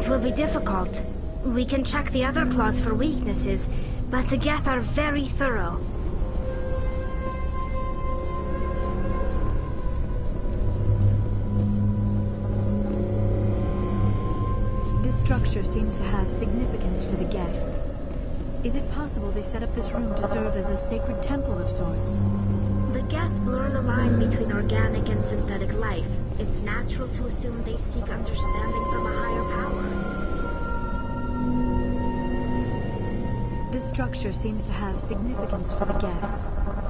Speaker 3: It will be difficult. We can check the other claws for weaknesses, but the Geth are very thorough.
Speaker 2: This structure seems to have significance for the Geth. Is it possible they set up this room to serve as a sacred temple of sorts?
Speaker 3: The Geth blur the line between organic and synthetic life. It's natural to assume they seek understanding from a higher power.
Speaker 2: This structure seems to have significance for the Geth.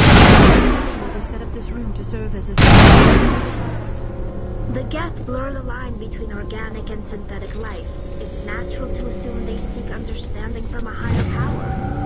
Speaker 2: Is it possible they set up this room to serve as a sacred temple of sorts?
Speaker 3: The Geth blur the line between organic and synthetic life. It's natural to assume they seek understanding from a higher power.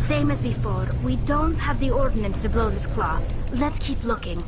Speaker 3: Same as before, we don't have the ordnance to blow this claw. Let's keep looking.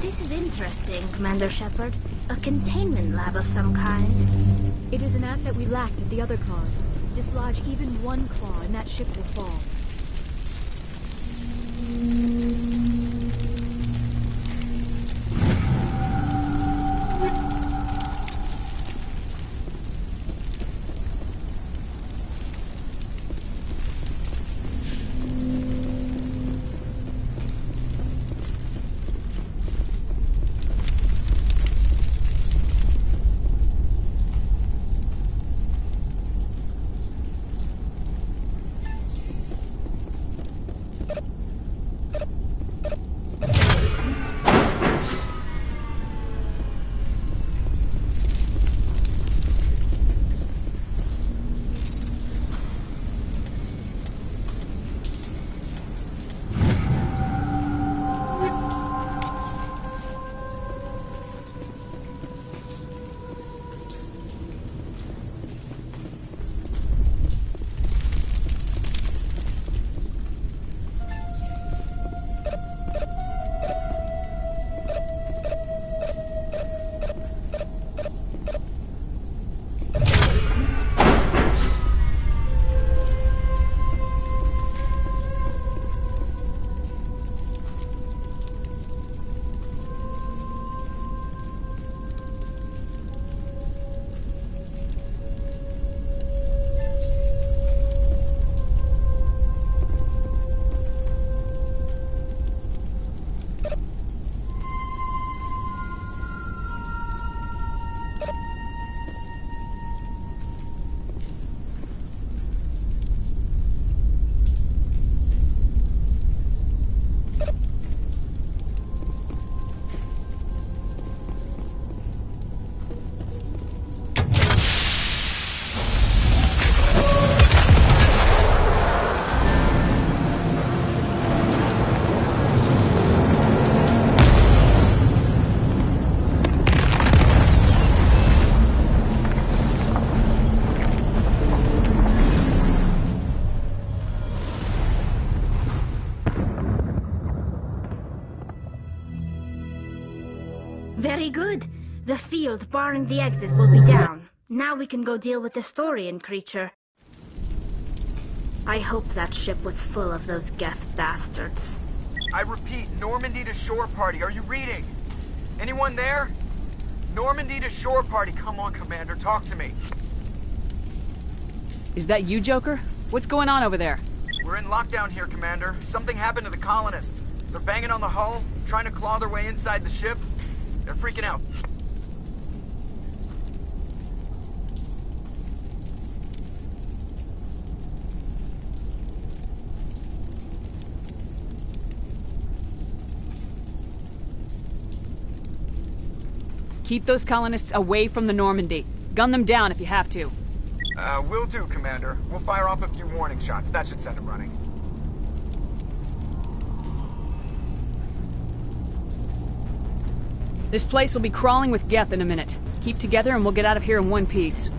Speaker 3: This is interesting, Commander Shepard. A containment lab of some kind.
Speaker 2: It is an asset we lacked at the other claws. Dislodge even one claw and that ship will fall.
Speaker 3: Okay, good. The field barring the exit will be down. Now we can go deal with this Thorian creature. I hope that ship was full of those Geth bastards.
Speaker 4: I repeat, Normandy to shore party. Are you reading? Anyone there? Normandy to shore party. Come on, Commander, talk to me.
Speaker 15: Is that you, Joker? What's going on over there?
Speaker 4: We're in lockdown here, Commander. Something happened to the colonists. They're banging on the hull, trying to claw their way inside the ship. They're freaking out.
Speaker 15: Keep those colonists away from the Normandy. Gun them down if you have to.
Speaker 4: Will do, Commander. We'll fire off a few warning shots. That should send them running.
Speaker 15: This place will be crawling with Geth in a minute. Keep together and we'll get out of here in one piece.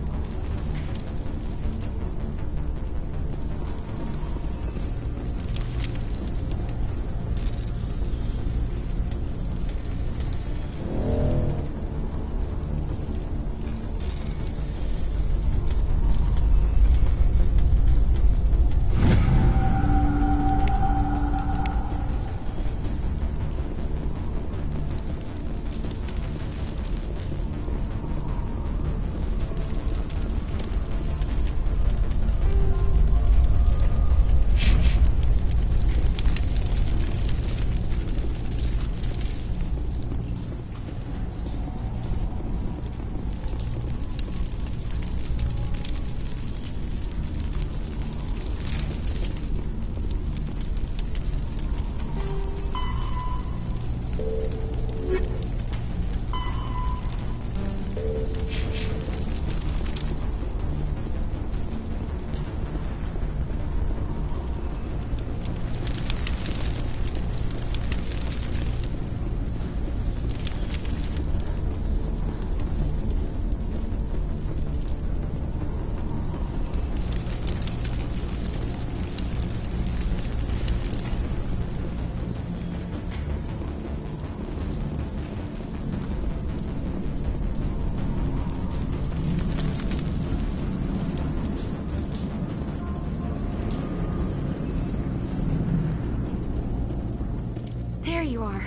Speaker 11: There you are.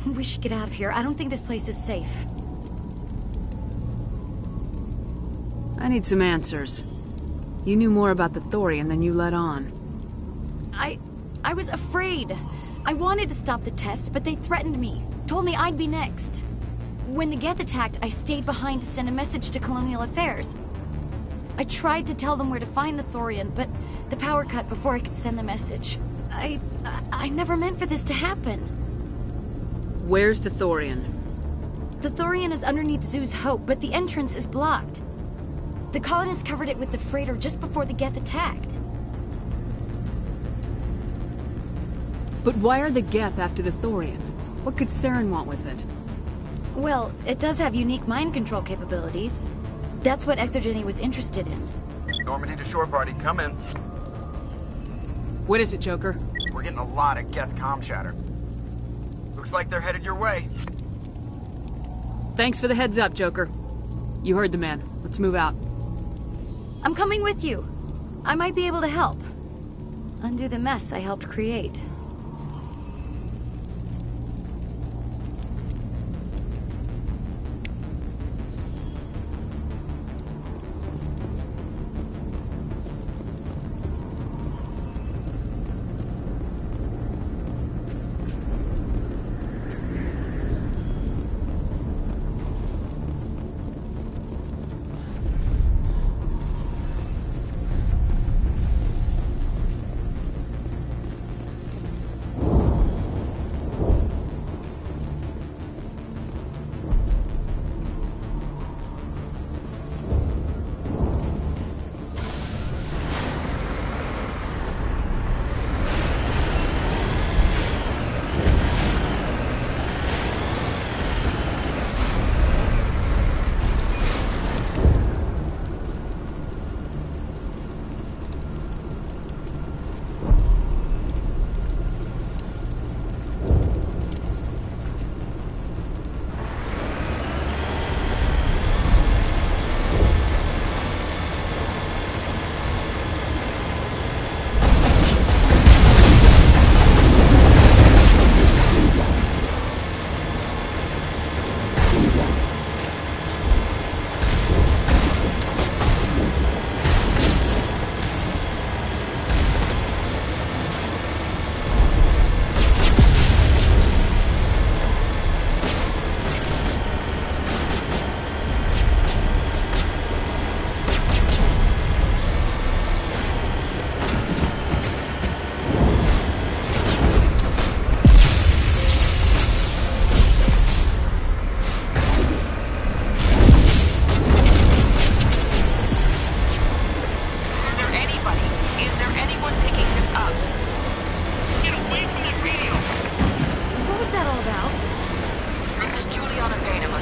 Speaker 11: We should get out of here. I don't think this place is safe.
Speaker 15: I need some answers. You knew more about the Thorian than you let on.
Speaker 11: I was afraid. I wanted to stop the tests, but they threatened me. Told me I'd be next. When the Geth attacked, I stayed behind to send a message to Colonial Affairs. I tried to tell them where to find the Thorian, but the power cut before I could send the message. I never meant for this to happen.
Speaker 15: Where's the Thorian?
Speaker 11: The Thorian is underneath Zoo's Hope, but the entrance is blocked. The colonists covered it with the freighter just before the Geth attacked.
Speaker 15: But why are the Geth after the Thorian? What could Saren want with it?
Speaker 11: Well, it does have unique mind control capabilities. That's what Exogeny was interested in.
Speaker 4: Normandy to shore party, come in.
Speaker 15: What is it, Joker?
Speaker 4: We're getting a lot of Geth comm chatter. Looks like they're headed your way.
Speaker 15: Thanks for the heads up, Joker. You heard the man. Let's move out.
Speaker 11: I'm coming with you. I might be able to help. Undo the mess I helped create.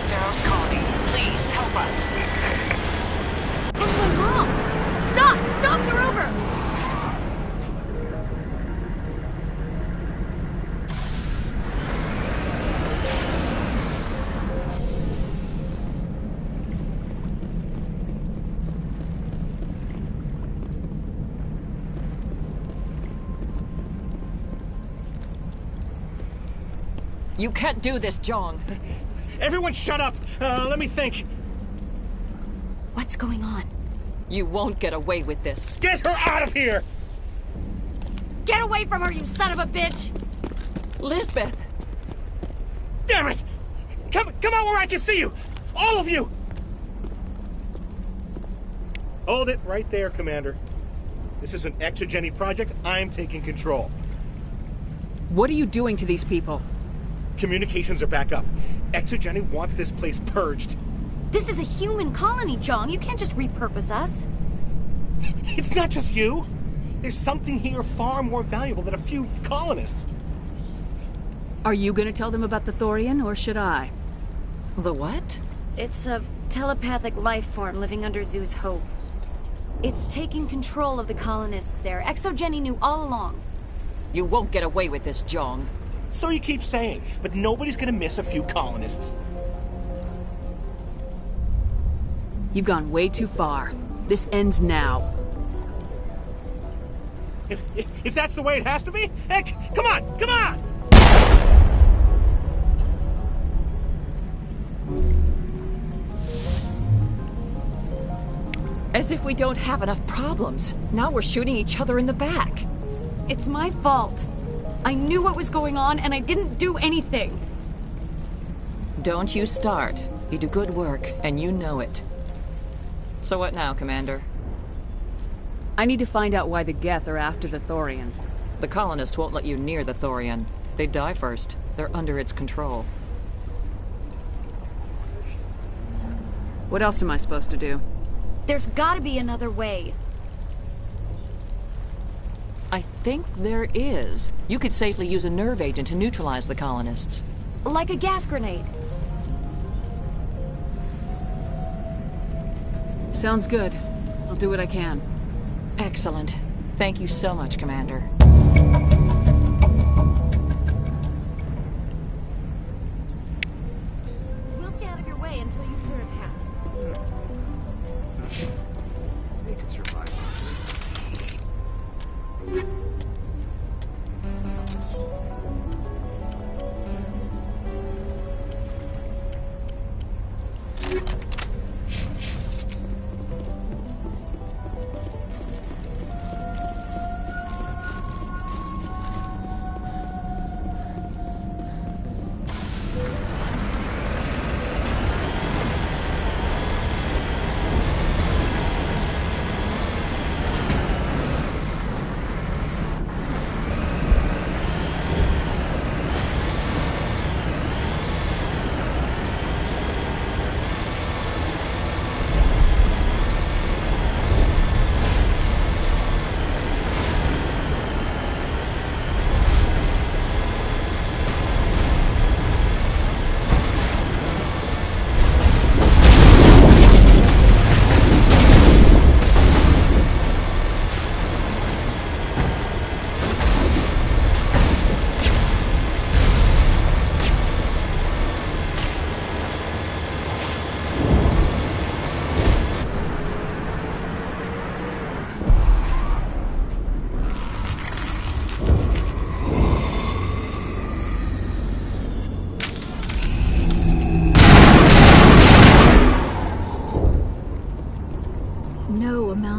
Speaker 20: Feros colony. Please help us.
Speaker 11: That's my mom! Stop! Stop! They're over!
Speaker 20: You can't do this, Jong.
Speaker 5: Everyone shut up! Let me think.
Speaker 11: What's going on?
Speaker 20: You won't get away with this.
Speaker 5: Get her out of here!
Speaker 11: Get away from her, you son of a bitch!
Speaker 20: Lisbeth!
Speaker 5: Damn it! Come out where I can see you! All of you! Hold it right there, Commander. This is an Exogeny project. I'm taking control.
Speaker 15: What are you doing to these people?
Speaker 5: Communications are back up. Exogeny wants this place purged.
Speaker 11: This is a human colony, Jong. You can't just repurpose us.
Speaker 5: It's not just you. There's something here far more valuable than a few colonists.
Speaker 15: Are you gonna tell them about the Thorian, or should I?
Speaker 20: The what?
Speaker 11: It's a telepathic life form living under Zoo's Hope. It's taking control of the colonists there. Exogeny knew all along.
Speaker 20: You won't get away with this, Jong.
Speaker 5: So you keep saying, but nobody's gonna miss a few colonists.
Speaker 15: You've gone way too far. This ends now.
Speaker 5: If that's the way it has to be, heck, come on, come on!
Speaker 20: As if we don't have enough problems. Now we're shooting each other in the back.
Speaker 11: It's my fault. I knew what was going on, and I didn't do anything.
Speaker 20: Don't you start. You do good work, and you know it. So what now, Commander?
Speaker 15: I need to find out why the Geth are after the Thorian.
Speaker 20: The colonists won't let you near the Thorian. They die first. They're under its control.
Speaker 15: What else am I supposed to do?
Speaker 11: There's gotta be another way.
Speaker 20: I think there is. You could safely use a nerve agent to neutralize the colonists.
Speaker 11: Like a gas grenade.
Speaker 15: Sounds good. I'll do what I can.
Speaker 20: Excellent. Thank you so much, Commander.
Speaker 11: We'll stay out of your way until you clear a path.
Speaker 17: They could survive.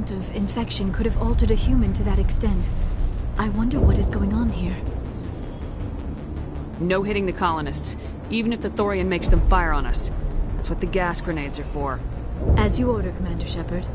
Speaker 2: Of infection could have altered a human to that extent. I wonder what is going on here.
Speaker 15: No hitting the colonists, even if the Thorian makes them fire on us. That's what the gas grenades are for.
Speaker 2: As you order, Commander Shepard.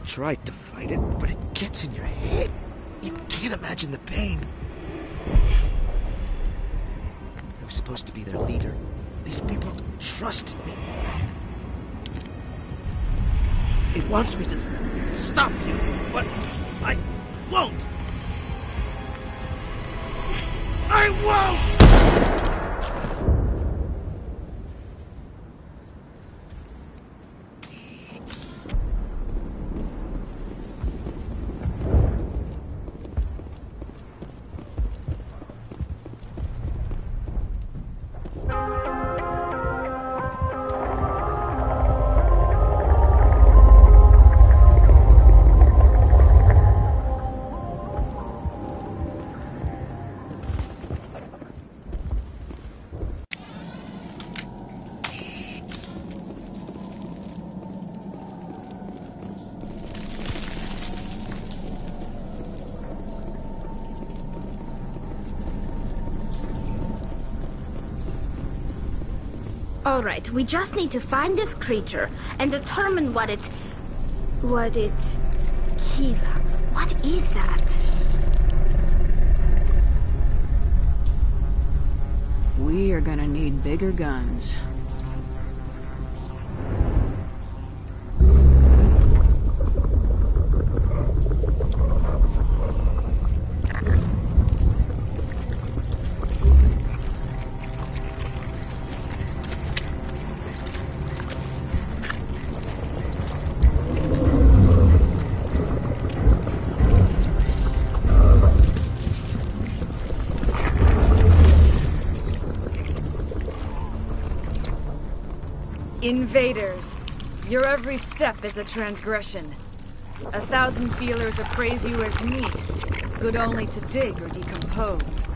Speaker 22: tried to fight it, but it gets in your head. You can't imagine the pain. I was supposed to be their leader. These people trusted me. It wants me to stop you, but I won't. I won't!
Speaker 3: Alright, we just need to find this creature and determine what it... Keela, what is that?
Speaker 15: We are gonna need bigger guns.
Speaker 6: Invaders, your every step is a transgression. 1,000 feelers appraise you as meat, good only to dig or decompose.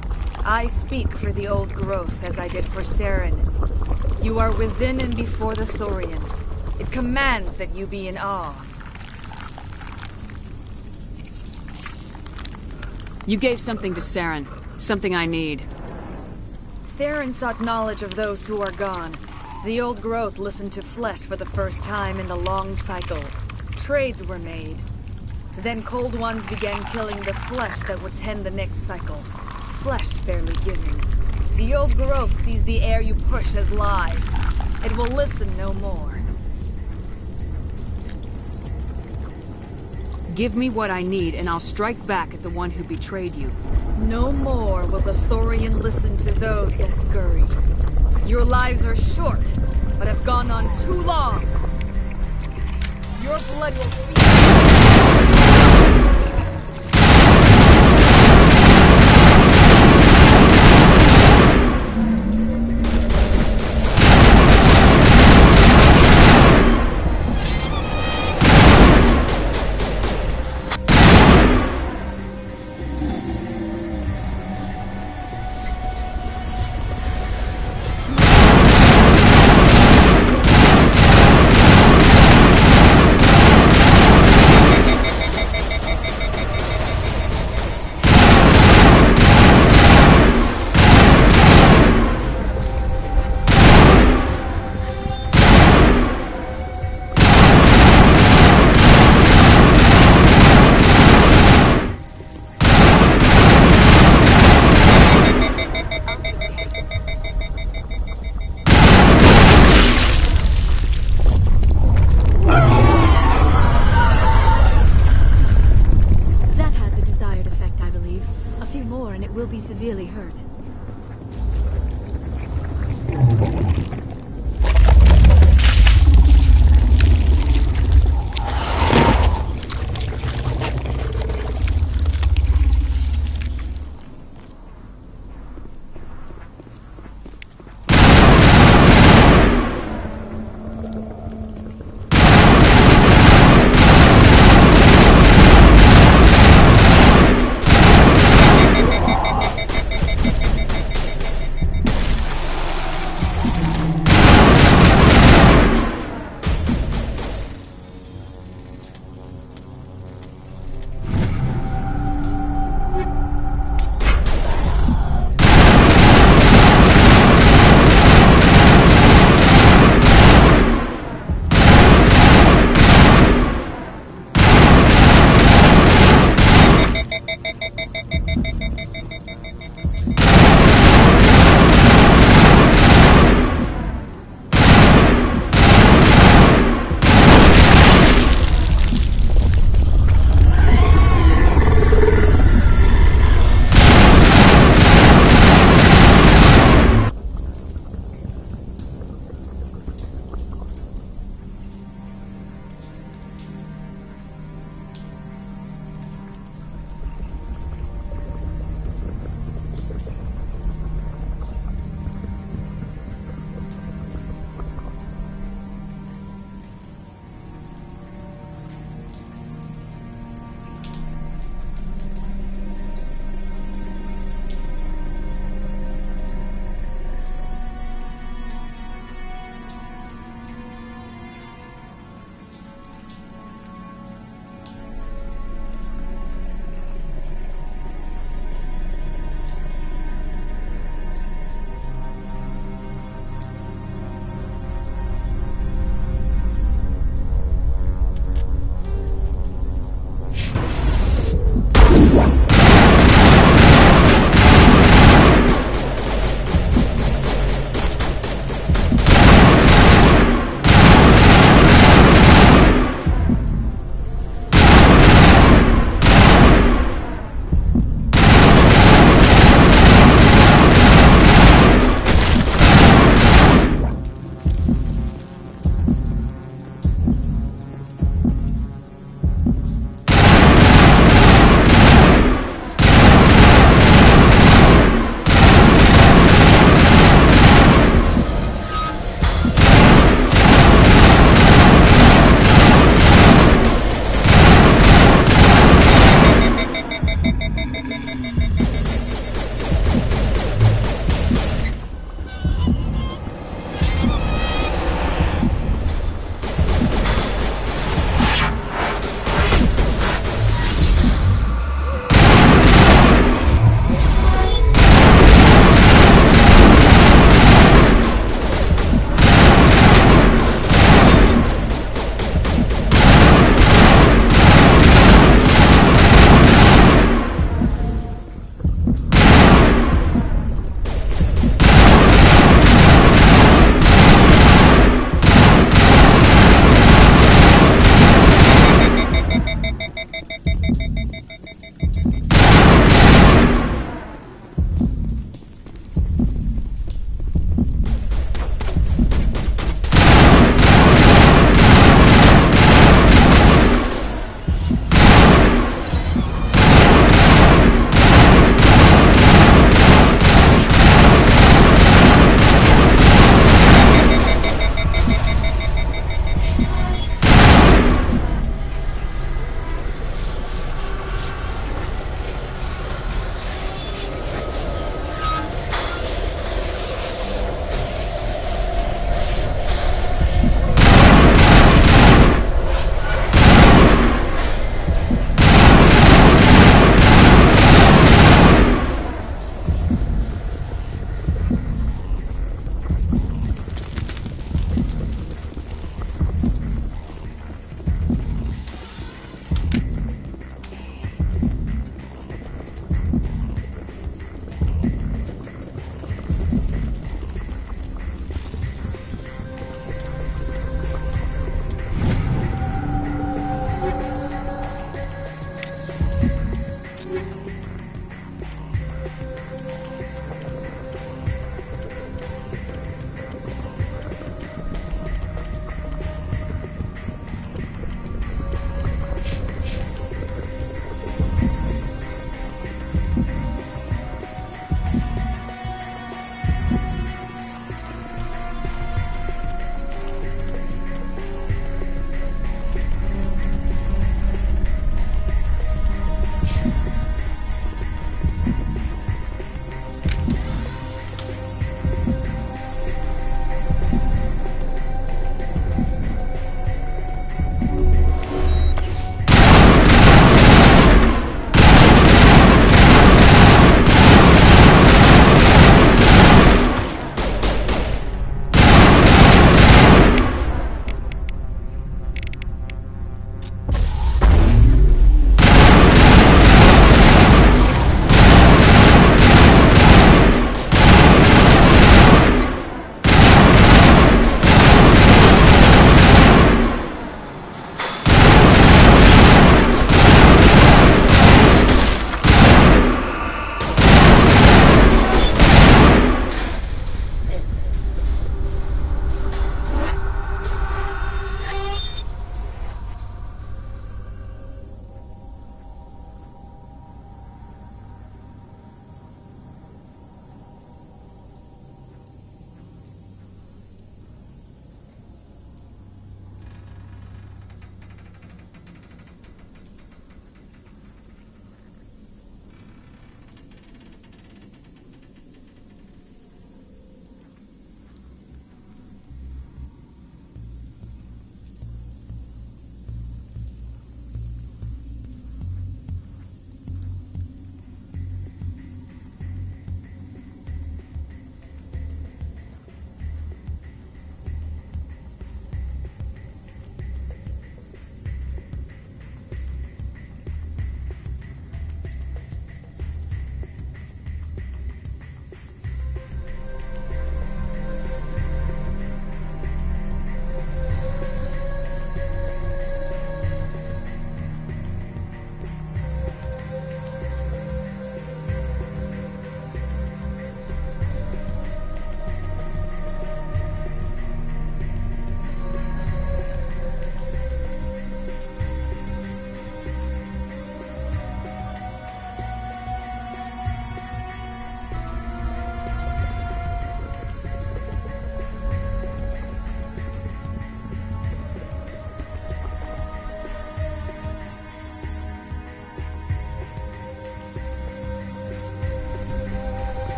Speaker 6: I speak for the old growth as I did for Saren. You are within and before the Thorian. It commands that you be in awe.
Speaker 15: You gave something to Saren, something I need.
Speaker 6: Saren sought knowledge of those who are gone. The old growth listened to flesh for the first time in the long cycle. Trades were made. Then cold ones began killing the flesh that would tend the next cycle. Flesh fairly giving. The old growth sees the air you push as lies. It will listen no more.
Speaker 15: Give me what I need and I'll strike back at the one who betrayed you.
Speaker 6: No more will the Thorian listen to those that scurry. Your lives are short, but have gone on too long. Your blood will speak.
Speaker 2: Severely hurt.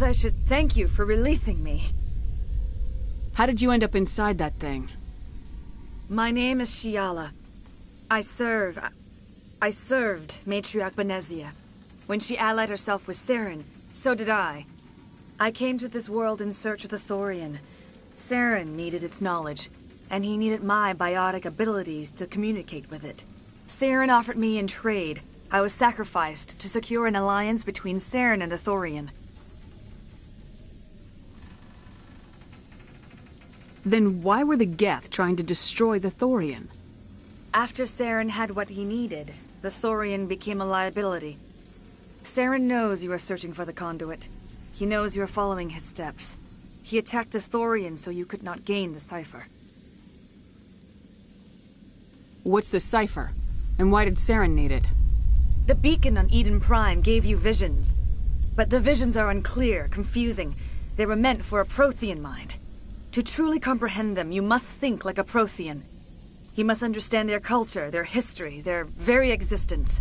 Speaker 6: I should thank you for releasing me.
Speaker 15: How did you end up inside that thing?
Speaker 6: My name is Shiala. I served Matriarch Benezia. When she allied herself with Saren, so did I. I came to this world in search of the Thorian. Saren needed its knowledge, and he needed my biotic abilities to communicate with it. Saren offered me in trade. I was sacrificed to secure an alliance between Saren and the Thorian.
Speaker 15: Then why were the Geth trying to destroy the Thorian?
Speaker 6: After Saren had what he needed, the Thorian became a liability. Saren knows you are searching for the Conduit. He knows you are following his steps. He attacked the Thorian so you could not gain the cipher.
Speaker 15: What's the cipher? And why did Saren need it?
Speaker 6: The beacon on Eden Prime gave you visions. But the visions are unclear, confusing. They were meant for a Prothean mind. To truly comprehend them, you must think like a Prothean. You must understand their culture, their history, their very existence.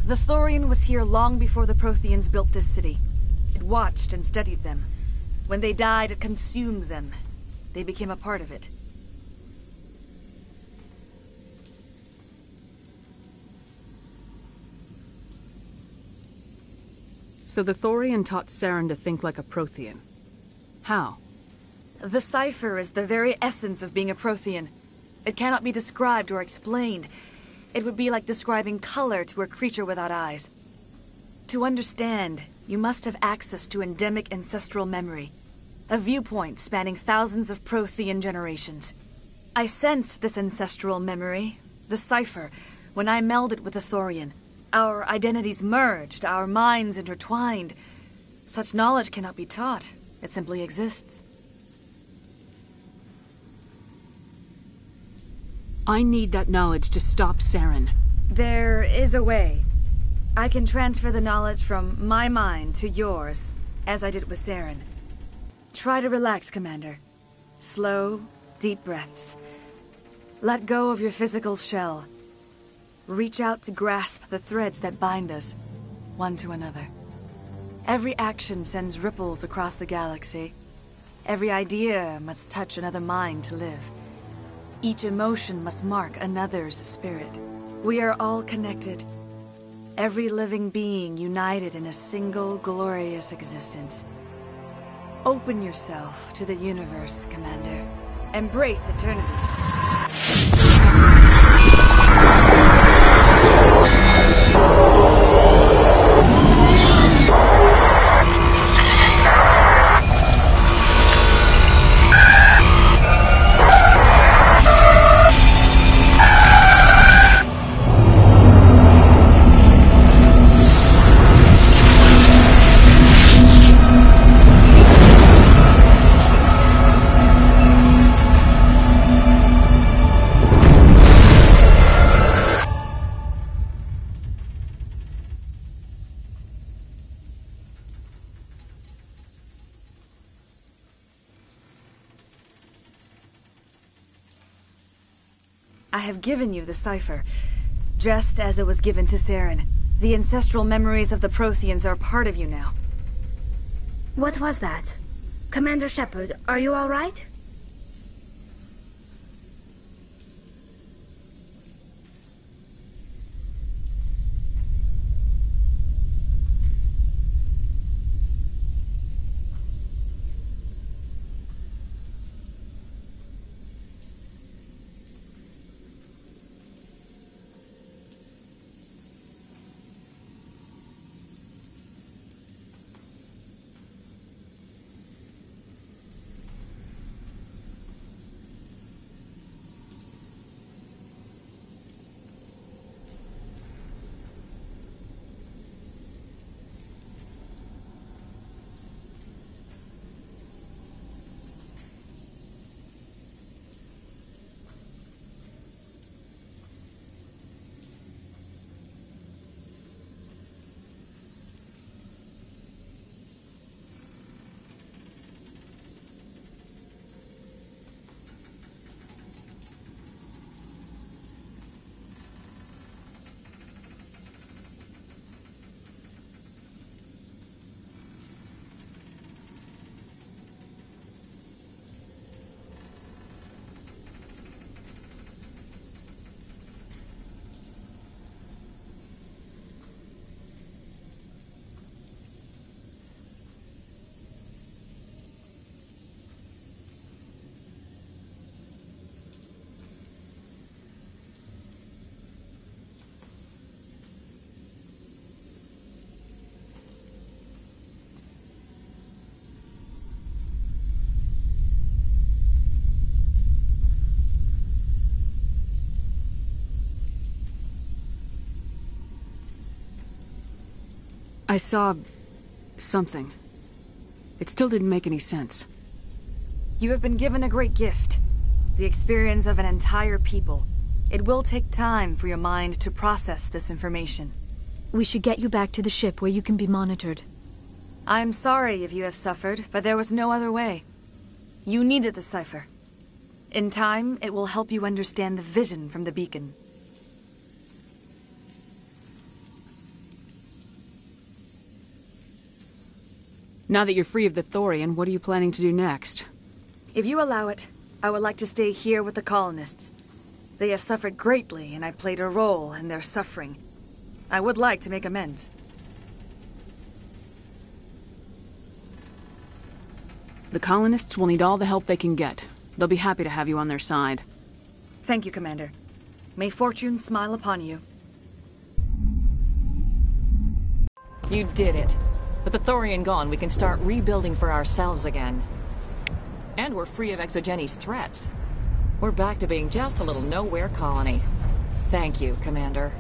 Speaker 6: The Thorian was here long before the Protheans built this city. It watched and studied them. When they died, it consumed them. They became a part of it.
Speaker 15: So the Thorian taught Saren to think like a Prothean. How?
Speaker 6: The cipher is the very essence of being a Prothean. It cannot be described or explained. It would be like describing color to a creature without eyes. To understand, you must have access to endemic ancestral memory, a viewpoint spanning thousands of Prothean generations. I sensed this ancestral memory, the cipher, when I melded with the Thorian. Our identities merged, our minds intertwined. Such knowledge cannot be taught. It simply exists.
Speaker 15: I need that knowledge to stop Saren.
Speaker 6: There is a way. I can transfer the knowledge from my mind to yours, as I did with Saren. Try to relax, Commander. Slow, deep breaths. Let go of your physical shell. Reach out to grasp the threads that bind us, one to another. Every action sends ripples across the galaxy. Every idea must touch another mind to live. Each emotion must mark another's spirit. We are all connected. Every living being united in a single glorious existence. Open yourself to the universe, Commander. Embrace eternity. I have given you the cipher, just as it was given to Saren. The ancestral memories of the Protheans are part of you now.
Speaker 3: What was that? Commander Shepard, are you all right?
Speaker 15: I saw... something. It still didn't make any sense.
Speaker 8: You have been given a great gift. The experience of an entire people. It will take time for your mind to process this information.
Speaker 2: We should get you back to the ship where you can be monitored.
Speaker 8: I'm sorry if you have suffered, but there was no other way. You needed the cipher. In time, it will help you understand the vision from the beacon.
Speaker 15: Now that you're free of the Thorian, what are you planning to do next?
Speaker 8: If you allow it, I would like to stay here with the colonists. They have suffered greatly, and I played a role in their suffering. I would like to make amends.
Speaker 15: The colonists will need all the help they can get. They'll be happy to have you on their side.
Speaker 8: Thank you, Commander. May fortune smile upon you.
Speaker 20: You did it. With the Thorian gone, we can start rebuilding for ourselves again. And we're free of Exogenes' threats. We're back to being just a little nowhere colony. Thank you, Commander.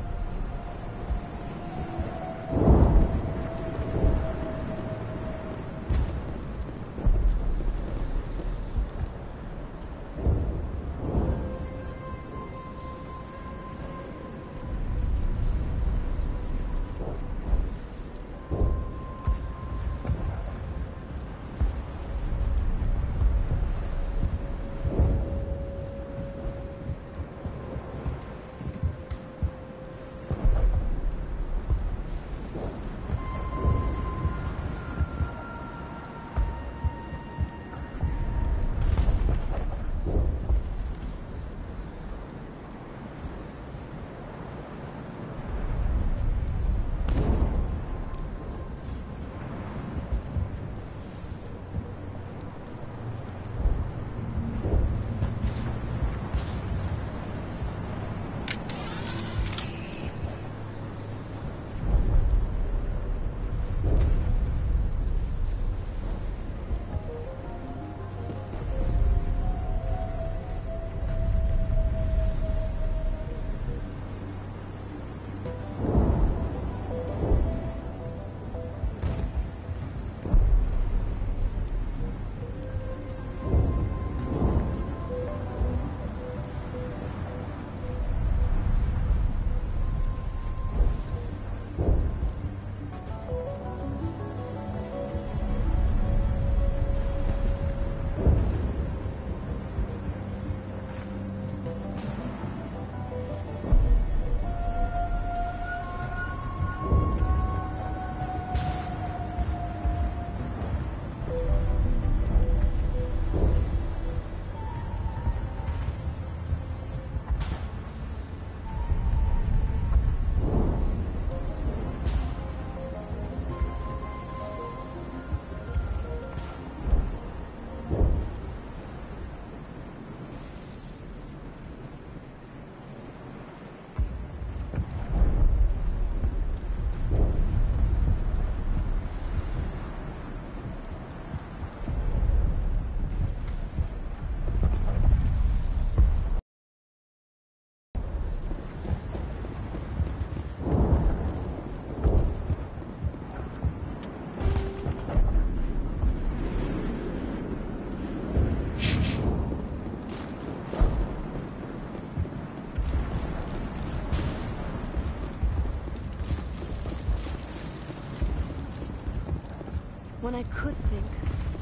Speaker 9: When I could think,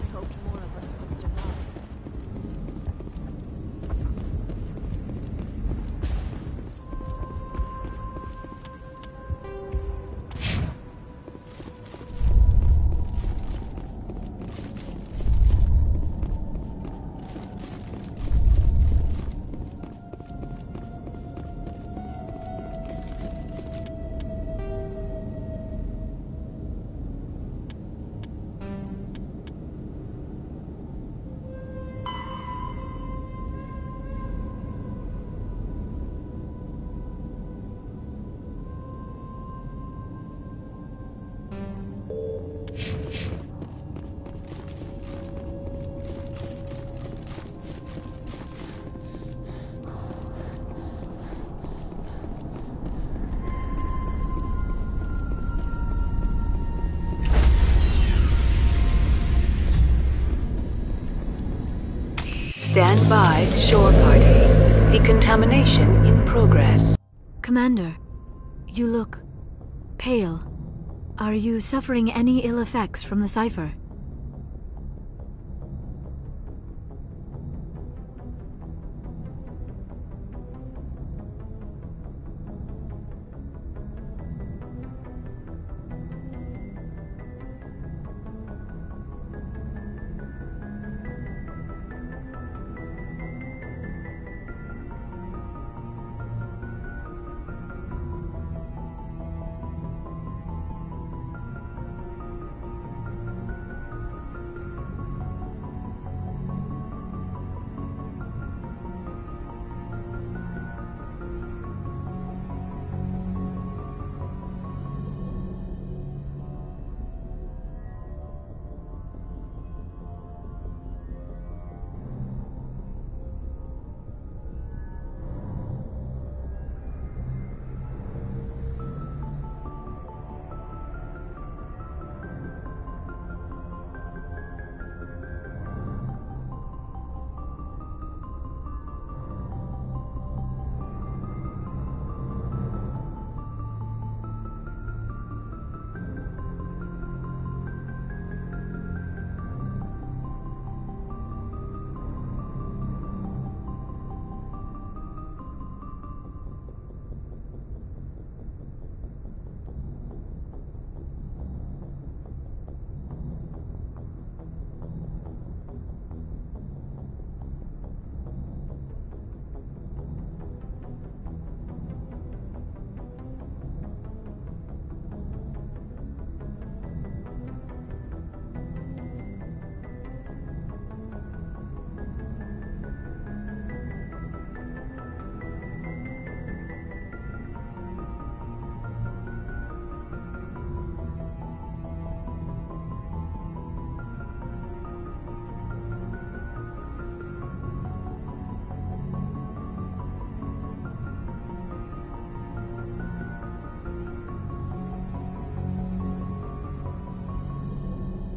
Speaker 9: I hoped more of us would survive.
Speaker 2: Stand by, shore party. Decontamination in progress. Commander, you look pale. Are you suffering any ill effects from the cipher?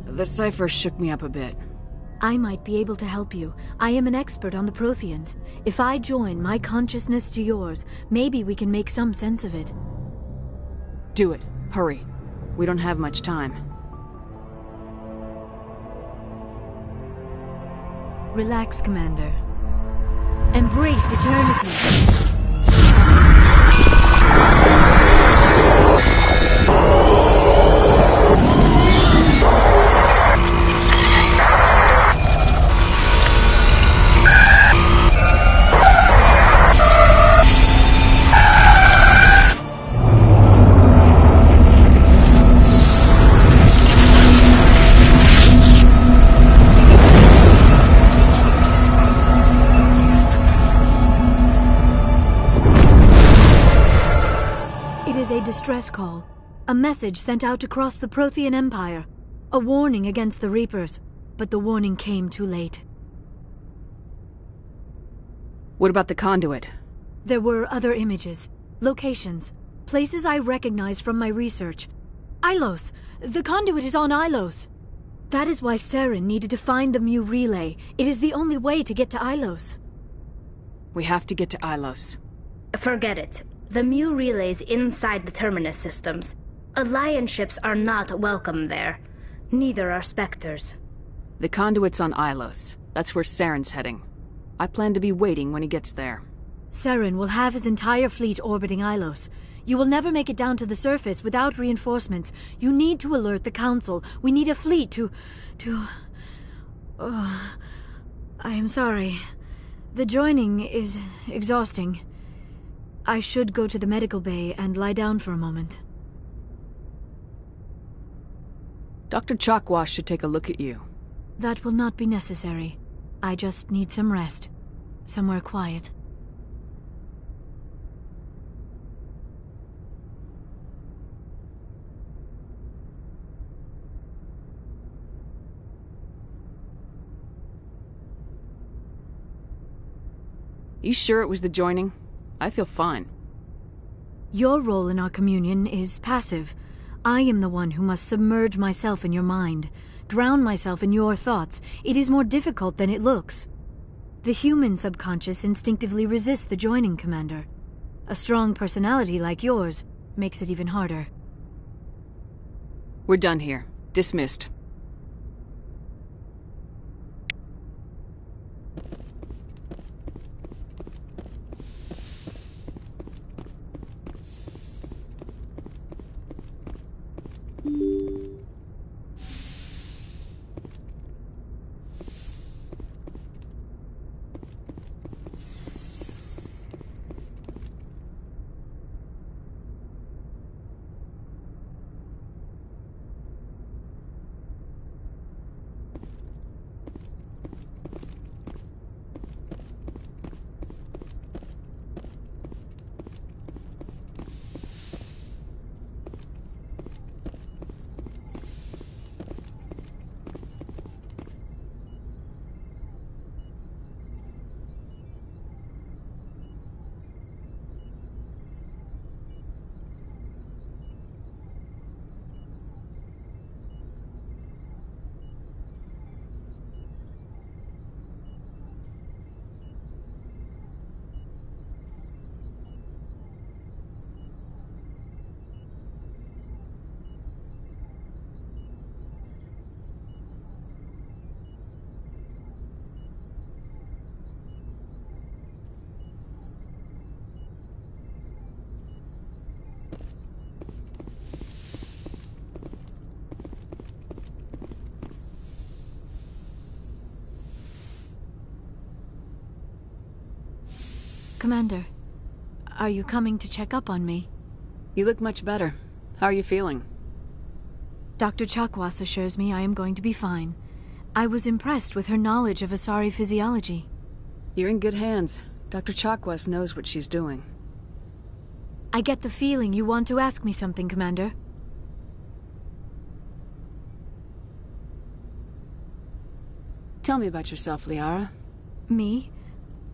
Speaker 15: The cipher shook me up a bit.
Speaker 2: I might be able to help you. I am an expert on the Protheans. If I join my consciousness to yours, maybe we can make some sense of it.
Speaker 15: Do it. Hurry. We don't have much time.
Speaker 2: Relax, Commander. Embrace eternity. Distress call. A message sent out across the Prothean Empire. A warning against the Reapers. But the warning came too late.
Speaker 15: What about the conduit?
Speaker 2: There were other images. Locations. Places I recognize from my research. Ilos! The conduit is on Ilos! That is why Saren needed to find the Mu relay. It is the only way to get to Ilos.
Speaker 15: We have to get to Ilos.
Speaker 3: Forget it. The Mu relay's inside the Terminus systems. Alliance ships are not welcome there. Neither are Spectres.
Speaker 15: The conduit's on Ilos. That's where Saren's heading. I plan to be waiting when he gets there.
Speaker 2: Saren will have his entire fleet orbiting Ilos. You will never make it down to the surface without reinforcements. You need to alert the Council. We need a fleet to... I am sorry. The joining is exhausting. I should go to the medical bay and lie down for a moment.
Speaker 15: Dr. Chakwas should take a look at you.
Speaker 2: That will not be necessary. I just need some rest. Somewhere quiet.
Speaker 15: You sure it was the joining? I feel fine.
Speaker 2: Your role in our communion is passive. I am the one who must submerge myself in your mind, drown myself in your thoughts. It is more difficult than it looks. The human subconscious instinctively resists the joining, Commander. A strong personality like yours makes it even harder.
Speaker 15: We're done here. Dismissed.
Speaker 2: Commander, are you coming to check up on me?
Speaker 15: You look much better. How are you feeling?
Speaker 2: Dr. Chakwas assures me I am going to be fine. I was impressed with her knowledge of Asari physiology.
Speaker 15: You're in good hands. Dr. Chakwas knows what she's doing.
Speaker 2: I get the feeling you want to ask me something, Commander.
Speaker 15: Tell me about yourself, Liara.
Speaker 2: Me?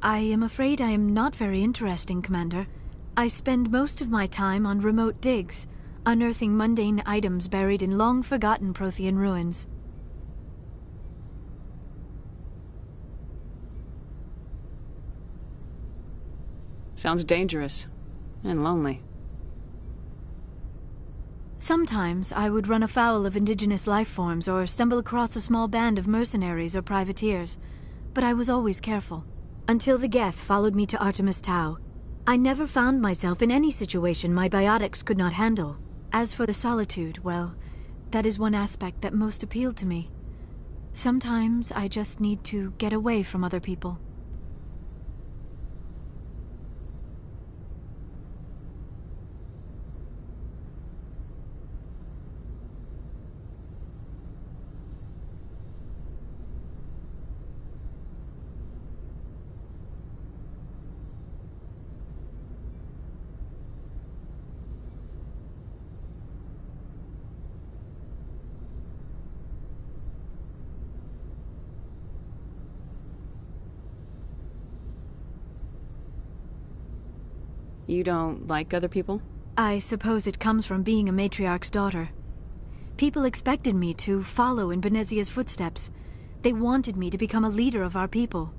Speaker 2: I am afraid I am not very interesting, Commander. I spend most of my time on remote digs, unearthing mundane items buried in long-forgotten Prothean ruins.
Speaker 15: Sounds dangerous. And lonely.
Speaker 2: Sometimes I would run afoul of indigenous life forms or stumble across a small band of mercenaries or privateers, but I was always careful. Until the Geth followed me to Artemis Tau, I never found myself in any situation my biotics could not handle. As for the solitude, well, that is one aspect that most appealed to me. Sometimes I just need to get away from other people.
Speaker 15: You don't like other people?
Speaker 2: I suppose it comes from being a matriarch's daughter. People expected me to follow in Benezia's footsteps. They wanted me to become a leader of our people.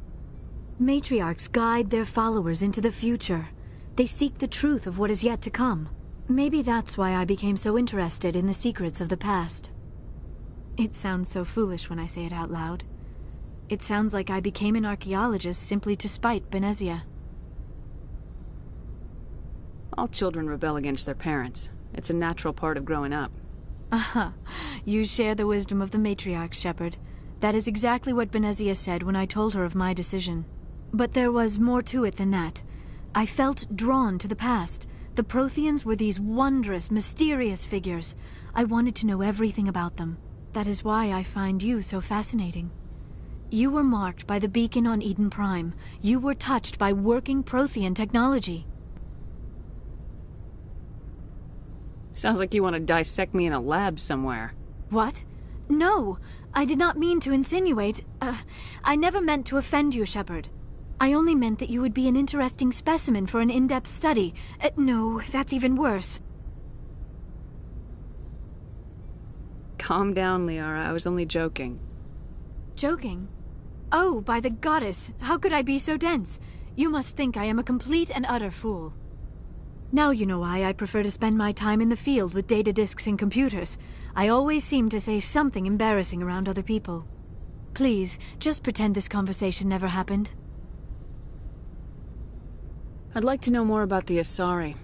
Speaker 2: Matriarchs guide their followers into the future. They seek the truth of what is yet to come. Maybe that's why I became so interested in the secrets of the past. It sounds so foolish when I say it out loud. It sounds like I became an archaeologist simply to spite Benezia.
Speaker 15: All children rebel against their parents. It's a natural part of growing up.
Speaker 2: Aha, you share the wisdom of the matriarch, Shepard. That is exactly what Benezia said when I told her of my decision. But there was more to it than that. I felt drawn to the past. The Protheans were these wondrous, mysterious figures. I wanted to know everything about them. That is why I find you so fascinating. You were marked by the beacon on Eden Prime. You were touched by working Prothean technology.
Speaker 15: Sounds like you want to dissect me in a lab somewhere.
Speaker 2: What? No, I did not mean to insinuate. I never meant to offend you, Shepard. I only meant that you would be an interesting specimen for an in-depth study. No, that's even worse.
Speaker 15: Calm down, Liara. I was only joking.
Speaker 2: Joking? Oh, by the goddess, how could I be so dense? You must think I am a complete and utter fool. Now you know why I prefer to spend my time in the field with data disks and computers. I always seem to say something embarrassing around other people. Please, just pretend this conversation never happened.
Speaker 15: I'd like to know more about the Asari.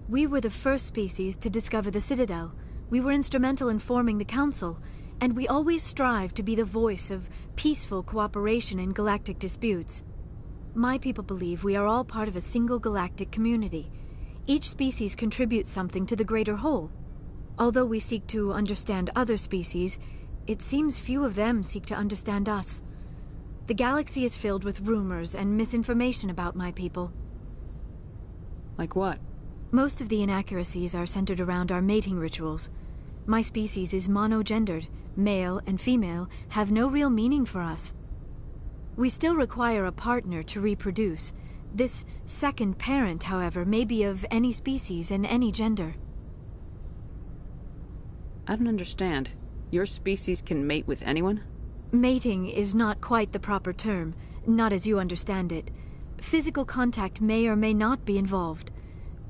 Speaker 2: We were the first species to discover the Citadel. We were instrumental in forming the Council, and we always strive to be the voice of peaceful cooperation in galactic disputes. My people believe we are all part of a single galactic community. Each species contributes something to the greater whole. Although we seek to understand other species, it seems few of them seek to understand us. The galaxy is filled with rumors and misinformation about my people.
Speaker 15: Like what?
Speaker 2: Most of the inaccuracies are centered around our mating rituals. My species is monogendered. Male and female have no real meaning for us. We still require a partner to reproduce. This second parent, however, may be of any species and any gender.
Speaker 15: I don't understand. Your species can mate with anyone?
Speaker 2: Mating is not quite the proper term, not as you understand it. Physical contact may or may not be involved,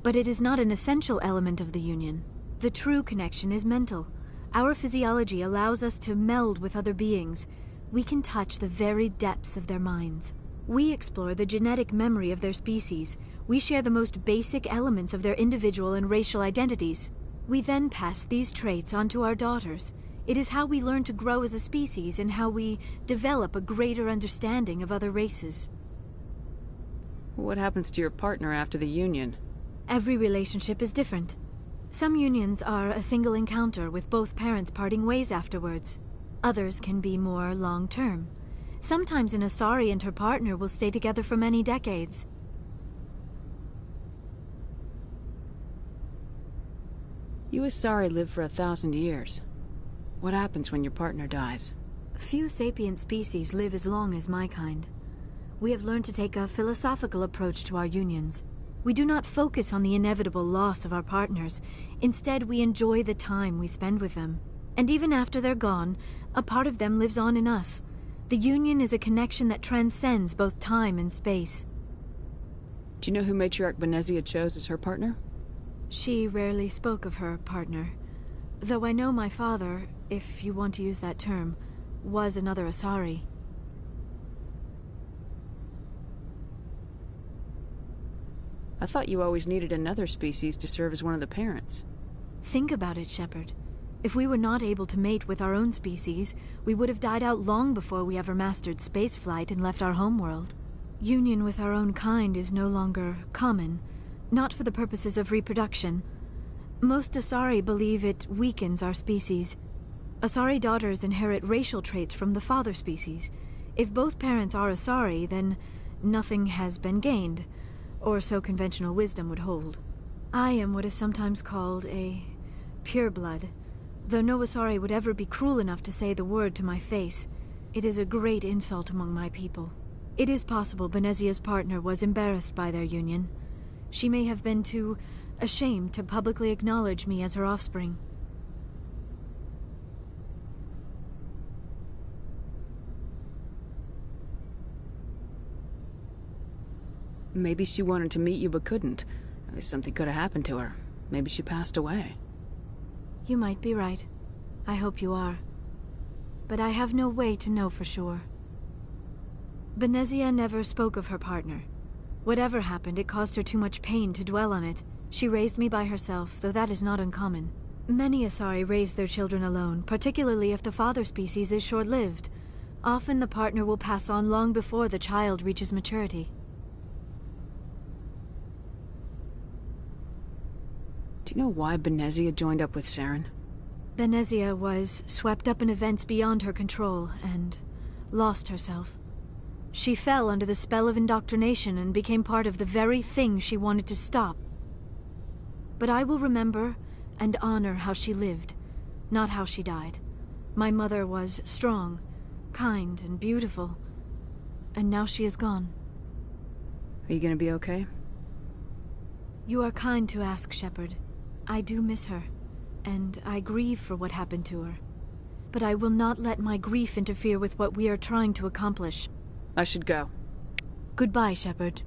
Speaker 2: but it is not an essential element of the union. The true connection is mental. Our physiology allows us to meld with other beings. We can touch the very depths of their minds. We explore the genetic memory of their species. We share the most basic elements of their individual and racial identities. We then pass these traits on to our daughters. It is how we learn to grow as a species and how we develop a greater understanding of other races.
Speaker 15: What happens to your partner after the union?
Speaker 2: Every relationship is different. Some unions are a single encounter with both parents parting ways afterwards. Others can be more long-term. Sometimes an Asari and her partner will stay together for many decades.
Speaker 15: You Asari live for 1,000 years. What happens when your partner dies?
Speaker 2: Few sapient species live as long as my kind. We have learned to take a philosophical approach to our unions. We do not focus on the inevitable loss of our partners. Instead, we enjoy the time we spend with them. And even after they're gone, a part of them lives on in us. The union is a connection that transcends both time and space.
Speaker 15: Do you know who Matriarch Benezia chose as her partner?
Speaker 2: She rarely spoke of her partner. Though I know my father, if you want to use that term, was another Asari.
Speaker 15: I thought you always needed another species to serve as one of the parents.
Speaker 2: Think about it, Shepard. If we were not able to mate with our own species, we would have died out long before we ever mastered spaceflight and left our homeworld. Union with our own kind is no longer common, not for the purposes of reproduction. Most Asari believe it weakens our species. Asari daughters inherit racial traits from the father species. If both parents are Asari, then nothing has been gained, or so conventional wisdom would hold. I am what is sometimes called a pureblood. Though no Asari would ever be cruel enough to say the word to my face, it is a great insult among my people. It is possible Benezia's partner was embarrassed by their union. She may have been too ashamed to publicly acknowledge me as her offspring.
Speaker 15: Maybe she wanted to meet you but couldn't. Something could have happened to her. Maybe she passed away.
Speaker 2: You might be right. I hope you are. But I have no way to know for sure. Benezia never spoke of her partner. Whatever happened, it caused her too much pain to dwell on it. She raised me by herself, though that is not uncommon. Many Asari raise their children alone, particularly if the father species is short-lived. Often the partner will pass on long before the child reaches maturity.
Speaker 15: Do you know why Benezia joined up with Saren?
Speaker 2: Benezia was swept up in events beyond her control and lost herself. She fell under the spell of indoctrination and became part of the very thing she wanted to stop. But I will remember and honor how she lived, not how she died. My mother was strong, kind, and beautiful, and now she is gone.
Speaker 15: Are you gonna be okay?
Speaker 2: You are kind to ask, Shepard. I do miss her, and I grieve for what happened to her. but I will not let my grief interfere with what we are trying to accomplish.
Speaker 15: I should go.
Speaker 2: Goodbye, Shepard.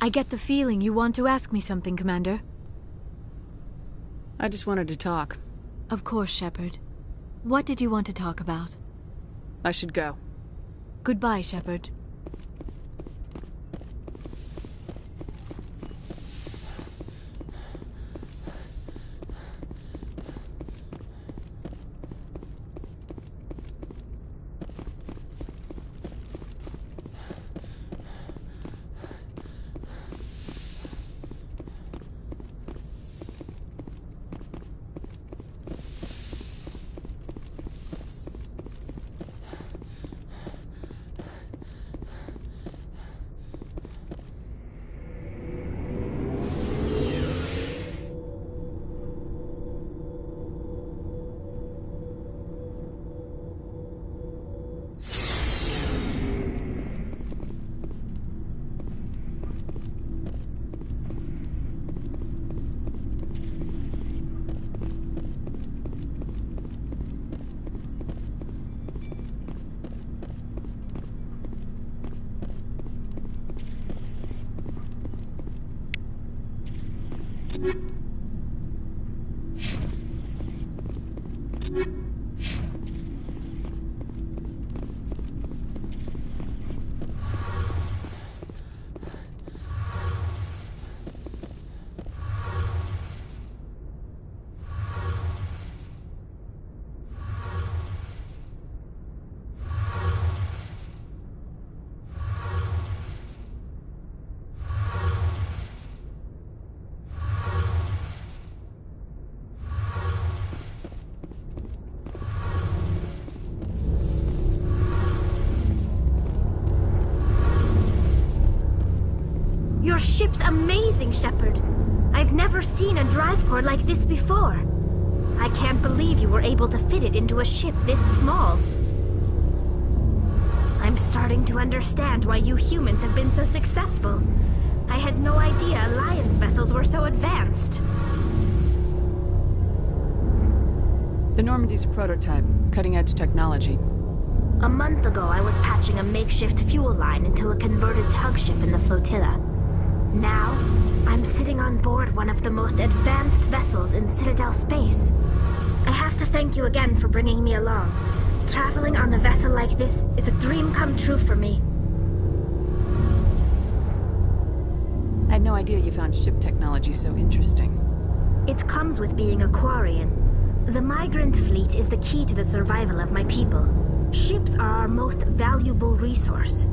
Speaker 2: I get the feeling you want to ask me something, Commander.
Speaker 15: I just wanted to talk.
Speaker 2: Of course, Shepard. What did you want to talk about?
Speaker 15: I should go.
Speaker 2: Goodbye, Shepard.
Speaker 3: Your ship's amazing, Shepard. I've never seen a drive core like this before. I can't believe you were able to fit it into a ship this small. I'm starting to understand why you humans have been so successful. I had no idea Alliance vessels were so advanced.
Speaker 15: The Normandy's a prototype, cutting-edge technology.
Speaker 3: A month ago, I was patching a makeshift fuel line into a converted tug ship in the flotilla. Now, I'm sitting on board one of the most advanced vessels in Citadel space. I have to thank you again for bringing me along. Traveling on a vessel like this is a dream come true for me.
Speaker 15: I had no idea you found ship technology so interesting.
Speaker 3: It comes with being a Quarian. The migrant fleet is the key to the survival of my people. Ships are our most valuable resource.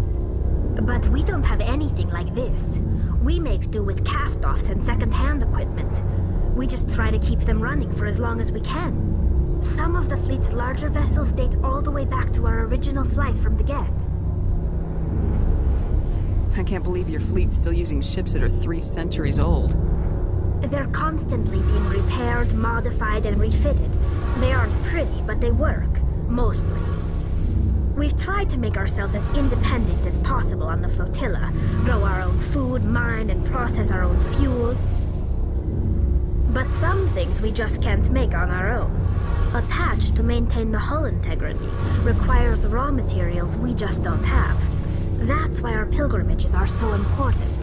Speaker 3: But we don't have anything like this. We make do with cast-offs and second-hand equipment. We just try to keep them running for as long as we can. Some of the fleet's larger vessels date all the way back to our original flight from the Geth.
Speaker 15: I can't believe your fleet's still using ships that are 3 centuries old.
Speaker 3: They're constantly being repaired, modified, and refitted. They aren't pretty, but they work. Mostly. We've tried to make ourselves as independent as possible on the flotilla, grow our own food, mine, and process our own fuel. But some things we just can't make on our own. A patch to maintain the hull integrity requires raw materials we just don't have. That's why our pilgrimages are so important.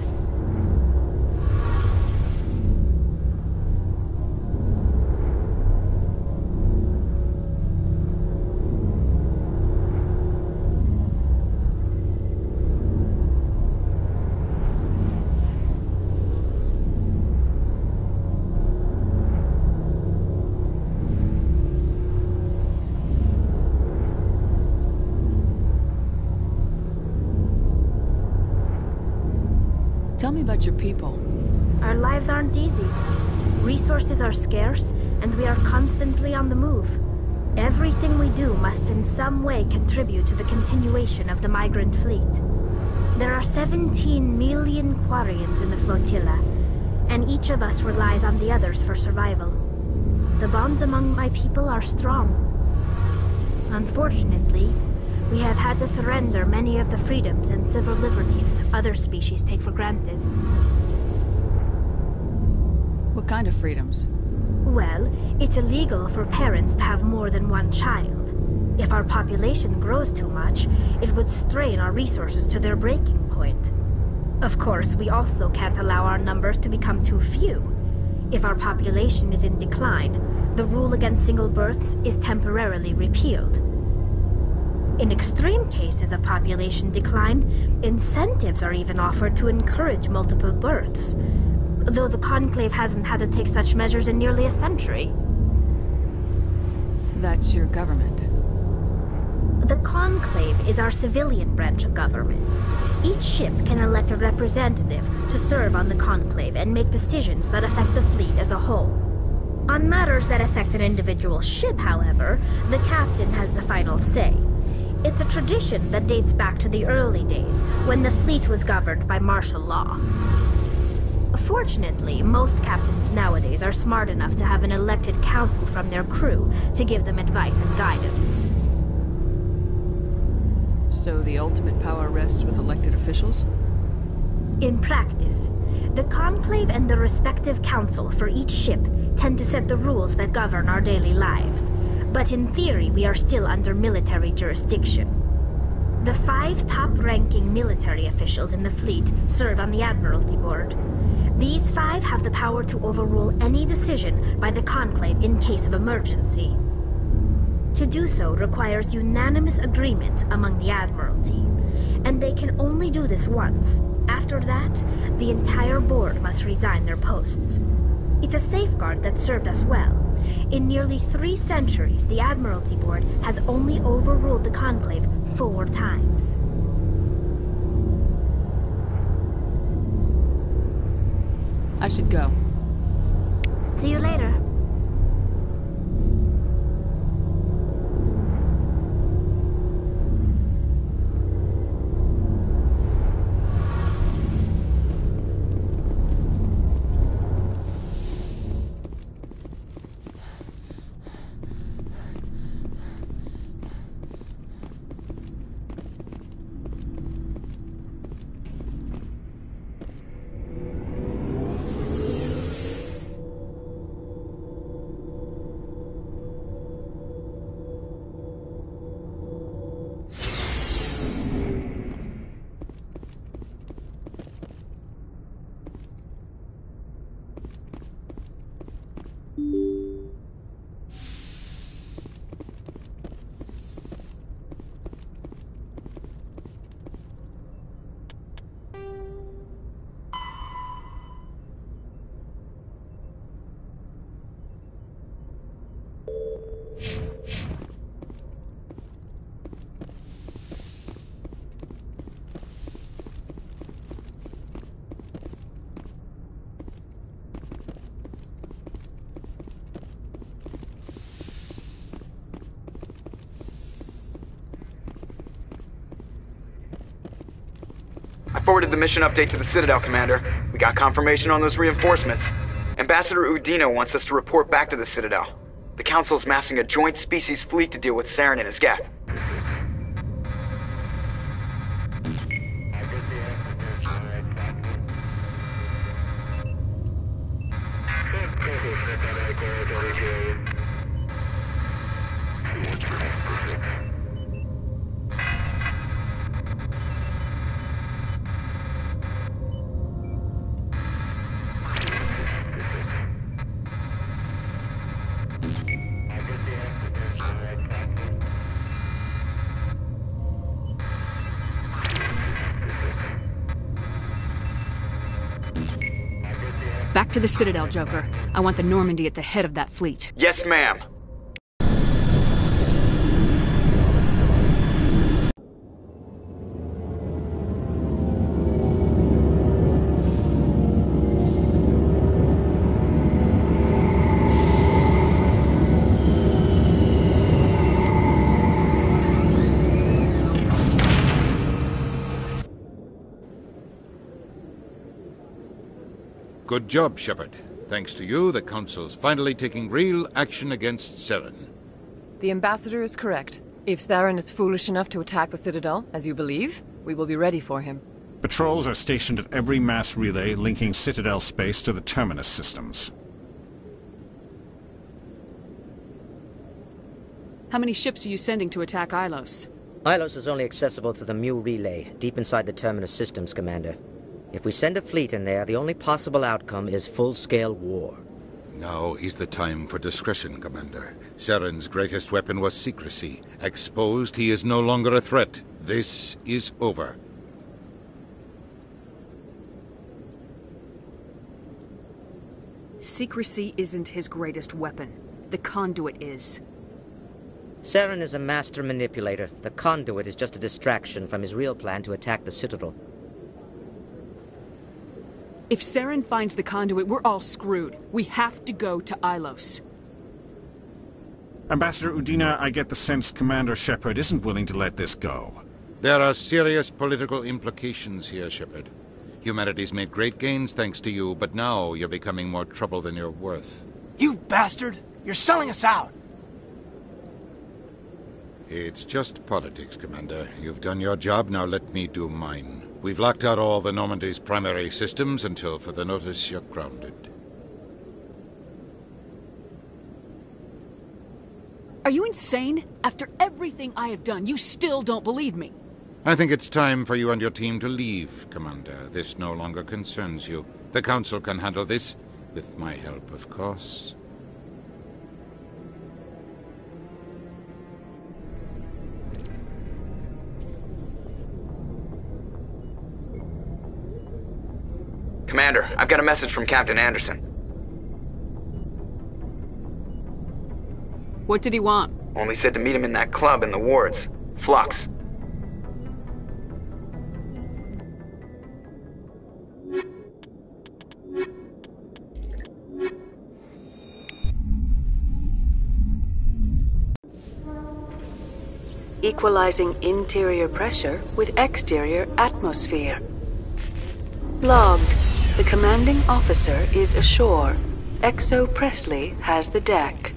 Speaker 15: Tell me about your people.
Speaker 3: Our lives aren't easy. Resources are scarce, and we are constantly on the move. Everything we do must in some way contribute to the continuation of the migrant fleet. There are 17 million Quarians in the flotilla, and each of us relies on the others for survival. The bonds among my people are strong. Unfortunately, we have had to surrender many of the freedoms and civil liberties other species take for granted.
Speaker 15: What kind of freedoms?
Speaker 3: Well, it's illegal for parents to have more than one child. If our population grows too much, it would strain our resources to their breaking point. Of course, we also can't allow our numbers to become too few. If our population is in decline, the rule against single births is temporarily repealed. In extreme cases of population decline, incentives are even offered to encourage multiple births, though the Conclave hasn't had to take such measures in nearly a century.
Speaker 15: That's your government.
Speaker 3: The Conclave is our civilian branch of government. Each ship can elect a representative to serve on the Conclave and make decisions that affect the fleet as a whole. On matters that affect an individual ship, however, the captain has the final say. It's a tradition that dates back to the early days, when the fleet was governed by martial law. Fortunately, most captains nowadays are smart enough to have an elected council from their crew to give them advice and guidance.
Speaker 15: So the ultimate power rests with elected officials?
Speaker 3: In practice, the Conclave and the respective council for each ship tend to set the rules that govern our daily lives. But in theory, we are still under military jurisdiction. The 5 top-ranking military officials in the fleet serve on the Admiralty Board. These 5 have the power to overrule any decision by the Conclave in case of emergency. To do so requires unanimous agreement among the Admiralty, and they can only do this once. After that, the entire board must resign their posts. It's a safeguard that served us well. In nearly 3 centuries, the Admiralty Board has only overruled the Conclave 4 times.
Speaker 15: I should go.
Speaker 3: See you later.
Speaker 4: I forwarded the mission update to the Citadel, Commander. We got confirmation on those reinforcements. Ambassador Udino wants us to report back to the Citadel. The Council's massing a joint species fleet to deal with Saren and his Geth.
Speaker 15: Back to the Citadel, Joker. I want the Normandy at the head of that fleet.
Speaker 4: Yes, ma'am.
Speaker 1: Good job, Shepard. Thanks to you, the Council's finally taking real action against Saren.
Speaker 7: The Ambassador is correct. If Saren is foolish enough to attack the Citadel, as you believe, we will be ready for him.
Speaker 17: Patrols are stationed at every mass relay linking Citadel space to the Terminus systems.
Speaker 15: How many ships are you sending to attack Ilos?
Speaker 22: Ilos is only accessible to the Mu relay, deep inside the Terminus systems, Commander. If we send a fleet in there, the only possible outcome is full-scale war.
Speaker 1: Now is the time for discretion, Commander. Saren's greatest weapon was secrecy. Exposed, he is no longer a threat. This is over.
Speaker 15: Secrecy isn't his greatest weapon. The conduit is.
Speaker 22: Saren is a master manipulator. The conduit is just a distraction from his real plan to attack the Citadel.
Speaker 15: If Saren finds the conduit, we're all screwed. We have to go to Ilos.
Speaker 17: Ambassador Udina, I get the sense Commander Shepard isn't willing to let this go.
Speaker 1: There are serious political implications here, Shepard. Humanity's made great gains thanks to you, but now you're becoming more trouble than you're worth.
Speaker 5: You bastard! You're selling us out!
Speaker 1: It's just politics, Commander. You've done your job, now let me do mine. We've locked out all the Normandy's primary systems until further notice you're grounded.
Speaker 15: Are you insane? After everything I have done, you still don't believe me.
Speaker 1: I think it's time for you and your team to leave, Commander. This no longer concerns you. The Council can handle this, with my help, of course.
Speaker 4: Commander, I've got a message from Captain Anderson.
Speaker 15: What did he want?
Speaker 4: Only said to meet him in that club in the wards. Flux.
Speaker 12: Equalizing interior pressure with exterior atmosphere. Logged. The commanding officer is ashore. Exo Presley has the deck.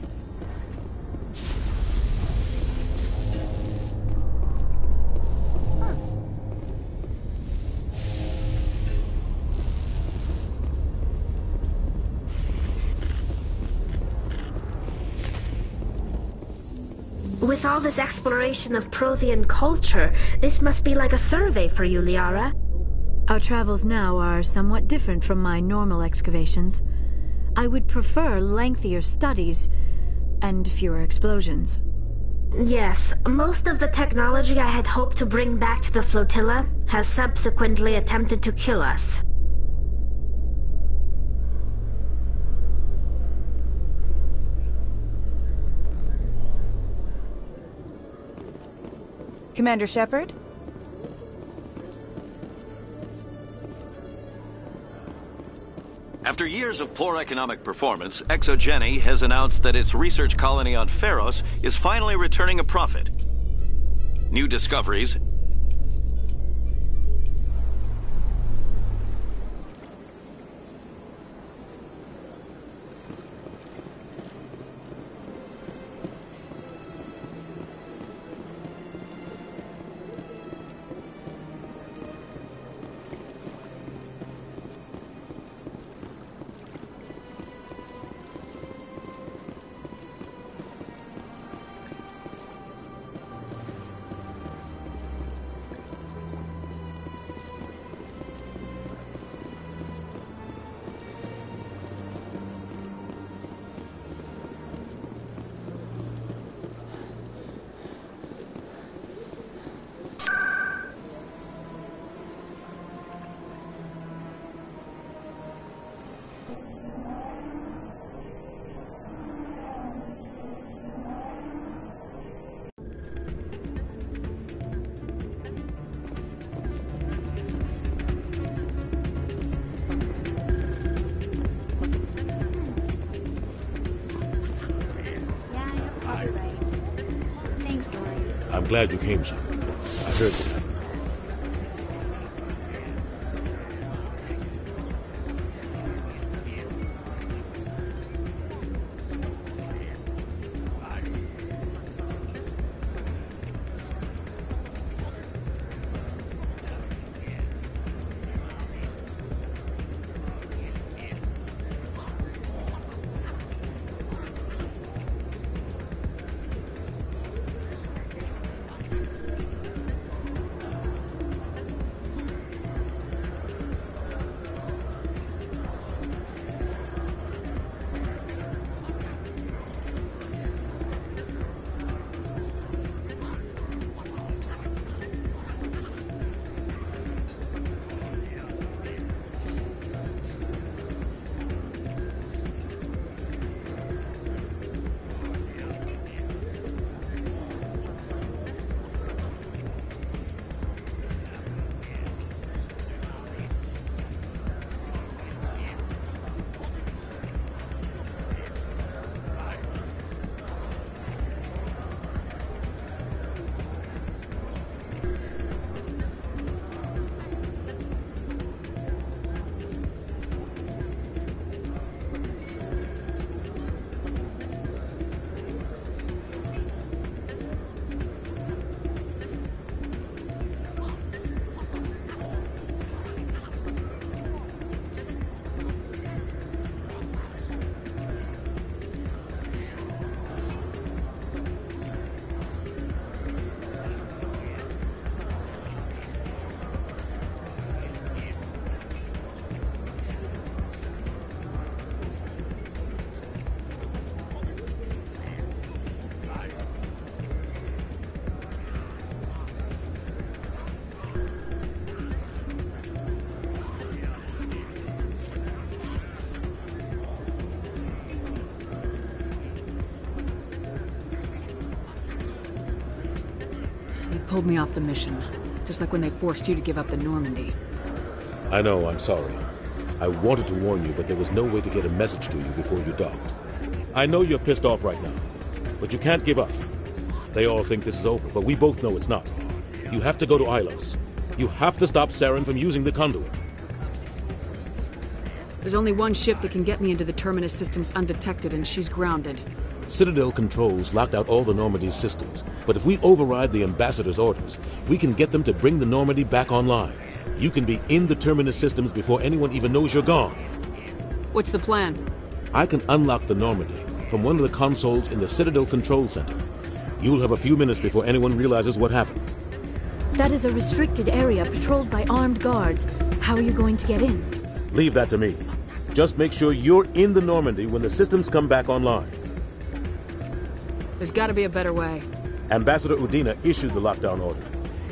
Speaker 3: With all this exploration of Prothean culture, this must be like a survey for you, Liara.
Speaker 2: Our travels now are somewhat different from my normal excavations. I would prefer lengthier studies and fewer explosions.
Speaker 3: Yes, most of the technology I had hoped to bring back to the flotilla has subsequently attempted to kill us.
Speaker 6: Commander Shepard?
Speaker 21: After years of poor economic performance, Exogeny has announced that its research colony on Pharos is finally returning a profit. New discoveries
Speaker 23: I'm glad you came, Shepard. I heard that.
Speaker 15: They pulled me off the mission, just like when they forced you to give up the Normandy.
Speaker 23: I know, I'm sorry. I wanted to warn you, but there was no way to get a message to you before you docked. I know you're pissed off right now, but you can't give up. They all think this is over, but we both know it's not. You have to go to Ilos. You have to stop Saren from using the conduit.
Speaker 15: There's only one ship that can get me into the Terminus systems undetected, and she's grounded.
Speaker 23: Citadel controls locked out all the Normandy's systems, but if we override the Ambassador's orders, we can get them to bring the Normandy back online. You can be in the Terminus systems before anyone even knows you're gone.
Speaker 15: What's the plan?
Speaker 23: I can unlock the Normandy from one of the consoles in the Citadel Control Center. You'll have a few minutes before anyone realizes what happened.
Speaker 2: That is a restricted area patrolled by armed guards. How are you going to get in?
Speaker 23: Leave that to me. Just make sure you're in the Normandy when the systems come back online.
Speaker 15: There's gotta be a better way.
Speaker 23: Ambassador Udina issued the lockdown order.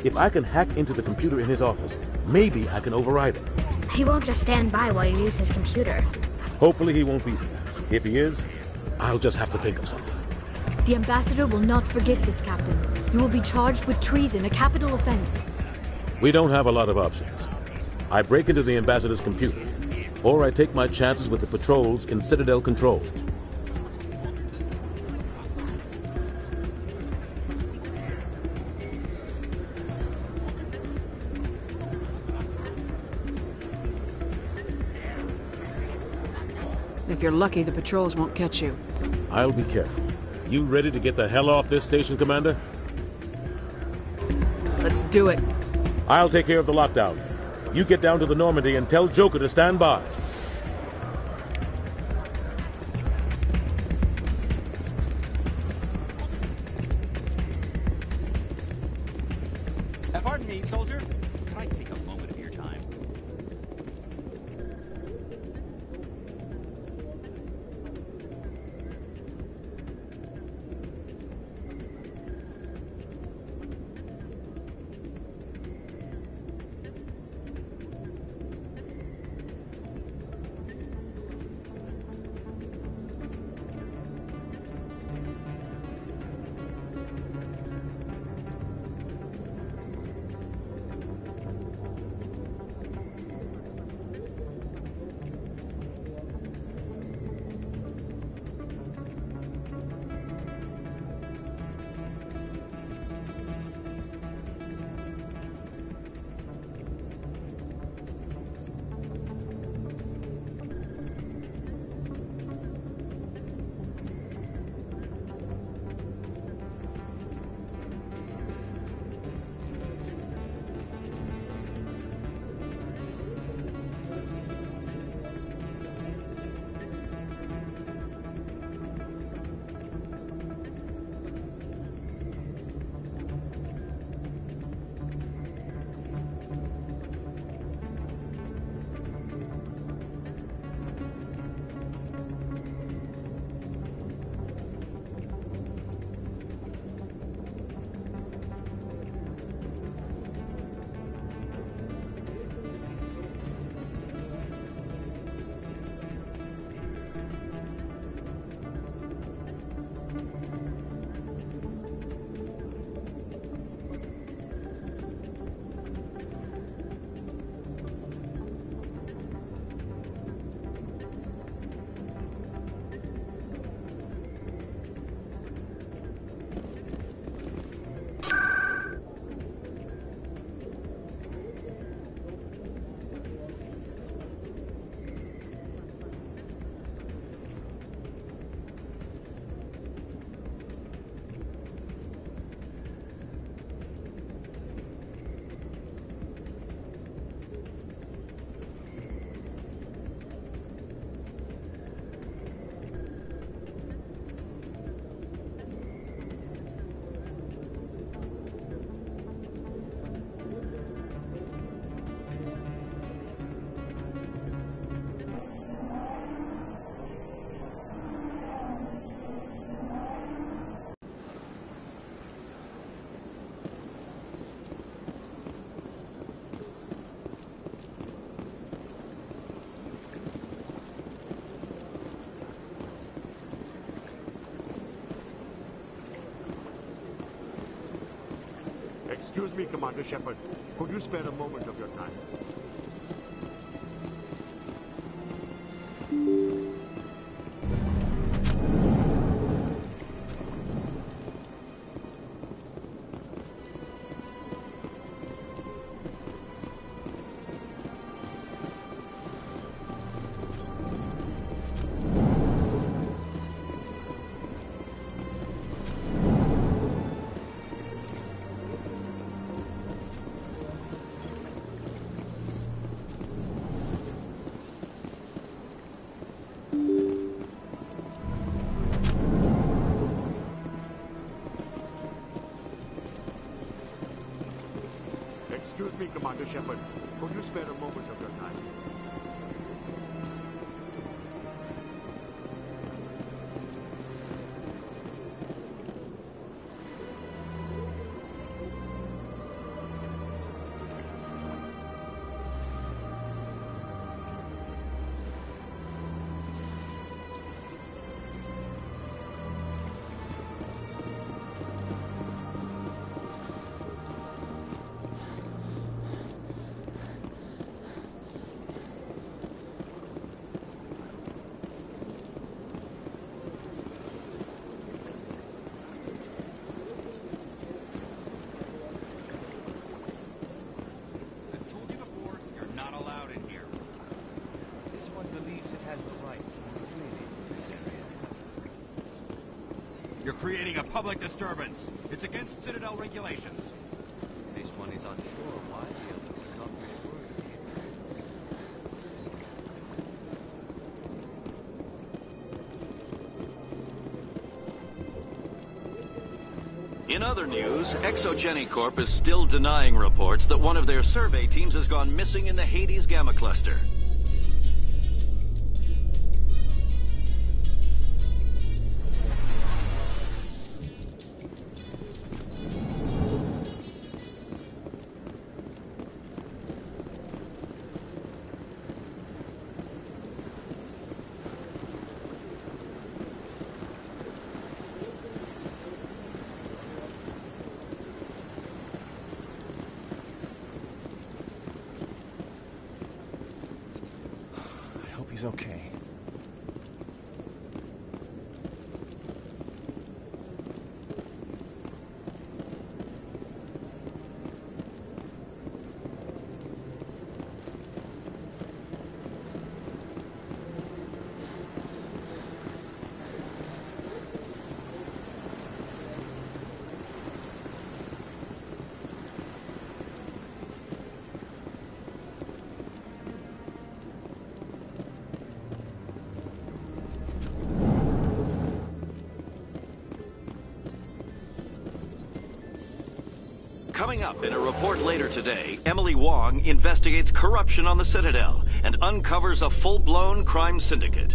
Speaker 23: If I can hack into the computer in his office, maybe I can override it.
Speaker 3: He won't just stand by while you use his computer.
Speaker 23: Hopefully he won't be there. If he is, I'll just have to think of something.
Speaker 2: The Ambassador will not forgive this, Captain. You will be charged with treason, a capital offense.
Speaker 23: We don't have a lot of options. I break into the Ambassador's computer, or I take my chances with the patrols in Citadel Control.
Speaker 15: If you're lucky, the patrols won't catch you.
Speaker 23: I'll be careful. You ready to get the hell off this station, Commander?
Speaker 15: Let's do it.
Speaker 23: I'll take care of the lockdown. You get down to the Normandy and tell Joker to stand by.
Speaker 13: Pardon me, soldier. Can I take a moment of your time?
Speaker 23: Excuse me, Commander Shepard. Could you spare a moment of your time? Excuse me, Commander Shepard. Could you spare a moment of your time?
Speaker 10: You're creating a public disturbance. It's against Citadel regulations.
Speaker 13: This one is unsure why the other will not report.
Speaker 21: In other news, Exogeny Corp is still denying reports that one of their survey teams has gone missing in the Hades Gamma Cluster.
Speaker 5: He's okay.
Speaker 21: Coming up in a report later today, Emily Wong investigates corruption on the Citadel and uncovers a full-blown crime syndicate.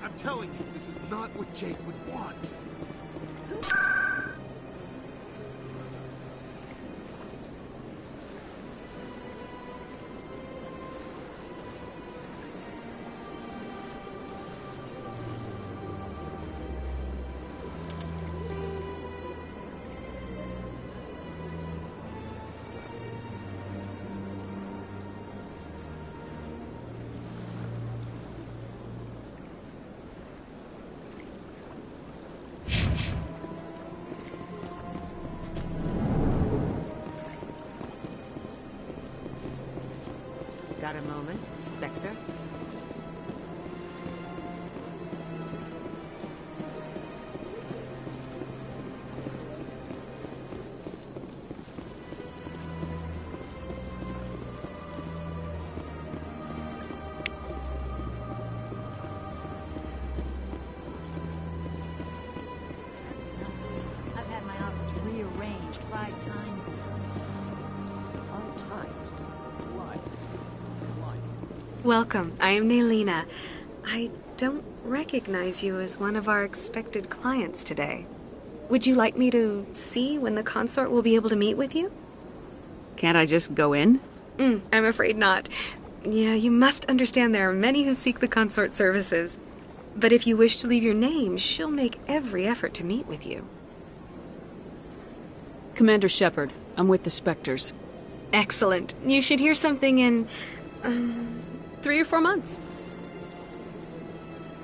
Speaker 18: I'm telling you, this is not what Jake would want.
Speaker 14: Got a moment, Spectre?
Speaker 11: Welcome. I am Naylina. I don't recognize you as one of our expected clients today. Would you like me to see when the consort will be able to meet with you?
Speaker 15: Can't I just go in?
Speaker 11: I'm afraid not. Yeah, you must understand there are many who seek the consort services. But if you wish to leave your name, she'll make every effort to meet with you.
Speaker 15: Commander Shepard, I'm with the Spectres.
Speaker 11: Excellent. You should hear something in 3 or 4 months.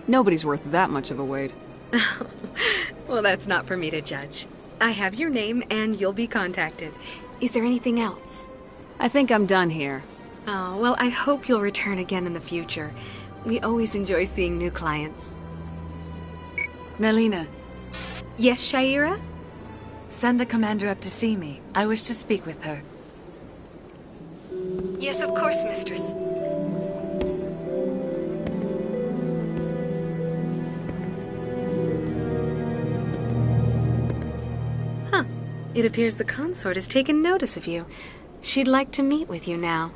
Speaker 15: Nobody's worth that much of a wait.
Speaker 11: Well, that's not for me to judge. I have your name and you'll be contacted. Is there anything else?
Speaker 15: I think I'm done here.
Speaker 11: Oh, well, I hope you'll return again in the future. We always enjoy seeing new clients.
Speaker 8: Naylina.
Speaker 11: Yes, Sha'ira?
Speaker 8: Send the commander up to see me. I wish to speak with her.
Speaker 11: Yes, of course, mistress. Huh. It appears the consort has taken notice of you. She'd like to meet with you now.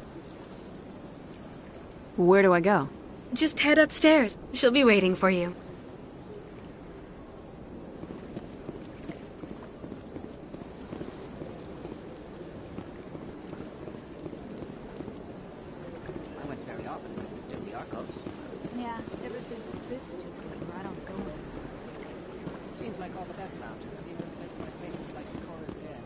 Speaker 15: Where do I go?
Speaker 11: Just head upstairs. She'll be waiting for you.
Speaker 16: I went very often when we stood the Arcos.
Speaker 9: Yeah, ever since this took over, I don't go anymore.
Speaker 16: Seems like all the best lounges have been replaced by places like Cora's Den.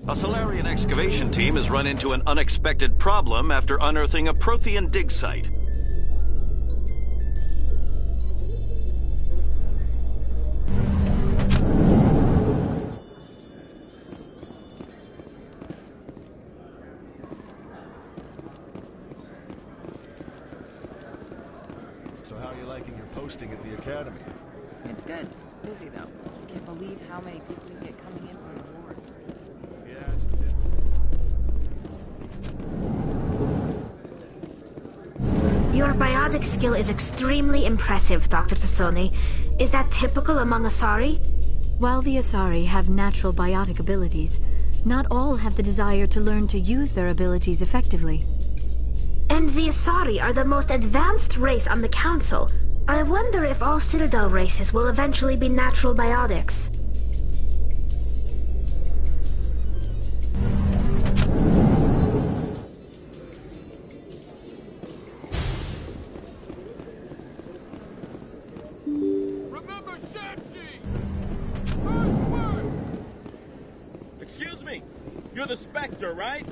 Speaker 21: A Solarian excavation team has run into an unexpected problem after unearthing a Prothean dig site.
Speaker 19: So how are you liking your posting at the Academy?
Speaker 14: It's good. Busy, though. I can't believe how many people we get coming in from the wards.
Speaker 19: Yeah, it's...
Speaker 3: Your biotic skill is extremely impressive, Dr. Tassoni. Is that typical among Asari?
Speaker 2: While the Asari have natural biotic abilities, not all have the desire to learn to use their abilities effectively.
Speaker 3: And the Asari are the most advanced race on the Council. I wonder if all Citadel races will eventually be natural biotics.
Speaker 10: Remember Shanxi! First!
Speaker 24: Excuse me, you're the Spectre, right?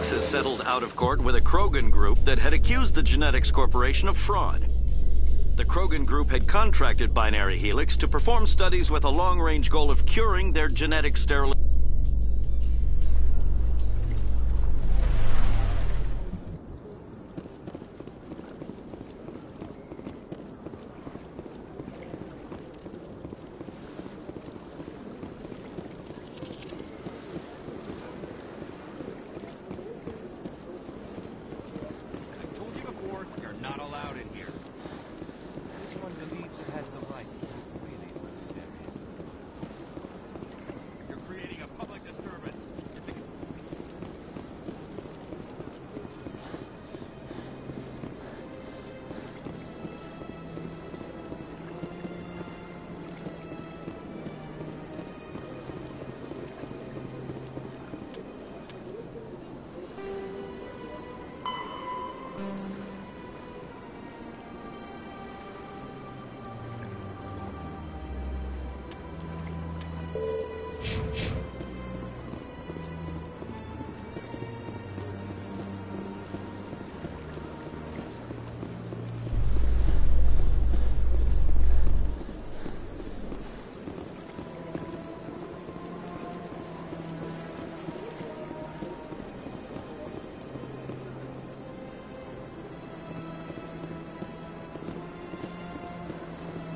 Speaker 21: Helix has settled out of court with a Krogan group that had accused the Genetics Corporation of fraud. The Krogan group had contracted Binary Helix to perform studies with a long-range goal of curing their genetic sterilization.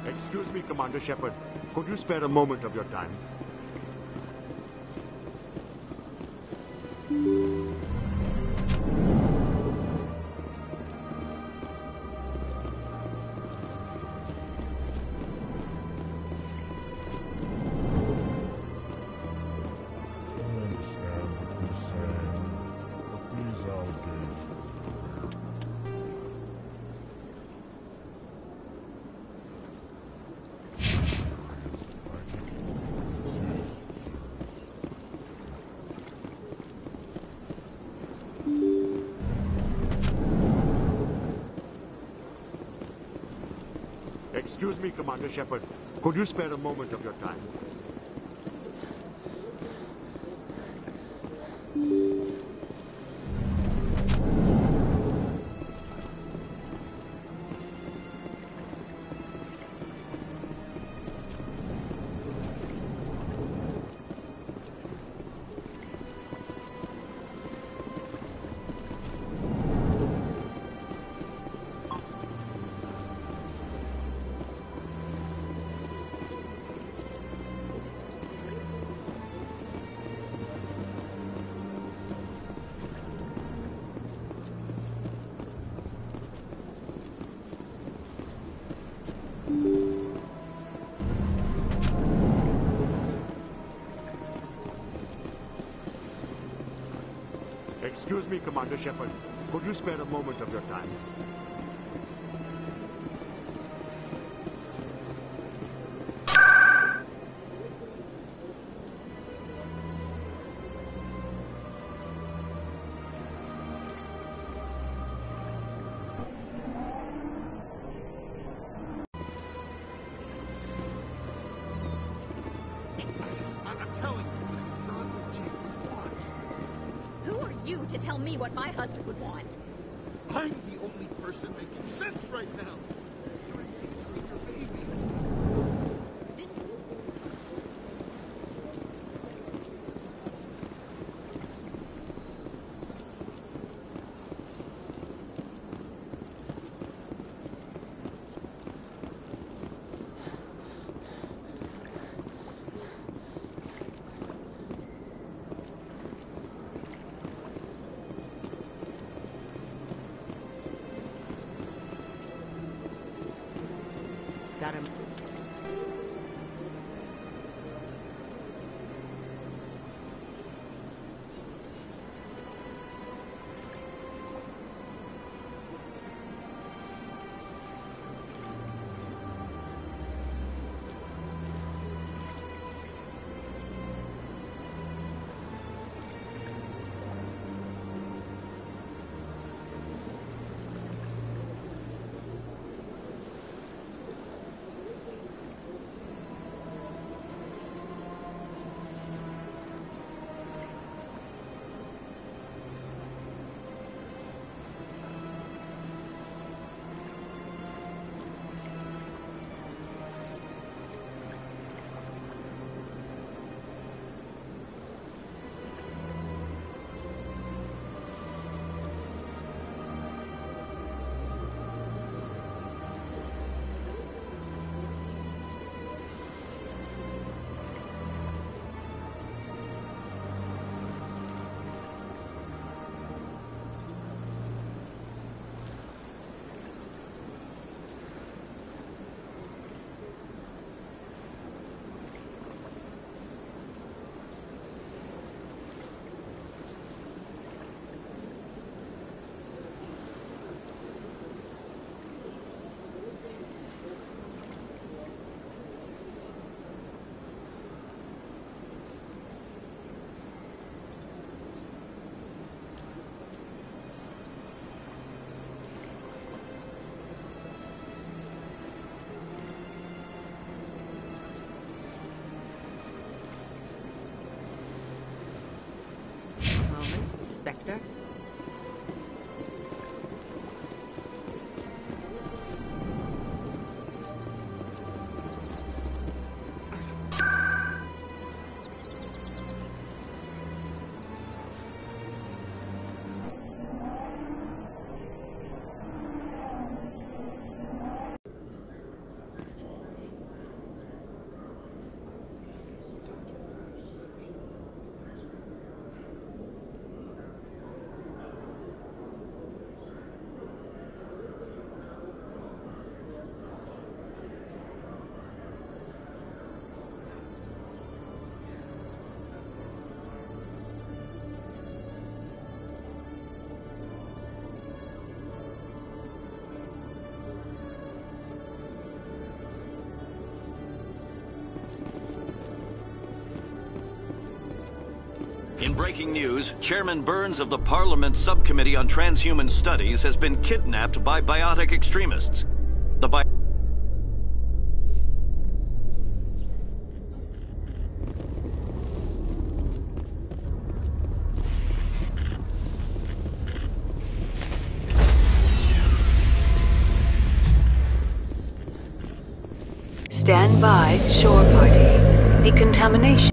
Speaker 7: Excuse me, Commander Shepard. Could you spare a moment of your time? Excuse me, Commander Shepard. Could you spare a moment of your time? Excuse me, Commander Shepard. Could you spare a moment of your time?
Speaker 9: I'm telling you, this is not what Jake wants.
Speaker 17: Who are you to tell me what my husband would want?
Speaker 9: I'm the only person making sense right now. You're endangering your baby.
Speaker 17: This...
Speaker 5: Got him.
Speaker 21: In breaking news, Chairman Burns of the Parliament Subcommittee on Transhuman Studies has been kidnapped by biotic extremists.
Speaker 12: Stand by, shore party. Decontamination.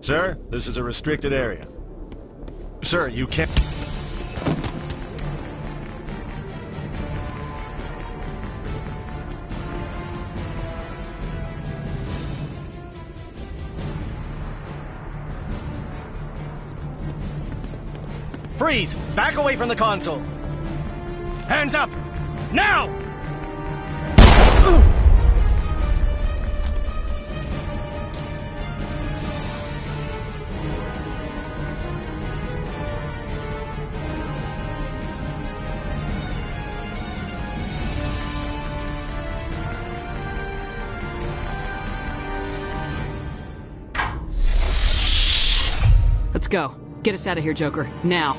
Speaker 19: Sir, this is a restricted area. Sir, you can't...
Speaker 16: Freeze! Back away from the console! Hands up! Now!
Speaker 15: Let's go. Get us out of here, Joker. Now.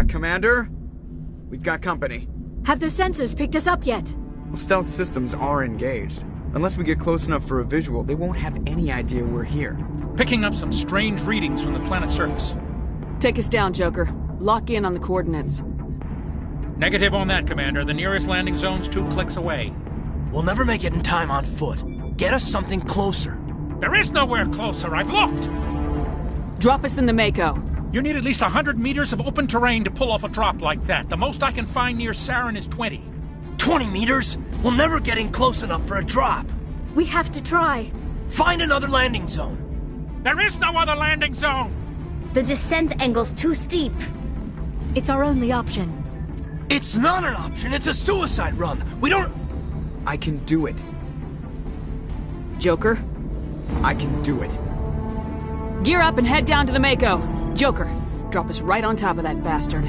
Speaker 1: Commander? We've got company.
Speaker 2: Have their sensors picked us up yet?
Speaker 1: Well, stealth systems are engaged. Unless we get close enough for a visual, they won't have any idea we're here.
Speaker 4: Picking up some strange readings from the planet's surface.
Speaker 15: Take us down, Joker. Lock in on the coordinates.
Speaker 4: Negative on that, Commander. The nearest landing zone's 2 clicks away.
Speaker 20: We'll never make it in time on foot. Get us something closer.
Speaker 4: There is nowhere closer. I've looked.
Speaker 15: Drop us in the Mako.
Speaker 4: You need at least 100 meters of open terrain to pull off a drop like that. The most I can find near Saren is 20.
Speaker 20: 20 meters? We'll never get in close enough for a drop.
Speaker 2: We have to try.
Speaker 20: Find another landing zone.
Speaker 4: There is no other landing zone!
Speaker 3: The descent angle's too steep.
Speaker 2: It's our only option.
Speaker 20: It's not an option, it's a suicide run. We don't...
Speaker 1: I can do it.
Speaker 15: Joker?
Speaker 1: I can do it.
Speaker 15: Gear up and head down to the Mako. Joker, drop us right on top of that bastard.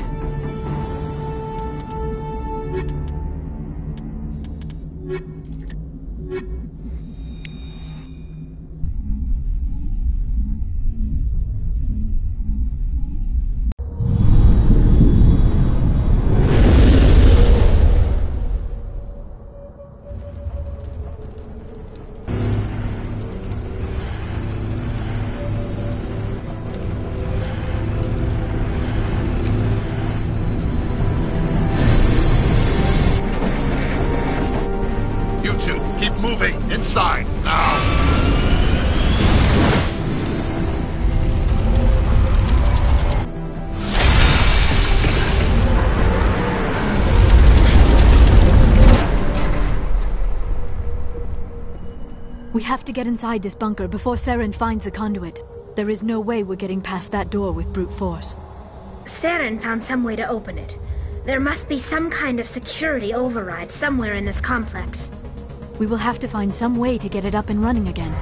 Speaker 18: Inside, now!
Speaker 2: We have to get inside this bunker before Saren finds the conduit. There is no way we're getting past that door with brute force.
Speaker 3: Saren found some way to open it. There must be some kind of security override somewhere in this complex.
Speaker 2: We will have to find some way to get it up and running again.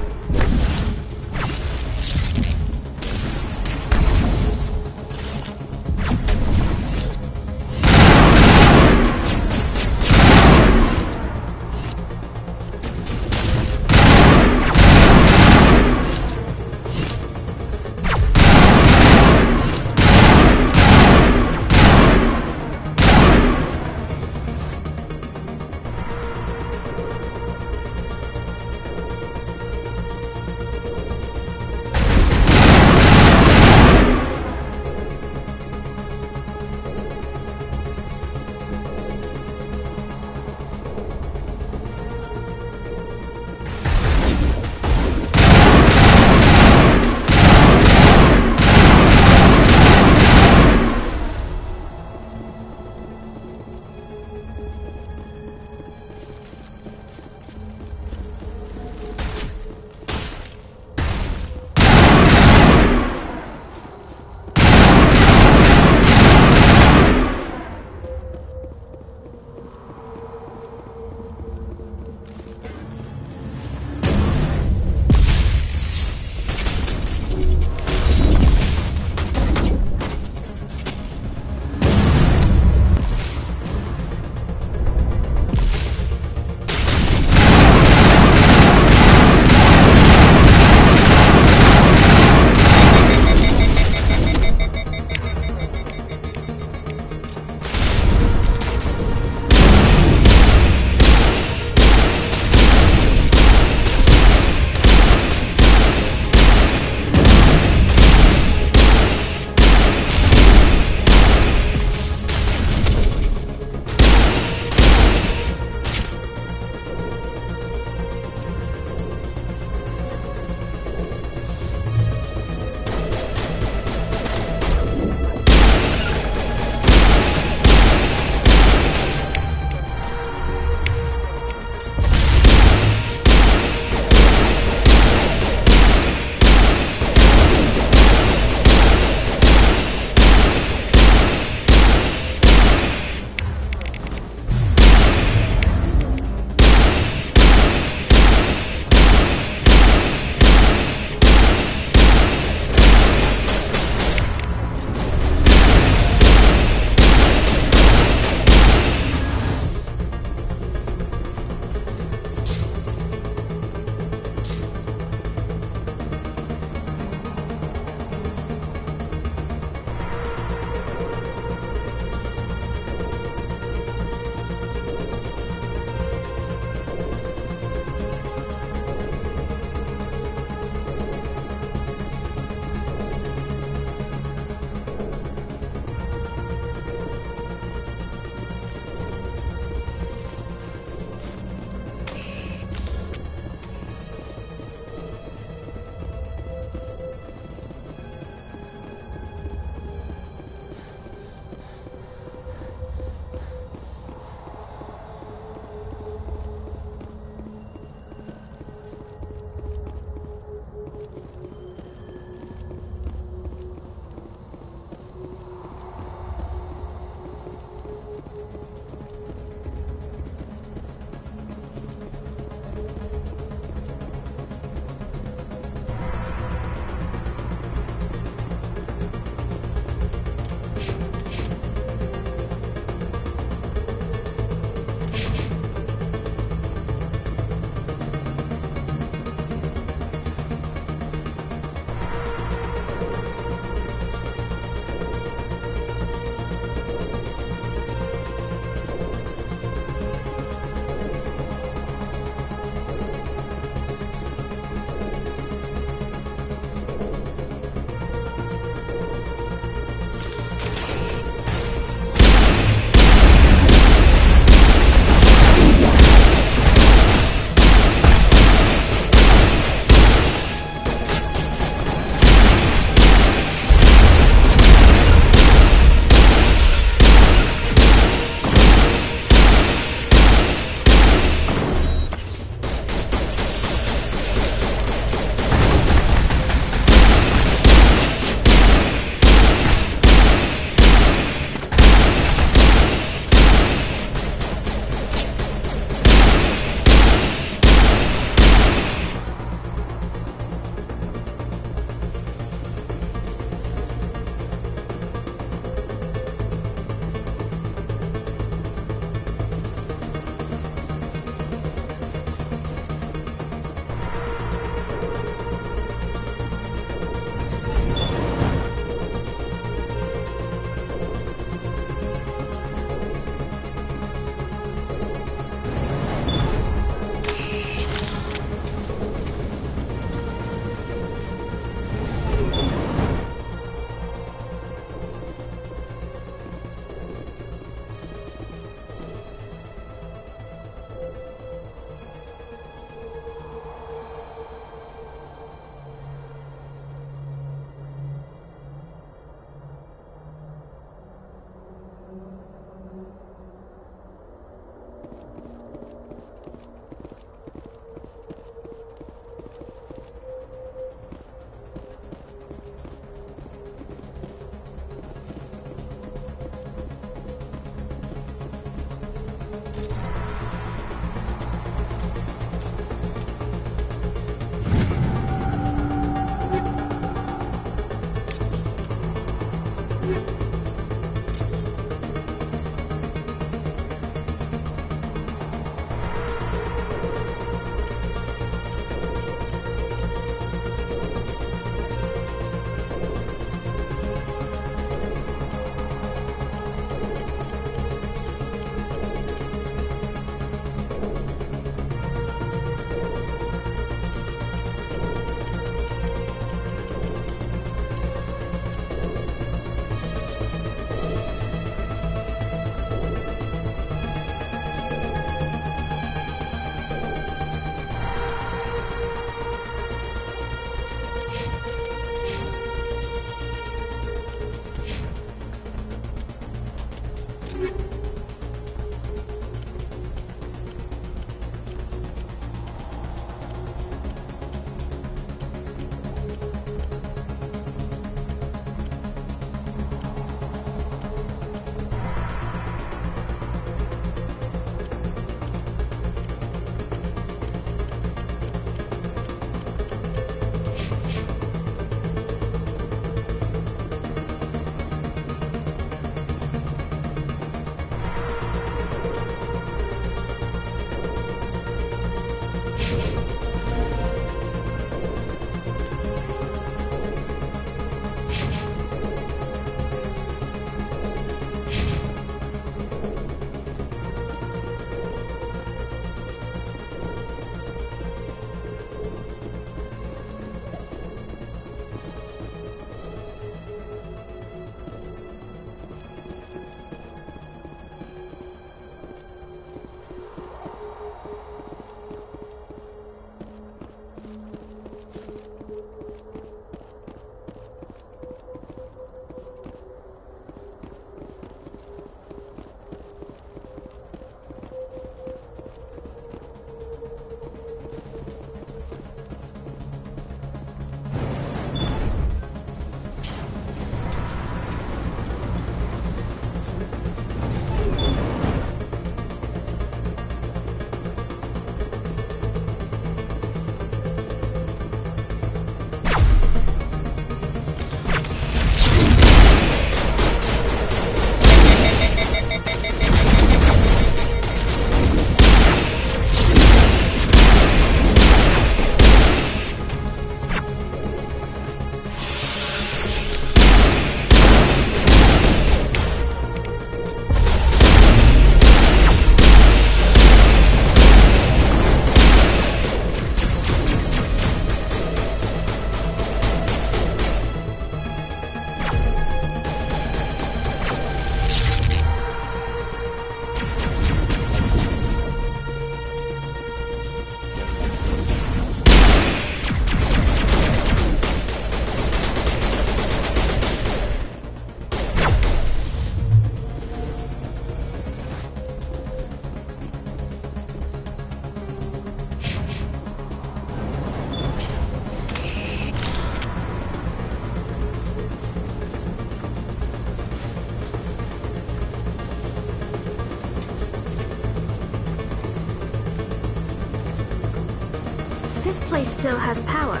Speaker 3: This place still has power.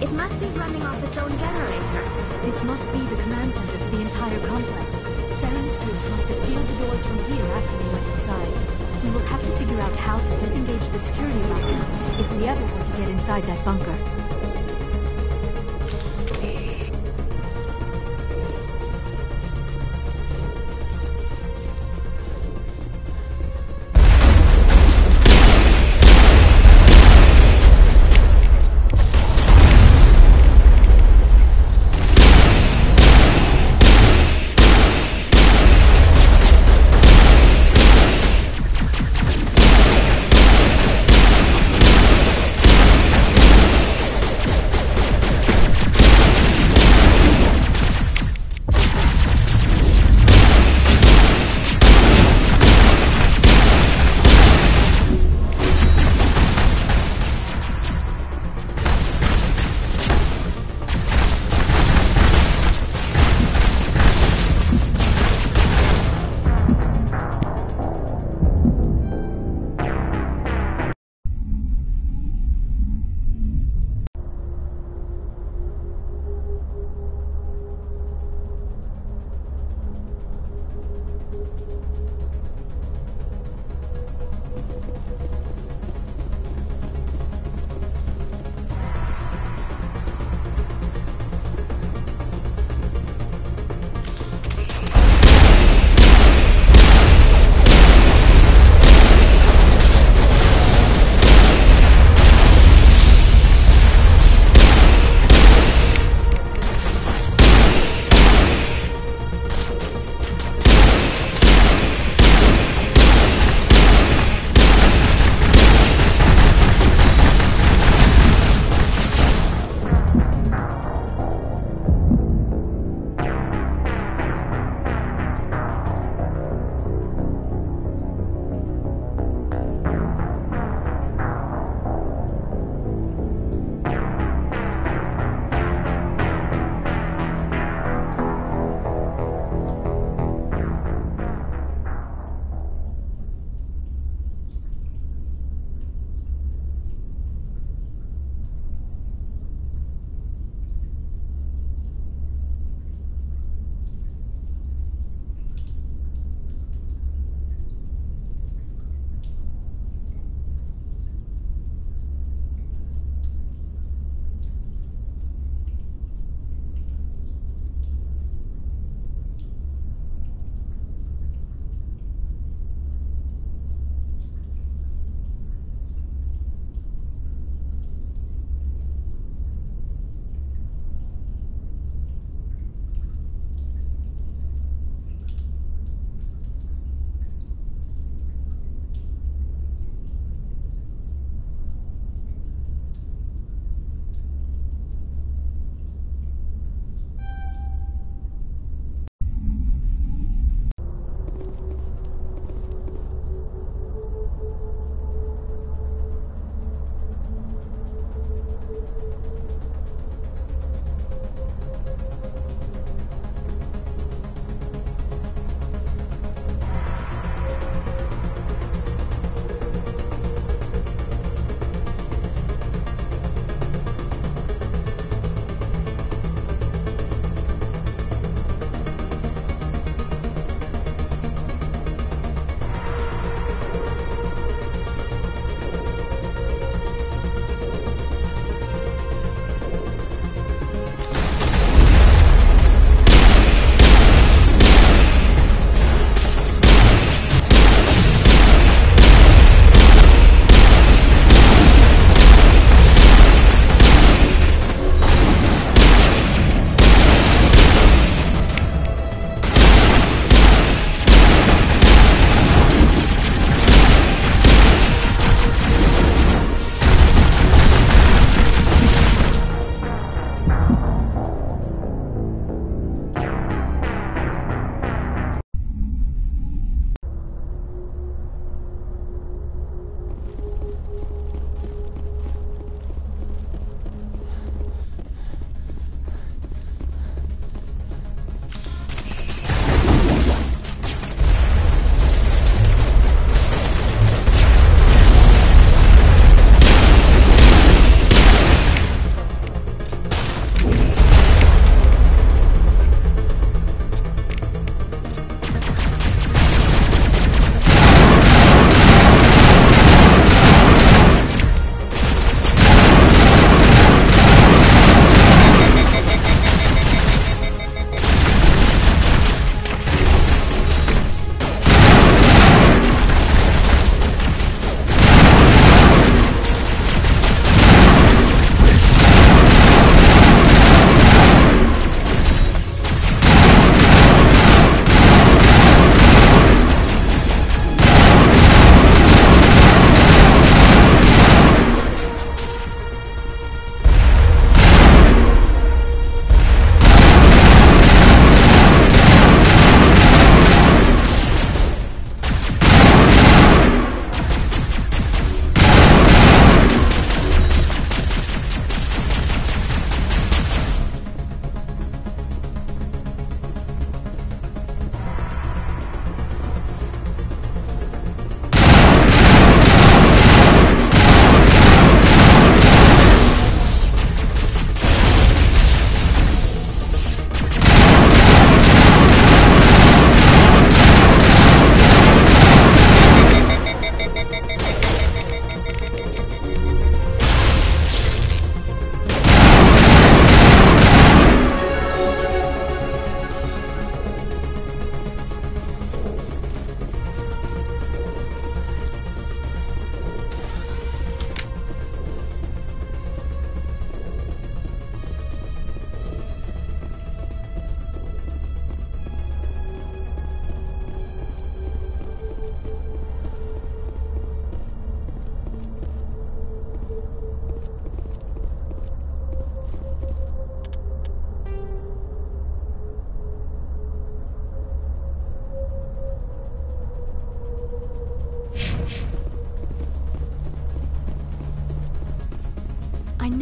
Speaker 3: It must be running off its own generator.
Speaker 2: This must be the command center for the entire complex. Saren's troops must have sealed the doors from here after we went inside. We will have to figure out how to disengage the security lockdown if we ever want to get inside that bunker.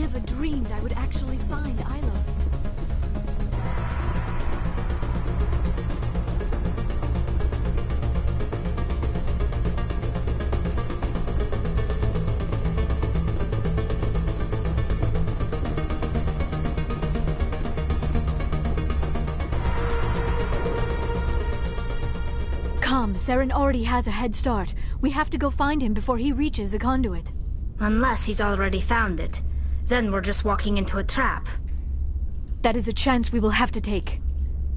Speaker 2: never dreamed I would actually find Ilos. Come, Saren already has a head start. We have to go find him before he reaches the conduit.
Speaker 3: Unless he's already found it. Then we're just walking into a trap.
Speaker 2: That is a chance we will have to take.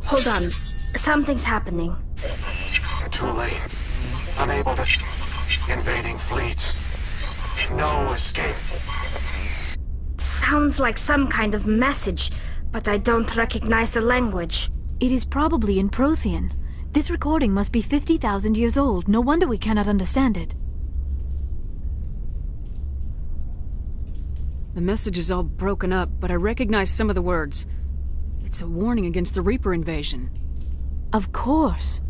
Speaker 3: Hold on. Something's happening.
Speaker 6: Too late. Unable to... Invading fleets. No escape.
Speaker 3: Sounds like some kind of message, but I don't recognize the language.
Speaker 2: It is probably in Prothean. This recording must be 50,000 years old. No wonder we cannot understand it.
Speaker 15: The message is all broken up, but I recognize some of the words. It's a warning against the Reaper invasion.
Speaker 2: Of course.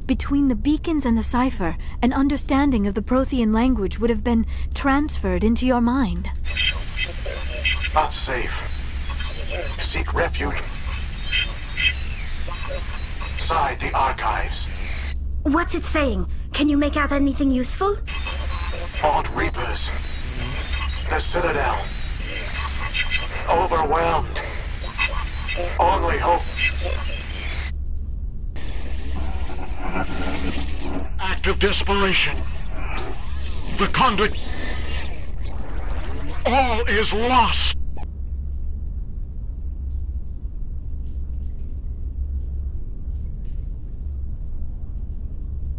Speaker 2: Between the beacons and the cipher, an understanding of the Prothean language would have been transferred into your mind.
Speaker 6: Not safe. Seek refuge inside the archives.
Speaker 3: What's it saying? Can you make out anything useful?
Speaker 6: Fought Reapers. The Citadel. Overwhelmed. Only hope.
Speaker 18: Act of desperation. The conduit. All is lost.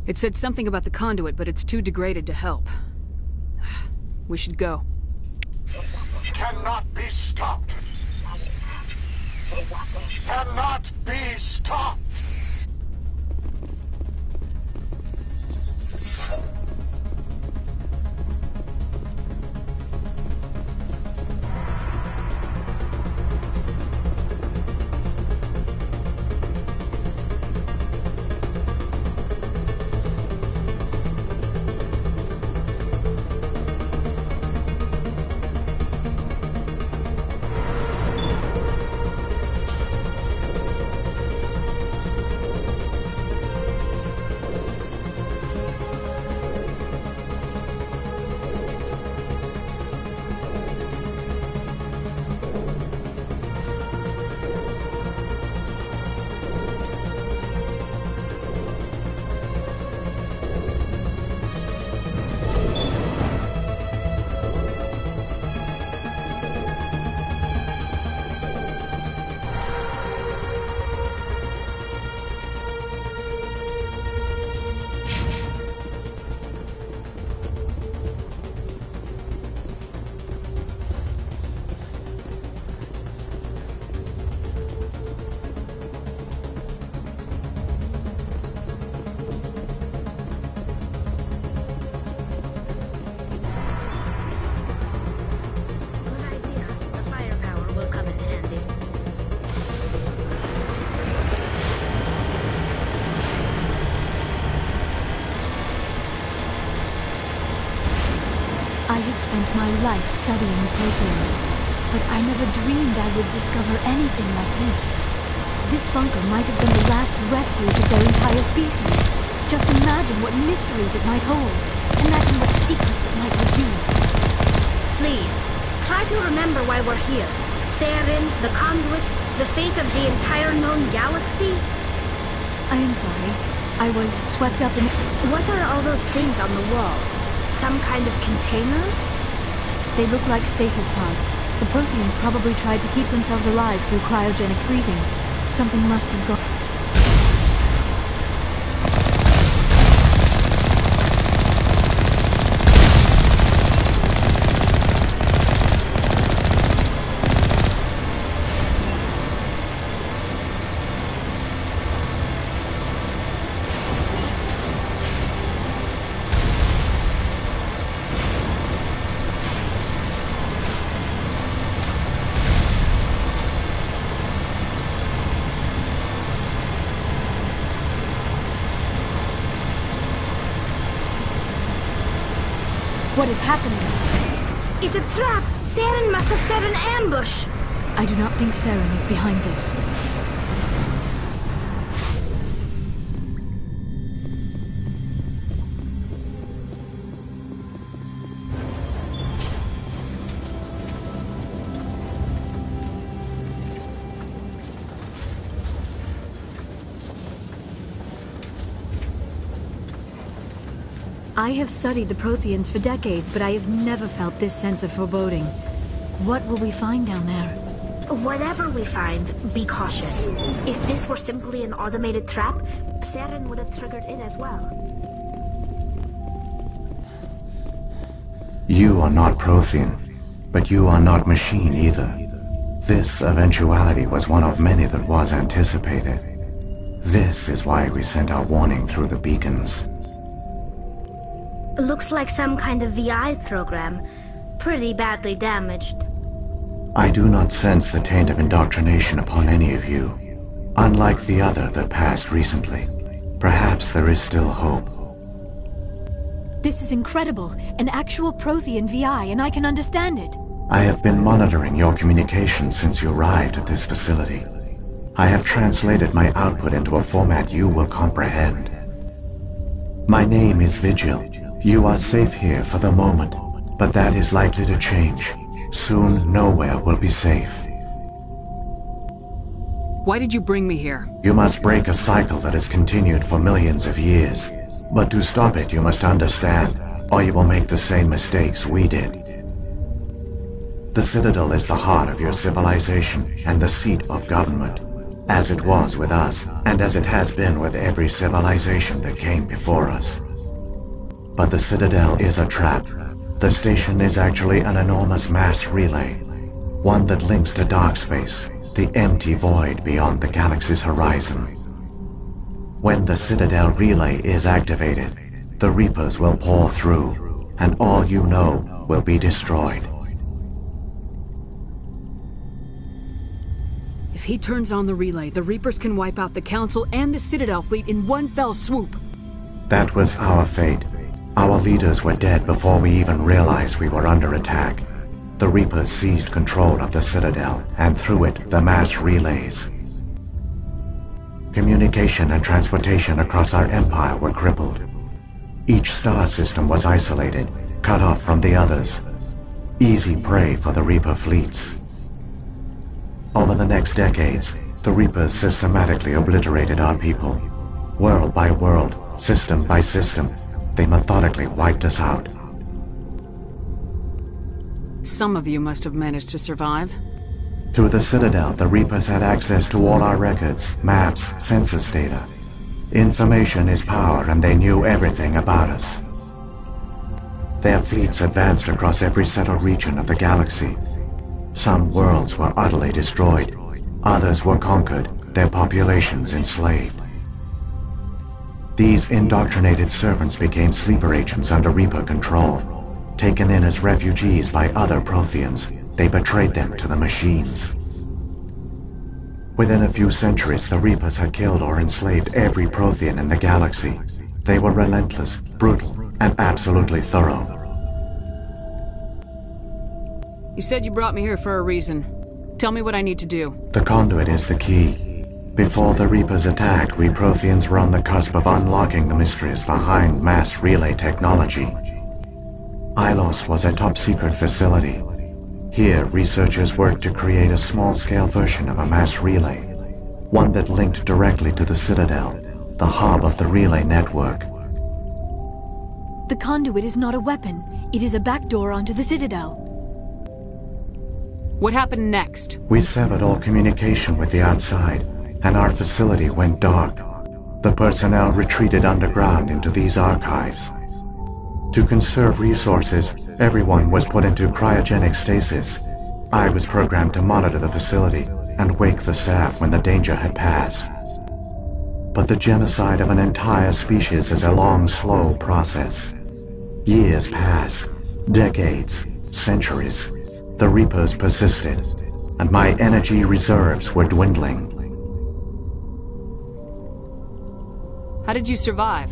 Speaker 15: It said something about the conduit, but it's too degraded to help. We should go.
Speaker 6: Cannot be stopped. Cannot be stopped.
Speaker 2: I have spent my life studying the Protheans, but I never dreamed I would discover anything like this. This bunker might have been the last refuge of their entire species. Just imagine what mysteries it might hold. Imagine what secrets it might reveal.
Speaker 3: Please, try to remember why we're here. Saren, the conduit, the fate of the entire known galaxy.
Speaker 2: I am sorry. I was swept up in...
Speaker 3: What are all those things on the wall? Some kind of containers?
Speaker 2: They look like stasis pods. The Protheans probably tried to keep themselves alive through cryogenic freezing. Something must have gone... What is happening?
Speaker 3: It's a trap! Saren must have set an ambush.
Speaker 2: I do not think Saren is behind this. I have studied the Protheans for decades, but I have never felt this sense of foreboding. What will we find down there?
Speaker 3: Whatever we find, be cautious. If this were simply an automated trap, Saren would have triggered it as well.
Speaker 8: You are not Prothean, but you are not machine either. This eventuality was one of many that was anticipated. This is why we sent our warning through the beacons.
Speaker 3: Looks like some kind of VI program. Pretty badly damaged.
Speaker 8: I do not sense the taint of indoctrination upon any of you, unlike the other that passed recently. Perhaps there is still hope.
Speaker 2: This is incredible. An actual Prothean VI, and I can understand it.
Speaker 8: I have been monitoring your communications since you arrived at this facility. I have translated my output into a format you will comprehend. My name is Vigil. You are safe here for the moment, but that is likely to change. Soon, nowhere will be safe.
Speaker 15: Why did you bring me here?
Speaker 8: You must break a cycle that has continued for millions of years. But to stop it, you must understand, or you will make the same mistakes we did. The Citadel is the heart of your civilization and the seat of government, as it was with us, and as it has been with every civilization that came before us. But the Citadel is a trap. The station is actually an enormous mass relay, one that links to dark space, the empty void beyond the galaxy's horizon. When the Citadel relay is activated, the Reapers will pour through, and all you know will be destroyed.
Speaker 15: If he turns on the relay, the Reapers can wipe out the Council and the Citadel fleet in one fell swoop.
Speaker 8: That was our fate. Our leaders were dead before we even realized we were under attack. The Reapers seized control of the Citadel, and through it, the mass relays. Communication and transportation across our empire were crippled. Each star system was isolated, cut off from the others. Easy prey for the Reaper fleets. Over the next decades, the Reapers systematically obliterated our people. World by world, system by system, they methodically wiped us out.
Speaker 15: Some of you must have managed to survive.
Speaker 8: Through the Citadel, the Reapers had access to all our records, maps, census data. Information is power, and they knew everything about us. Their fleets advanced across every settled region of the galaxy. Some worlds were utterly destroyed. Others were conquered, their populations enslaved. These indoctrinated servants became sleeper agents under Reaper control. Taken in as refugees by other Protheans, they betrayed them to the machines. Within a few centuries, the Reapers had killed or enslaved every Prothean in the galaxy. They were relentless, brutal, and absolutely thorough.
Speaker 15: You said you brought me here for a reason. Tell me what I need to do.
Speaker 8: The conduit is the key. Before the Reapers attacked, we Protheans were on the cusp of unlocking the mysteries behind mass relay technology. Ilos was a top-secret facility. Here, researchers worked to create a small-scale version of a mass relay, one that linked directly to the Citadel, the hub of the relay network.
Speaker 2: The conduit is not a weapon. It is a backdoor onto the Citadel.
Speaker 15: What happened next?
Speaker 8: We severed all communication with the outside, and our facility went dark. The personnel retreated underground into these archives. To conserve resources, everyone was put into cryogenic stasis. I was programmed to monitor the facility and wake the staff when the danger had passed. But the genocide of an entire species is a long, slow process. Years passed, decades, centuries. The Reapers persisted, and my energy reserves were dwindling.
Speaker 15: How did you survive?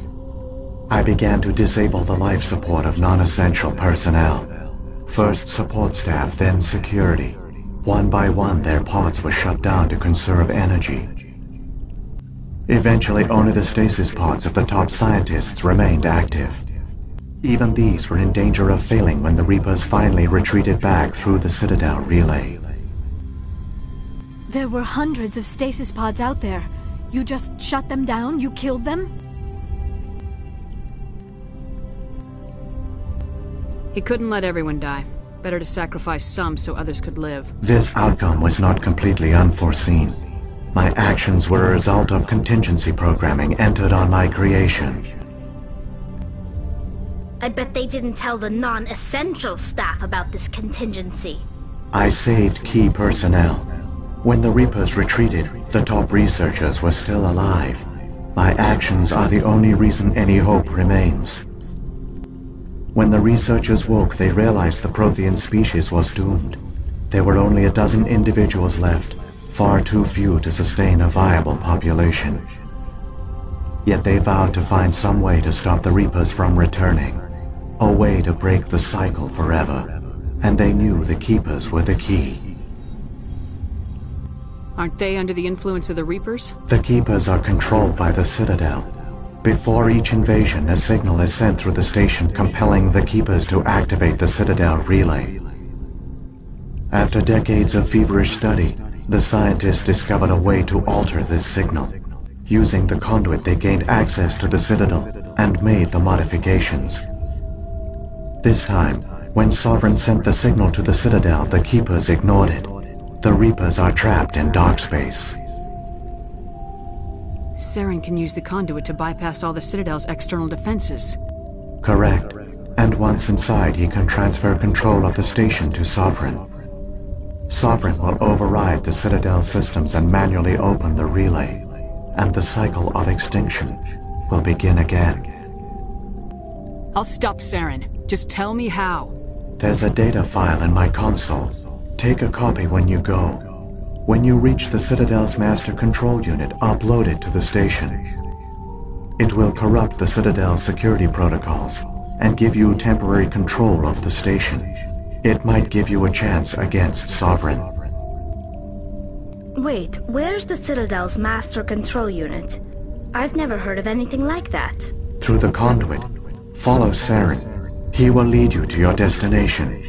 Speaker 8: I began to disable the life support of non-essential personnel. First support staff, then security. One by one, their pods were shut down to conserve energy. Eventually, only the stasis pods of the top scientists remained active. Even these were in danger of failing when the Reapers finally retreated back through the Citadel relay.
Speaker 2: There were hundreds of stasis pods out there. You just shut them down? You killed them?
Speaker 15: He couldn't let everyone die. Better to sacrifice some so others could live.
Speaker 8: This outcome was not completely unforeseen. My actions were a result of contingency programming entered on my creation.
Speaker 3: I bet they didn't tell the non-essential staff about this contingency.
Speaker 8: I saved key personnel. When the Reapers retreated, the top researchers were still alive. My actions are the only reason any hope remains. When the researchers woke, they realized the Prothean species was doomed. There were only a dozen individuals left, far too few to sustain a viable population. Yet they vowed to find some way to stop the Reapers from returning. A way to break the cycle forever. And they knew the Keepers were the key.
Speaker 15: Aren't they under the influence of the Reapers?
Speaker 8: The Keepers are controlled by the Citadel. Before each invasion, a signal is sent through the station compelling the Keepers to activate the Citadel relay. After decades of feverish study, the scientists discovered a way to alter this signal. Using the conduit, they gained access to the Citadel and made the modifications. This time, when Sovereign sent the signal to the Citadel, the Keepers ignored it. The Reapers are trapped in dark space.
Speaker 15: Saren can use the conduit to bypass all the Citadel's external defenses.
Speaker 8: Correct. And once inside, he can transfer control of the station to Sovereign. Sovereign will override the Citadel systems and manually open the relay. And the cycle of extinction will begin again.
Speaker 15: I'll stop Saren. Just tell me how.
Speaker 8: There's a data file in my console. Take a copy when you go. When you reach the Citadel's master control unit, upload it to the station. It will corrupt the Citadel's security protocols and give you temporary control of the station. It might give you a chance against Sovereign.
Speaker 3: Wait, where's the Citadel's master control unit? I've never heard of anything like that.
Speaker 8: Through the conduit. Follow Saren. He will lead you to your destination.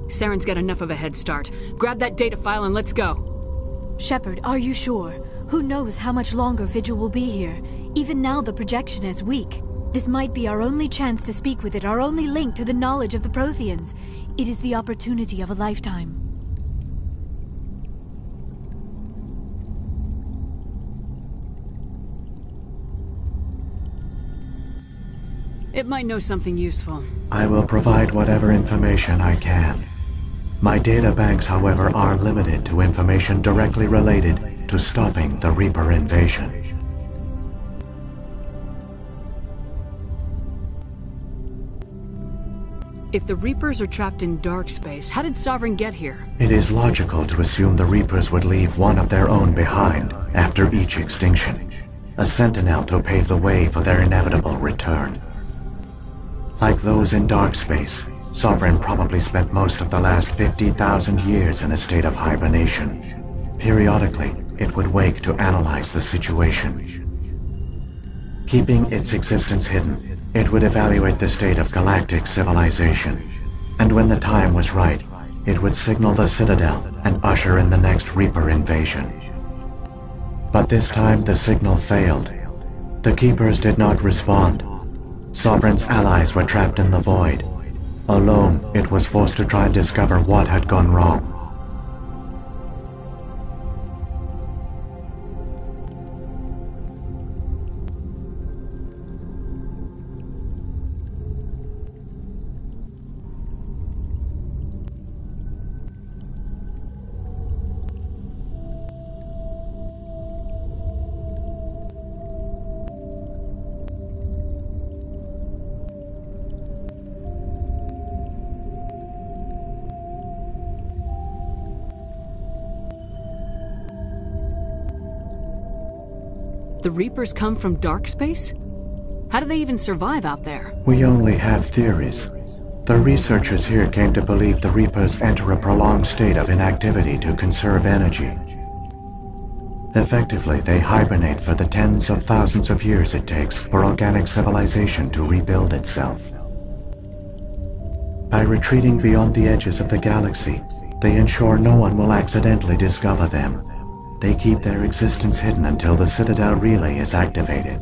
Speaker 15: Saren's got enough of a head start. Grab that data file and let's go.
Speaker 2: Shepard, are you sure? Who knows how much longer Vigil will be here? Even now the projection is weak. This might be our only chance to speak with it, our only link to the knowledge of the Protheans. It is the opportunity of a lifetime.
Speaker 15: It might know something useful.
Speaker 8: I will provide whatever information I can. My data banks, however, are limited to information directly related to stopping the Reaper invasion.
Speaker 15: If the Reapers are trapped in dark space, how did Sovereign get here?
Speaker 8: It is logical to assume the Reapers would leave one of their own behind after each extinction. A sentinel to pave the way for their inevitable return. Like those in dark space, Sovereign probably spent most of the last 50,000 years in a state of hibernation. Periodically, it would wake to analyze the situation. Keeping its existence hidden, it would evaluate the state of galactic civilization. And when the time was right, it would signal the Citadel and usher in the next Reaper invasion. But this time the signal failed. The Keepers did not respond. Sovereign's allies were trapped in the void. Alone, it was forced to try and discover what had gone wrong.
Speaker 15: The Reapers come from dark space? How do they even survive out there?
Speaker 8: We only have theories. The researchers here came to believe the Reapers enter a prolonged state of inactivity to conserve energy. Effectively, they hibernate for the tens of thousands of years it takes for organic civilization to rebuild itself. By retreating beyond the edges of the galaxy, they ensure no one will accidentally discover them. They keep their existence hidden until the Citadel relay is activated.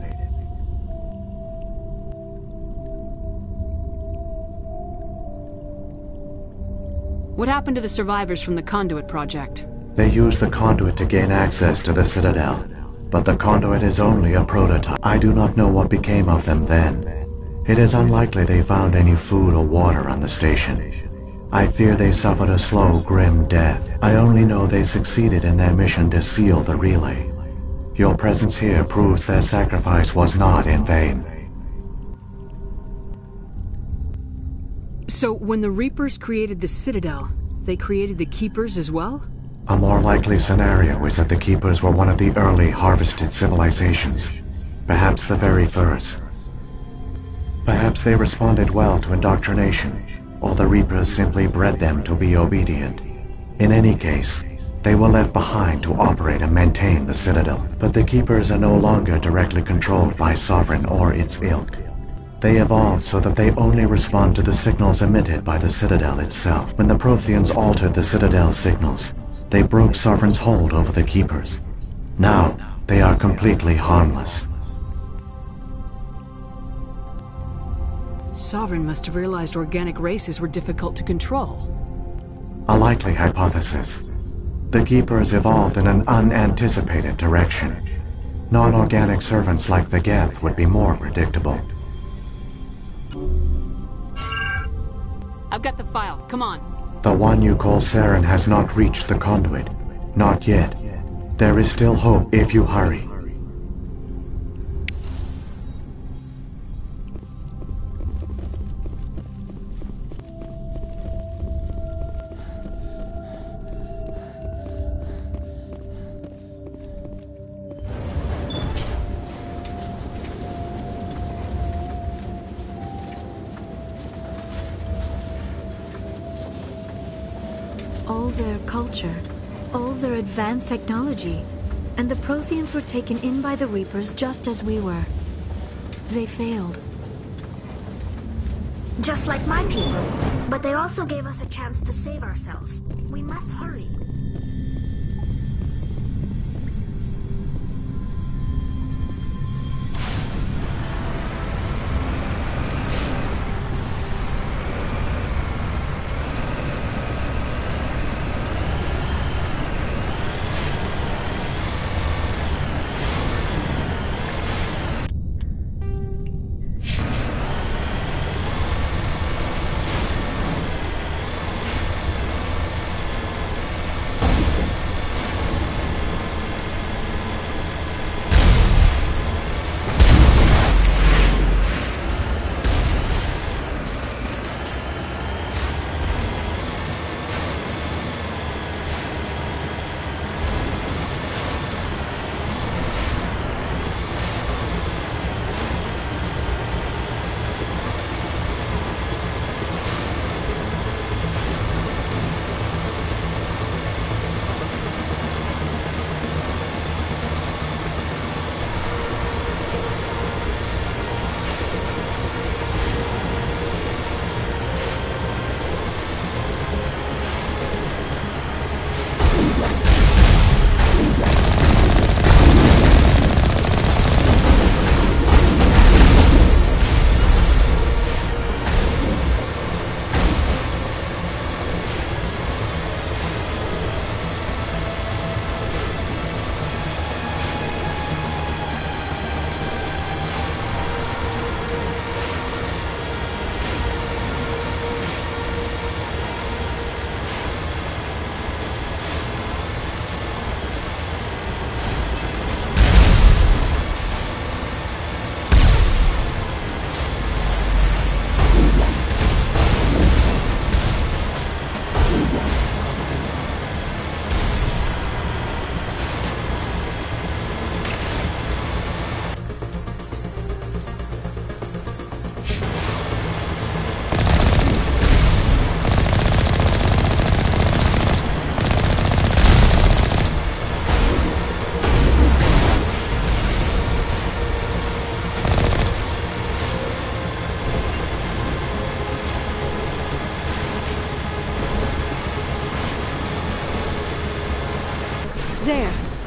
Speaker 15: What happened to the survivors from the Conduit project?
Speaker 8: They use the conduit to gain access to the Citadel, but the conduit is only a prototype. I do not know what became of them then. It is unlikely they found any food or water on the station. I fear they suffered a slow, grim death. I only know they succeeded in their mission to seal the relay. Your presence here proves their sacrifice was not in vain.
Speaker 15: So, when the Reapers created the Citadel, they created the Keepers as well?
Speaker 8: A more likely scenario is that the Keepers were one of the early harvested civilizations, perhaps the very first. Perhaps they responded well to indoctrination, or the Reapers simply bred them to be obedient. In any case, they were left behind to operate and maintain the Citadel, but the Keepers are no longer directly controlled by Sovereign or its ilk. They evolved so that they only respond to the signals emitted by the Citadel itself. When the Protheans altered the Citadel's signals, they broke Sovereign's hold over the Keepers. Now, they are completely harmless.
Speaker 15: Sovereign must have realized organic races were difficult to control.
Speaker 8: A likely hypothesis. The Keepers evolved in an unanticipated direction. Non-organic servants like the Geth would be more predictable.
Speaker 15: I've got the file. Come on.
Speaker 8: The one you call Saren has not reached the conduit. Not yet. There is still hope if you hurry.
Speaker 2: All their culture, all their advanced technology, and the Protheans were taken in by the Reapers just as we were. They failed.
Speaker 3: Just like my people. But they also gave us a chance to save ourselves. We must hurry.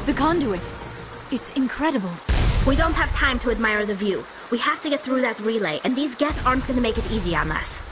Speaker 2: The conduit. It's incredible.
Speaker 3: We don't have time to admire the view. We have to get through that relay, and these Geth aren't gonna make it easy on us.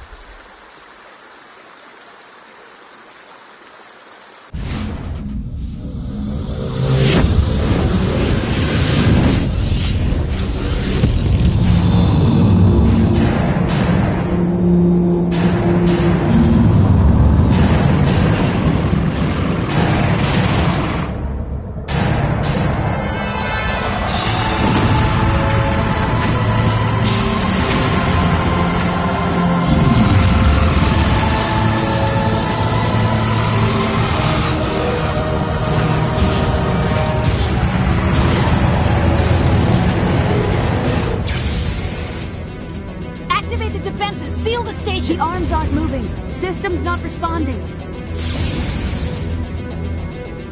Speaker 2: The arms aren't moving. System's not responding.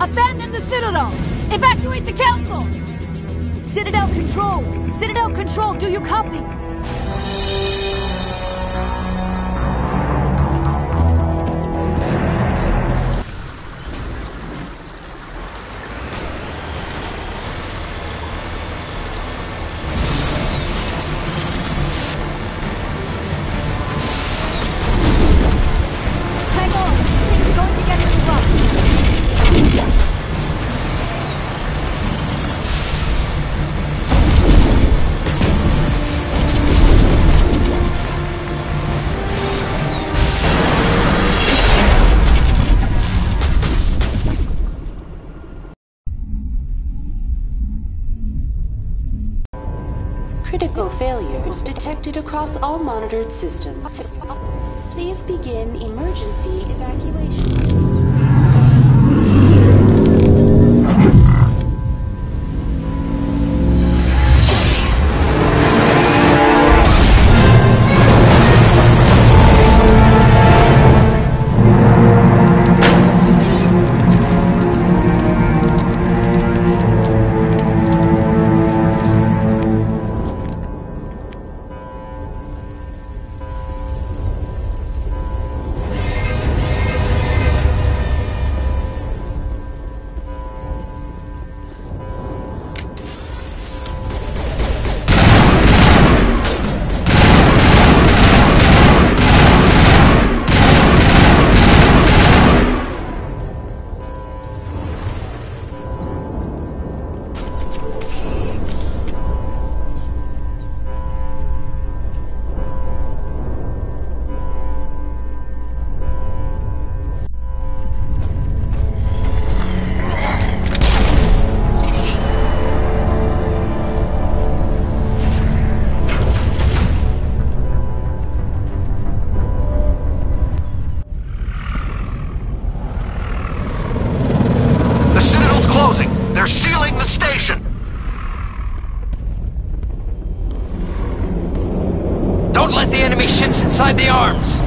Speaker 11: Abandon the Citadel! Evacuate the Council!
Speaker 2: Citadel Control! Citadel Control, do you copy?
Speaker 12: Critical failures detected across all monitored systems. Please begin emergency evacuation.
Speaker 6: They're sealing the station!
Speaker 20: Don't let the enemy ships inside the arms!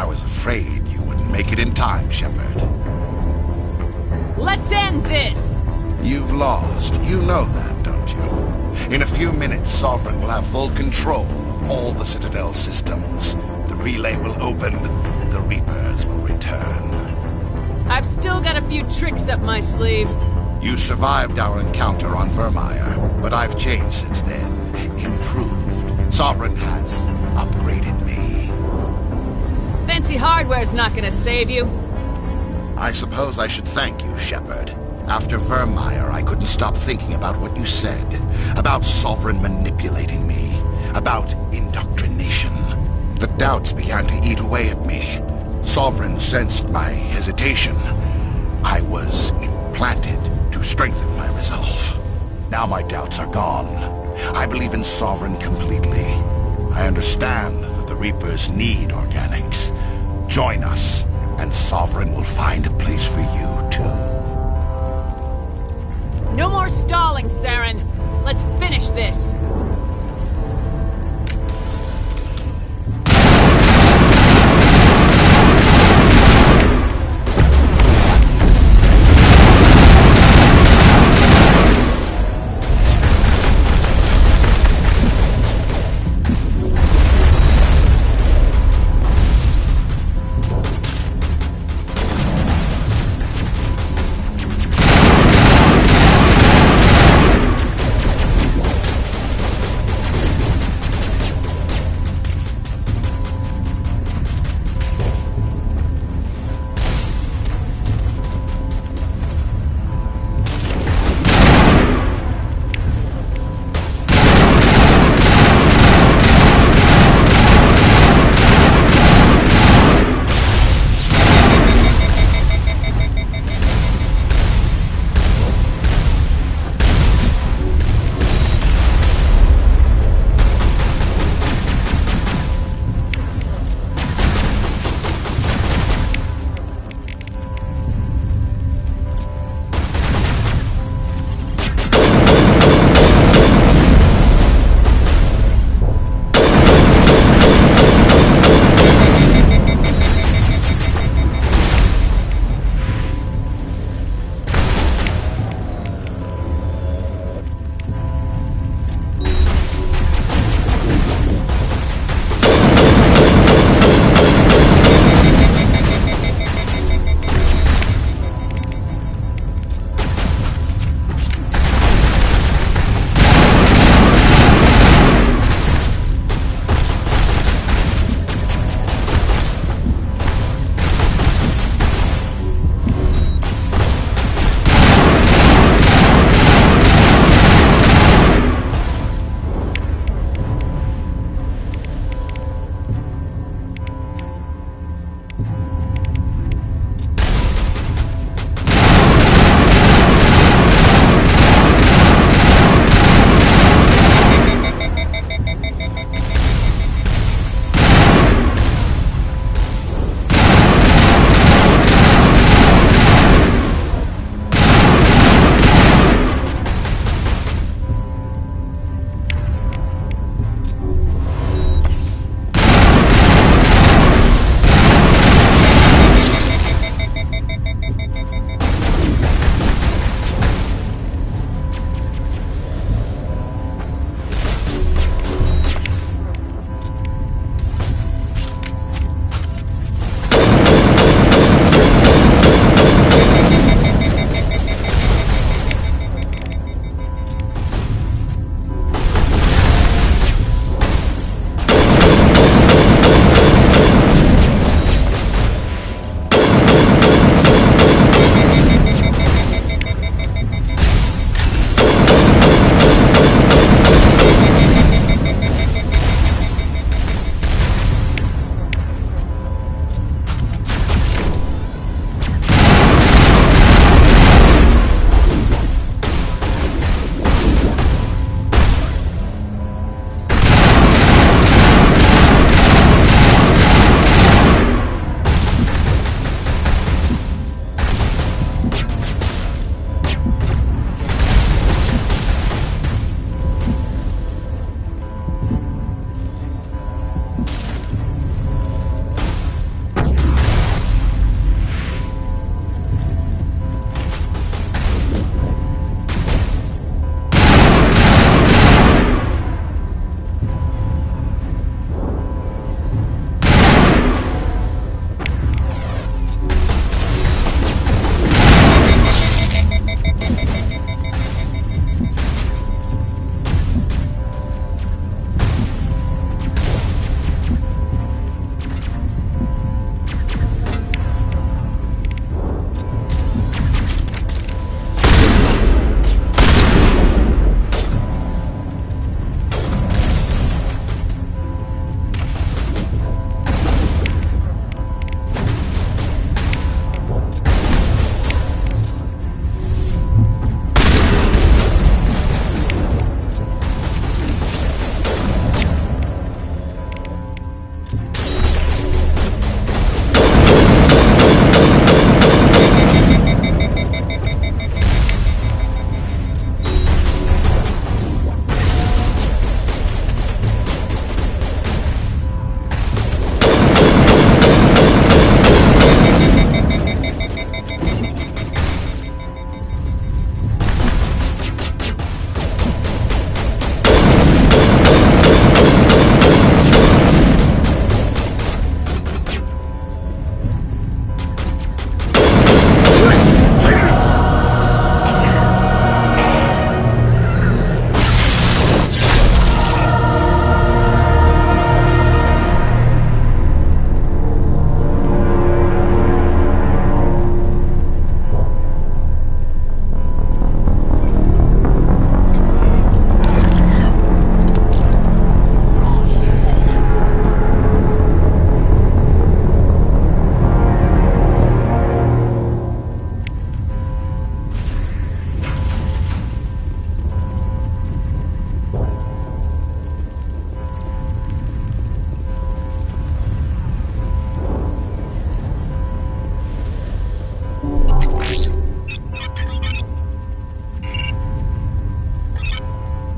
Speaker 13: I was afraid you wouldn't make it in time, Shepard.
Speaker 11: Let's end this!
Speaker 13: You've lost. You know that, don't you? In a few minutes, Sovereign will have full control of all the Citadel systems. The relay will open. The Reapers will return.
Speaker 11: I've still got a few tricks up my sleeve.
Speaker 13: You survived our encounter on Virmire, but I've changed since then. Improved. Sovereign has upgraded me.
Speaker 11: Fancy hardware's not gonna save you.
Speaker 13: I suppose I should thank you, Shepard. After Virmire, I couldn't stop thinking about what you said. About Sovereign manipulating me. About indoctrination. The doubts began to eat away at me. Sovereign sensed my hesitation. I was implanted to strengthen my resolve. Now my doubts are gone. I believe in Sovereign completely. I understand that the Reapers need organics. Join us, and Sovereign will find a place for you, too.
Speaker 11: No more stalling, Saren. Let's finish this.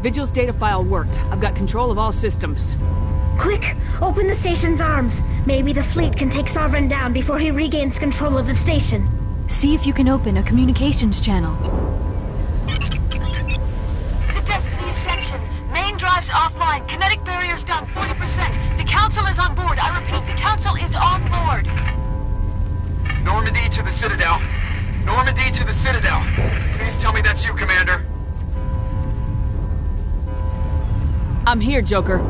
Speaker 15: Vigil's data file worked. I've got control of all systems.
Speaker 3: Quick! Open the station's arms. Maybe the fleet can take Sovereign down before he regains control of the station.
Speaker 2: See if you can open a communications channel.
Speaker 10: The Destiny Ascension. Main drives offline. Kinetic barriers down 40%. The Council is on board. I repeat, the Council is on board.
Speaker 1: Normandy to the Citadel. Normandy to the Citadel. Please tell me that's you, Commander.
Speaker 15: I'm here, Joker.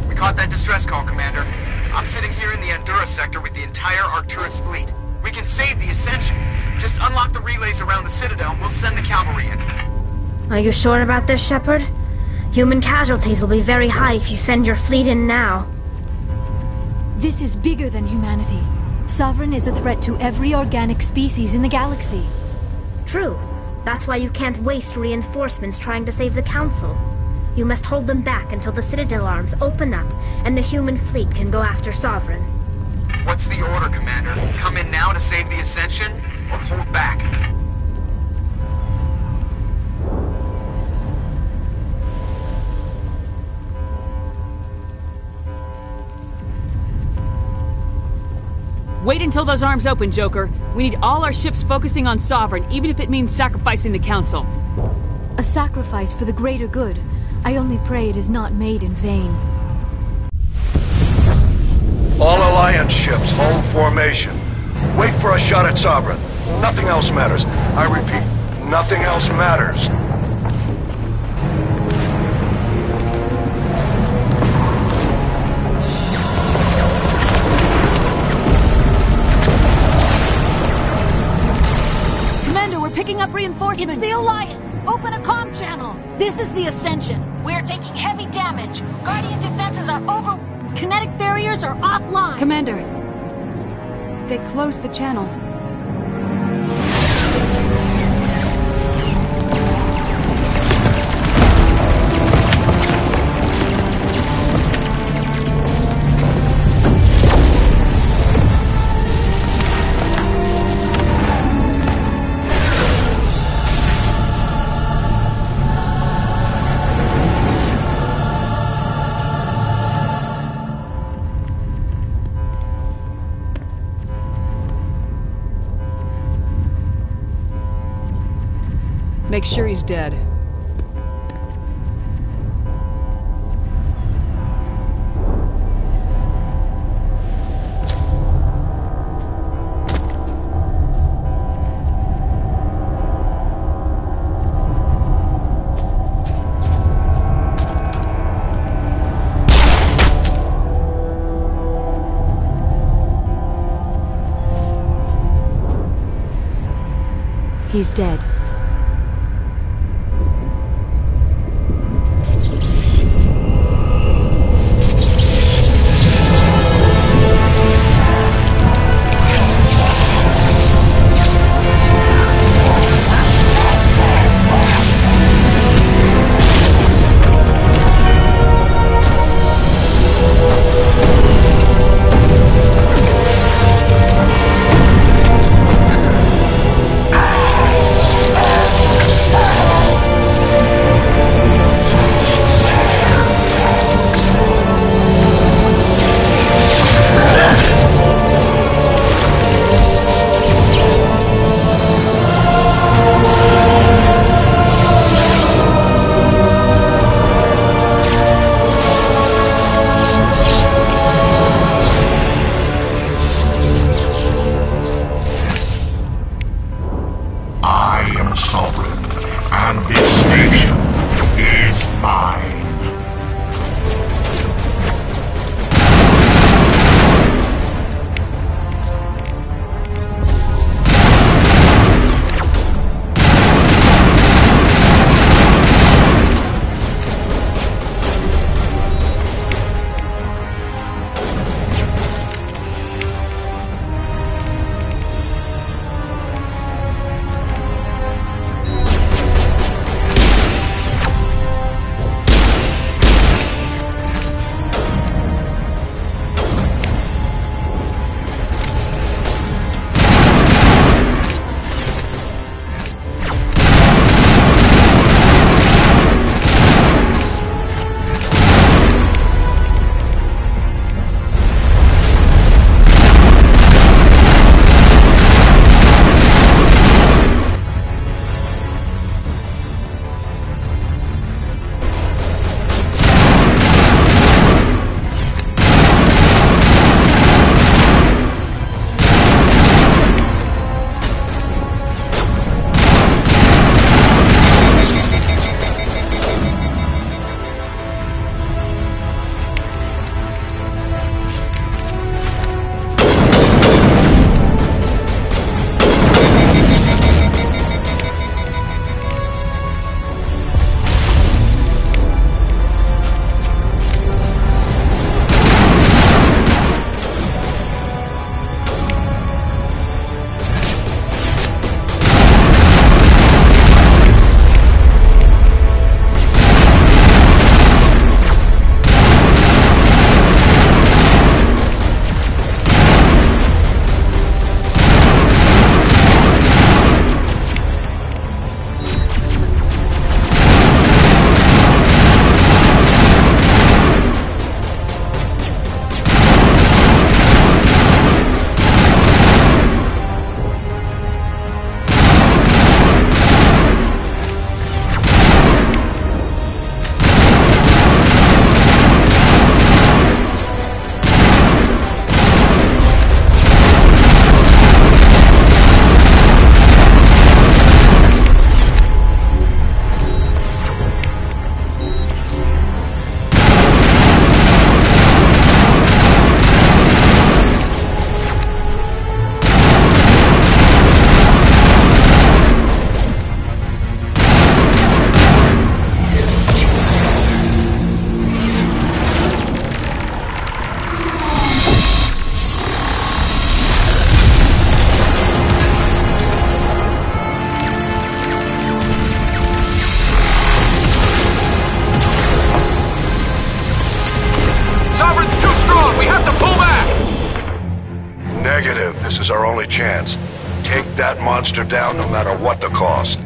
Speaker 1: We caught that distress call, Commander. I'm sitting here in the Andura sector with the entire Arcturus fleet. We can save the Ascension. Just unlock the relays around the Citadel and we'll send the cavalry in.
Speaker 3: Are you sure about this, Shepard? Human casualties will be very high if you send your fleet in now.
Speaker 2: This is bigger than humanity. Sovereign is a threat to every organic species in the galaxy.
Speaker 3: True. That's why you can't waste reinforcements trying to save the Council. You must hold them back until the Citadel arms open up and the human fleet can go after Sovereign.
Speaker 1: What's the order, Commander? Come in now to save the Ascension, or hold back?
Speaker 15: Wait until those arms open, Joker. We need all our ships focusing on Sovereign, even if it means sacrificing the Council.
Speaker 2: A sacrifice for the greater good. I only pray it is not made in vain.
Speaker 14: All Alliance ships, hold formation. Wait for a shot at Sovereign. Nothing else matters. I repeat, nothing else matters.
Speaker 11: Commander, we're picking up reinforcements. It's the Alliance. Open a comm channel. This is the Ascension. We're taking heavy damage. Guardian defenses are over. Kinetic barriers are offline.
Speaker 15: Commander, they closed the channel. Make sure he's dead.
Speaker 2: He's dead.
Speaker 14: Negative. This is our only chance. Take that monster down no matter what the cost.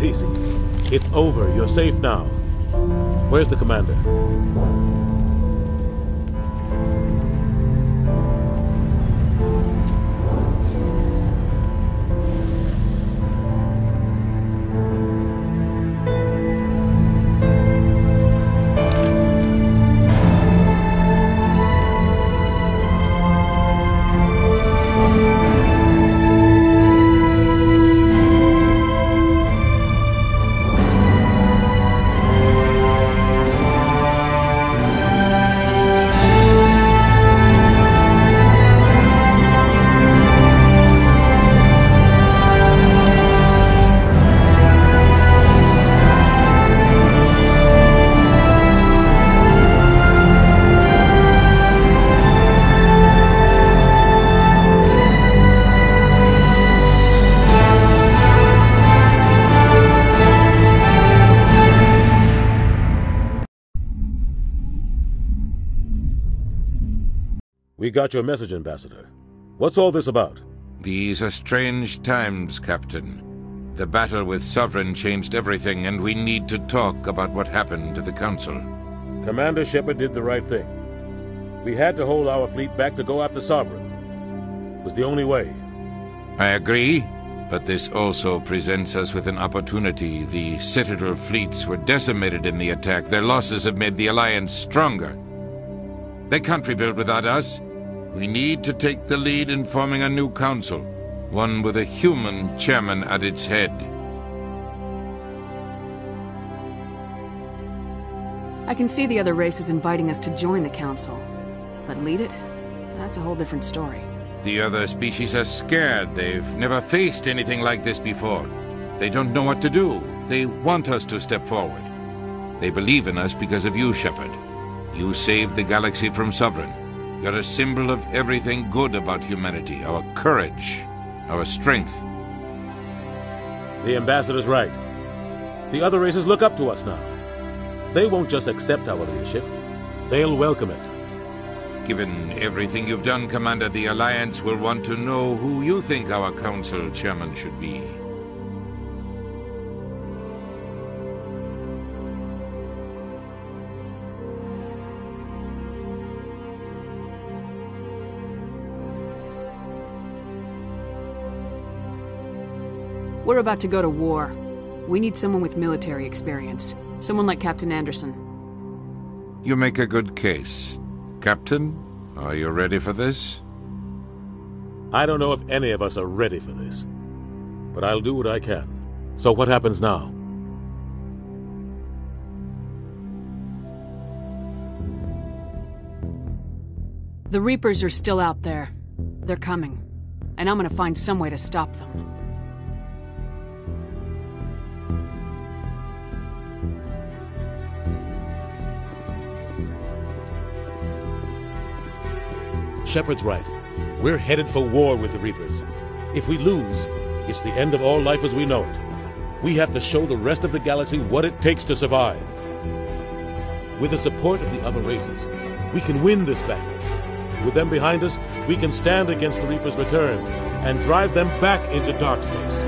Speaker 7: it easy. It's over. You're safe now. Where's the commander? We got your message, Ambassador. What's all this about?
Speaker 22: These are strange times, Captain. The battle with Sovereign changed everything, and we need to talk about what happened to the Council.
Speaker 7: Commander Shepard did the right thing. We had to hold our fleet back to go after Sovereign. It was the only way.
Speaker 22: I agree, but this also presents us with an opportunity. The Citadel fleets were decimated in the attack. Their losses have made the Alliance stronger. They can't rebuild without us. We need to take the lead in forming a new council, one with a human chairman at its head.
Speaker 15: I can see the other races inviting us to join the council. But lead it? That's a whole different story.
Speaker 22: The other species are scared. They've never faced anything like this before. They don't know what to do. They want us to step forward. They believe in us because of you, Shepard. You saved the galaxy from Sovereign. You're a symbol of everything good about humanity, our courage, our strength.
Speaker 7: The Ambassador's right. The other races look up to us now. They won't just accept our leadership. They'll welcome it.
Speaker 22: Given everything you've done, Commander, the Alliance will want to know who you think our council chairman should be.
Speaker 15: We're about to go to war. We need someone with military experience. Someone like Captain Anderson.
Speaker 22: You make a good case. Captain, are you ready for this?
Speaker 7: I don't know if any of us are ready for this. But I'll do what I can. So what happens now?
Speaker 15: The Reapers are still out there. They're coming. And I'm gonna find some way to stop them.
Speaker 7: Shepard's right. We're headed for war with the Reapers. If we lose, it's the end of all life as we know it. We have to show the rest of the galaxy what it takes to survive. With the support of the other races, we can win this battle. With them behind us, we can stand against the Reapers' return and drive them back into dark space.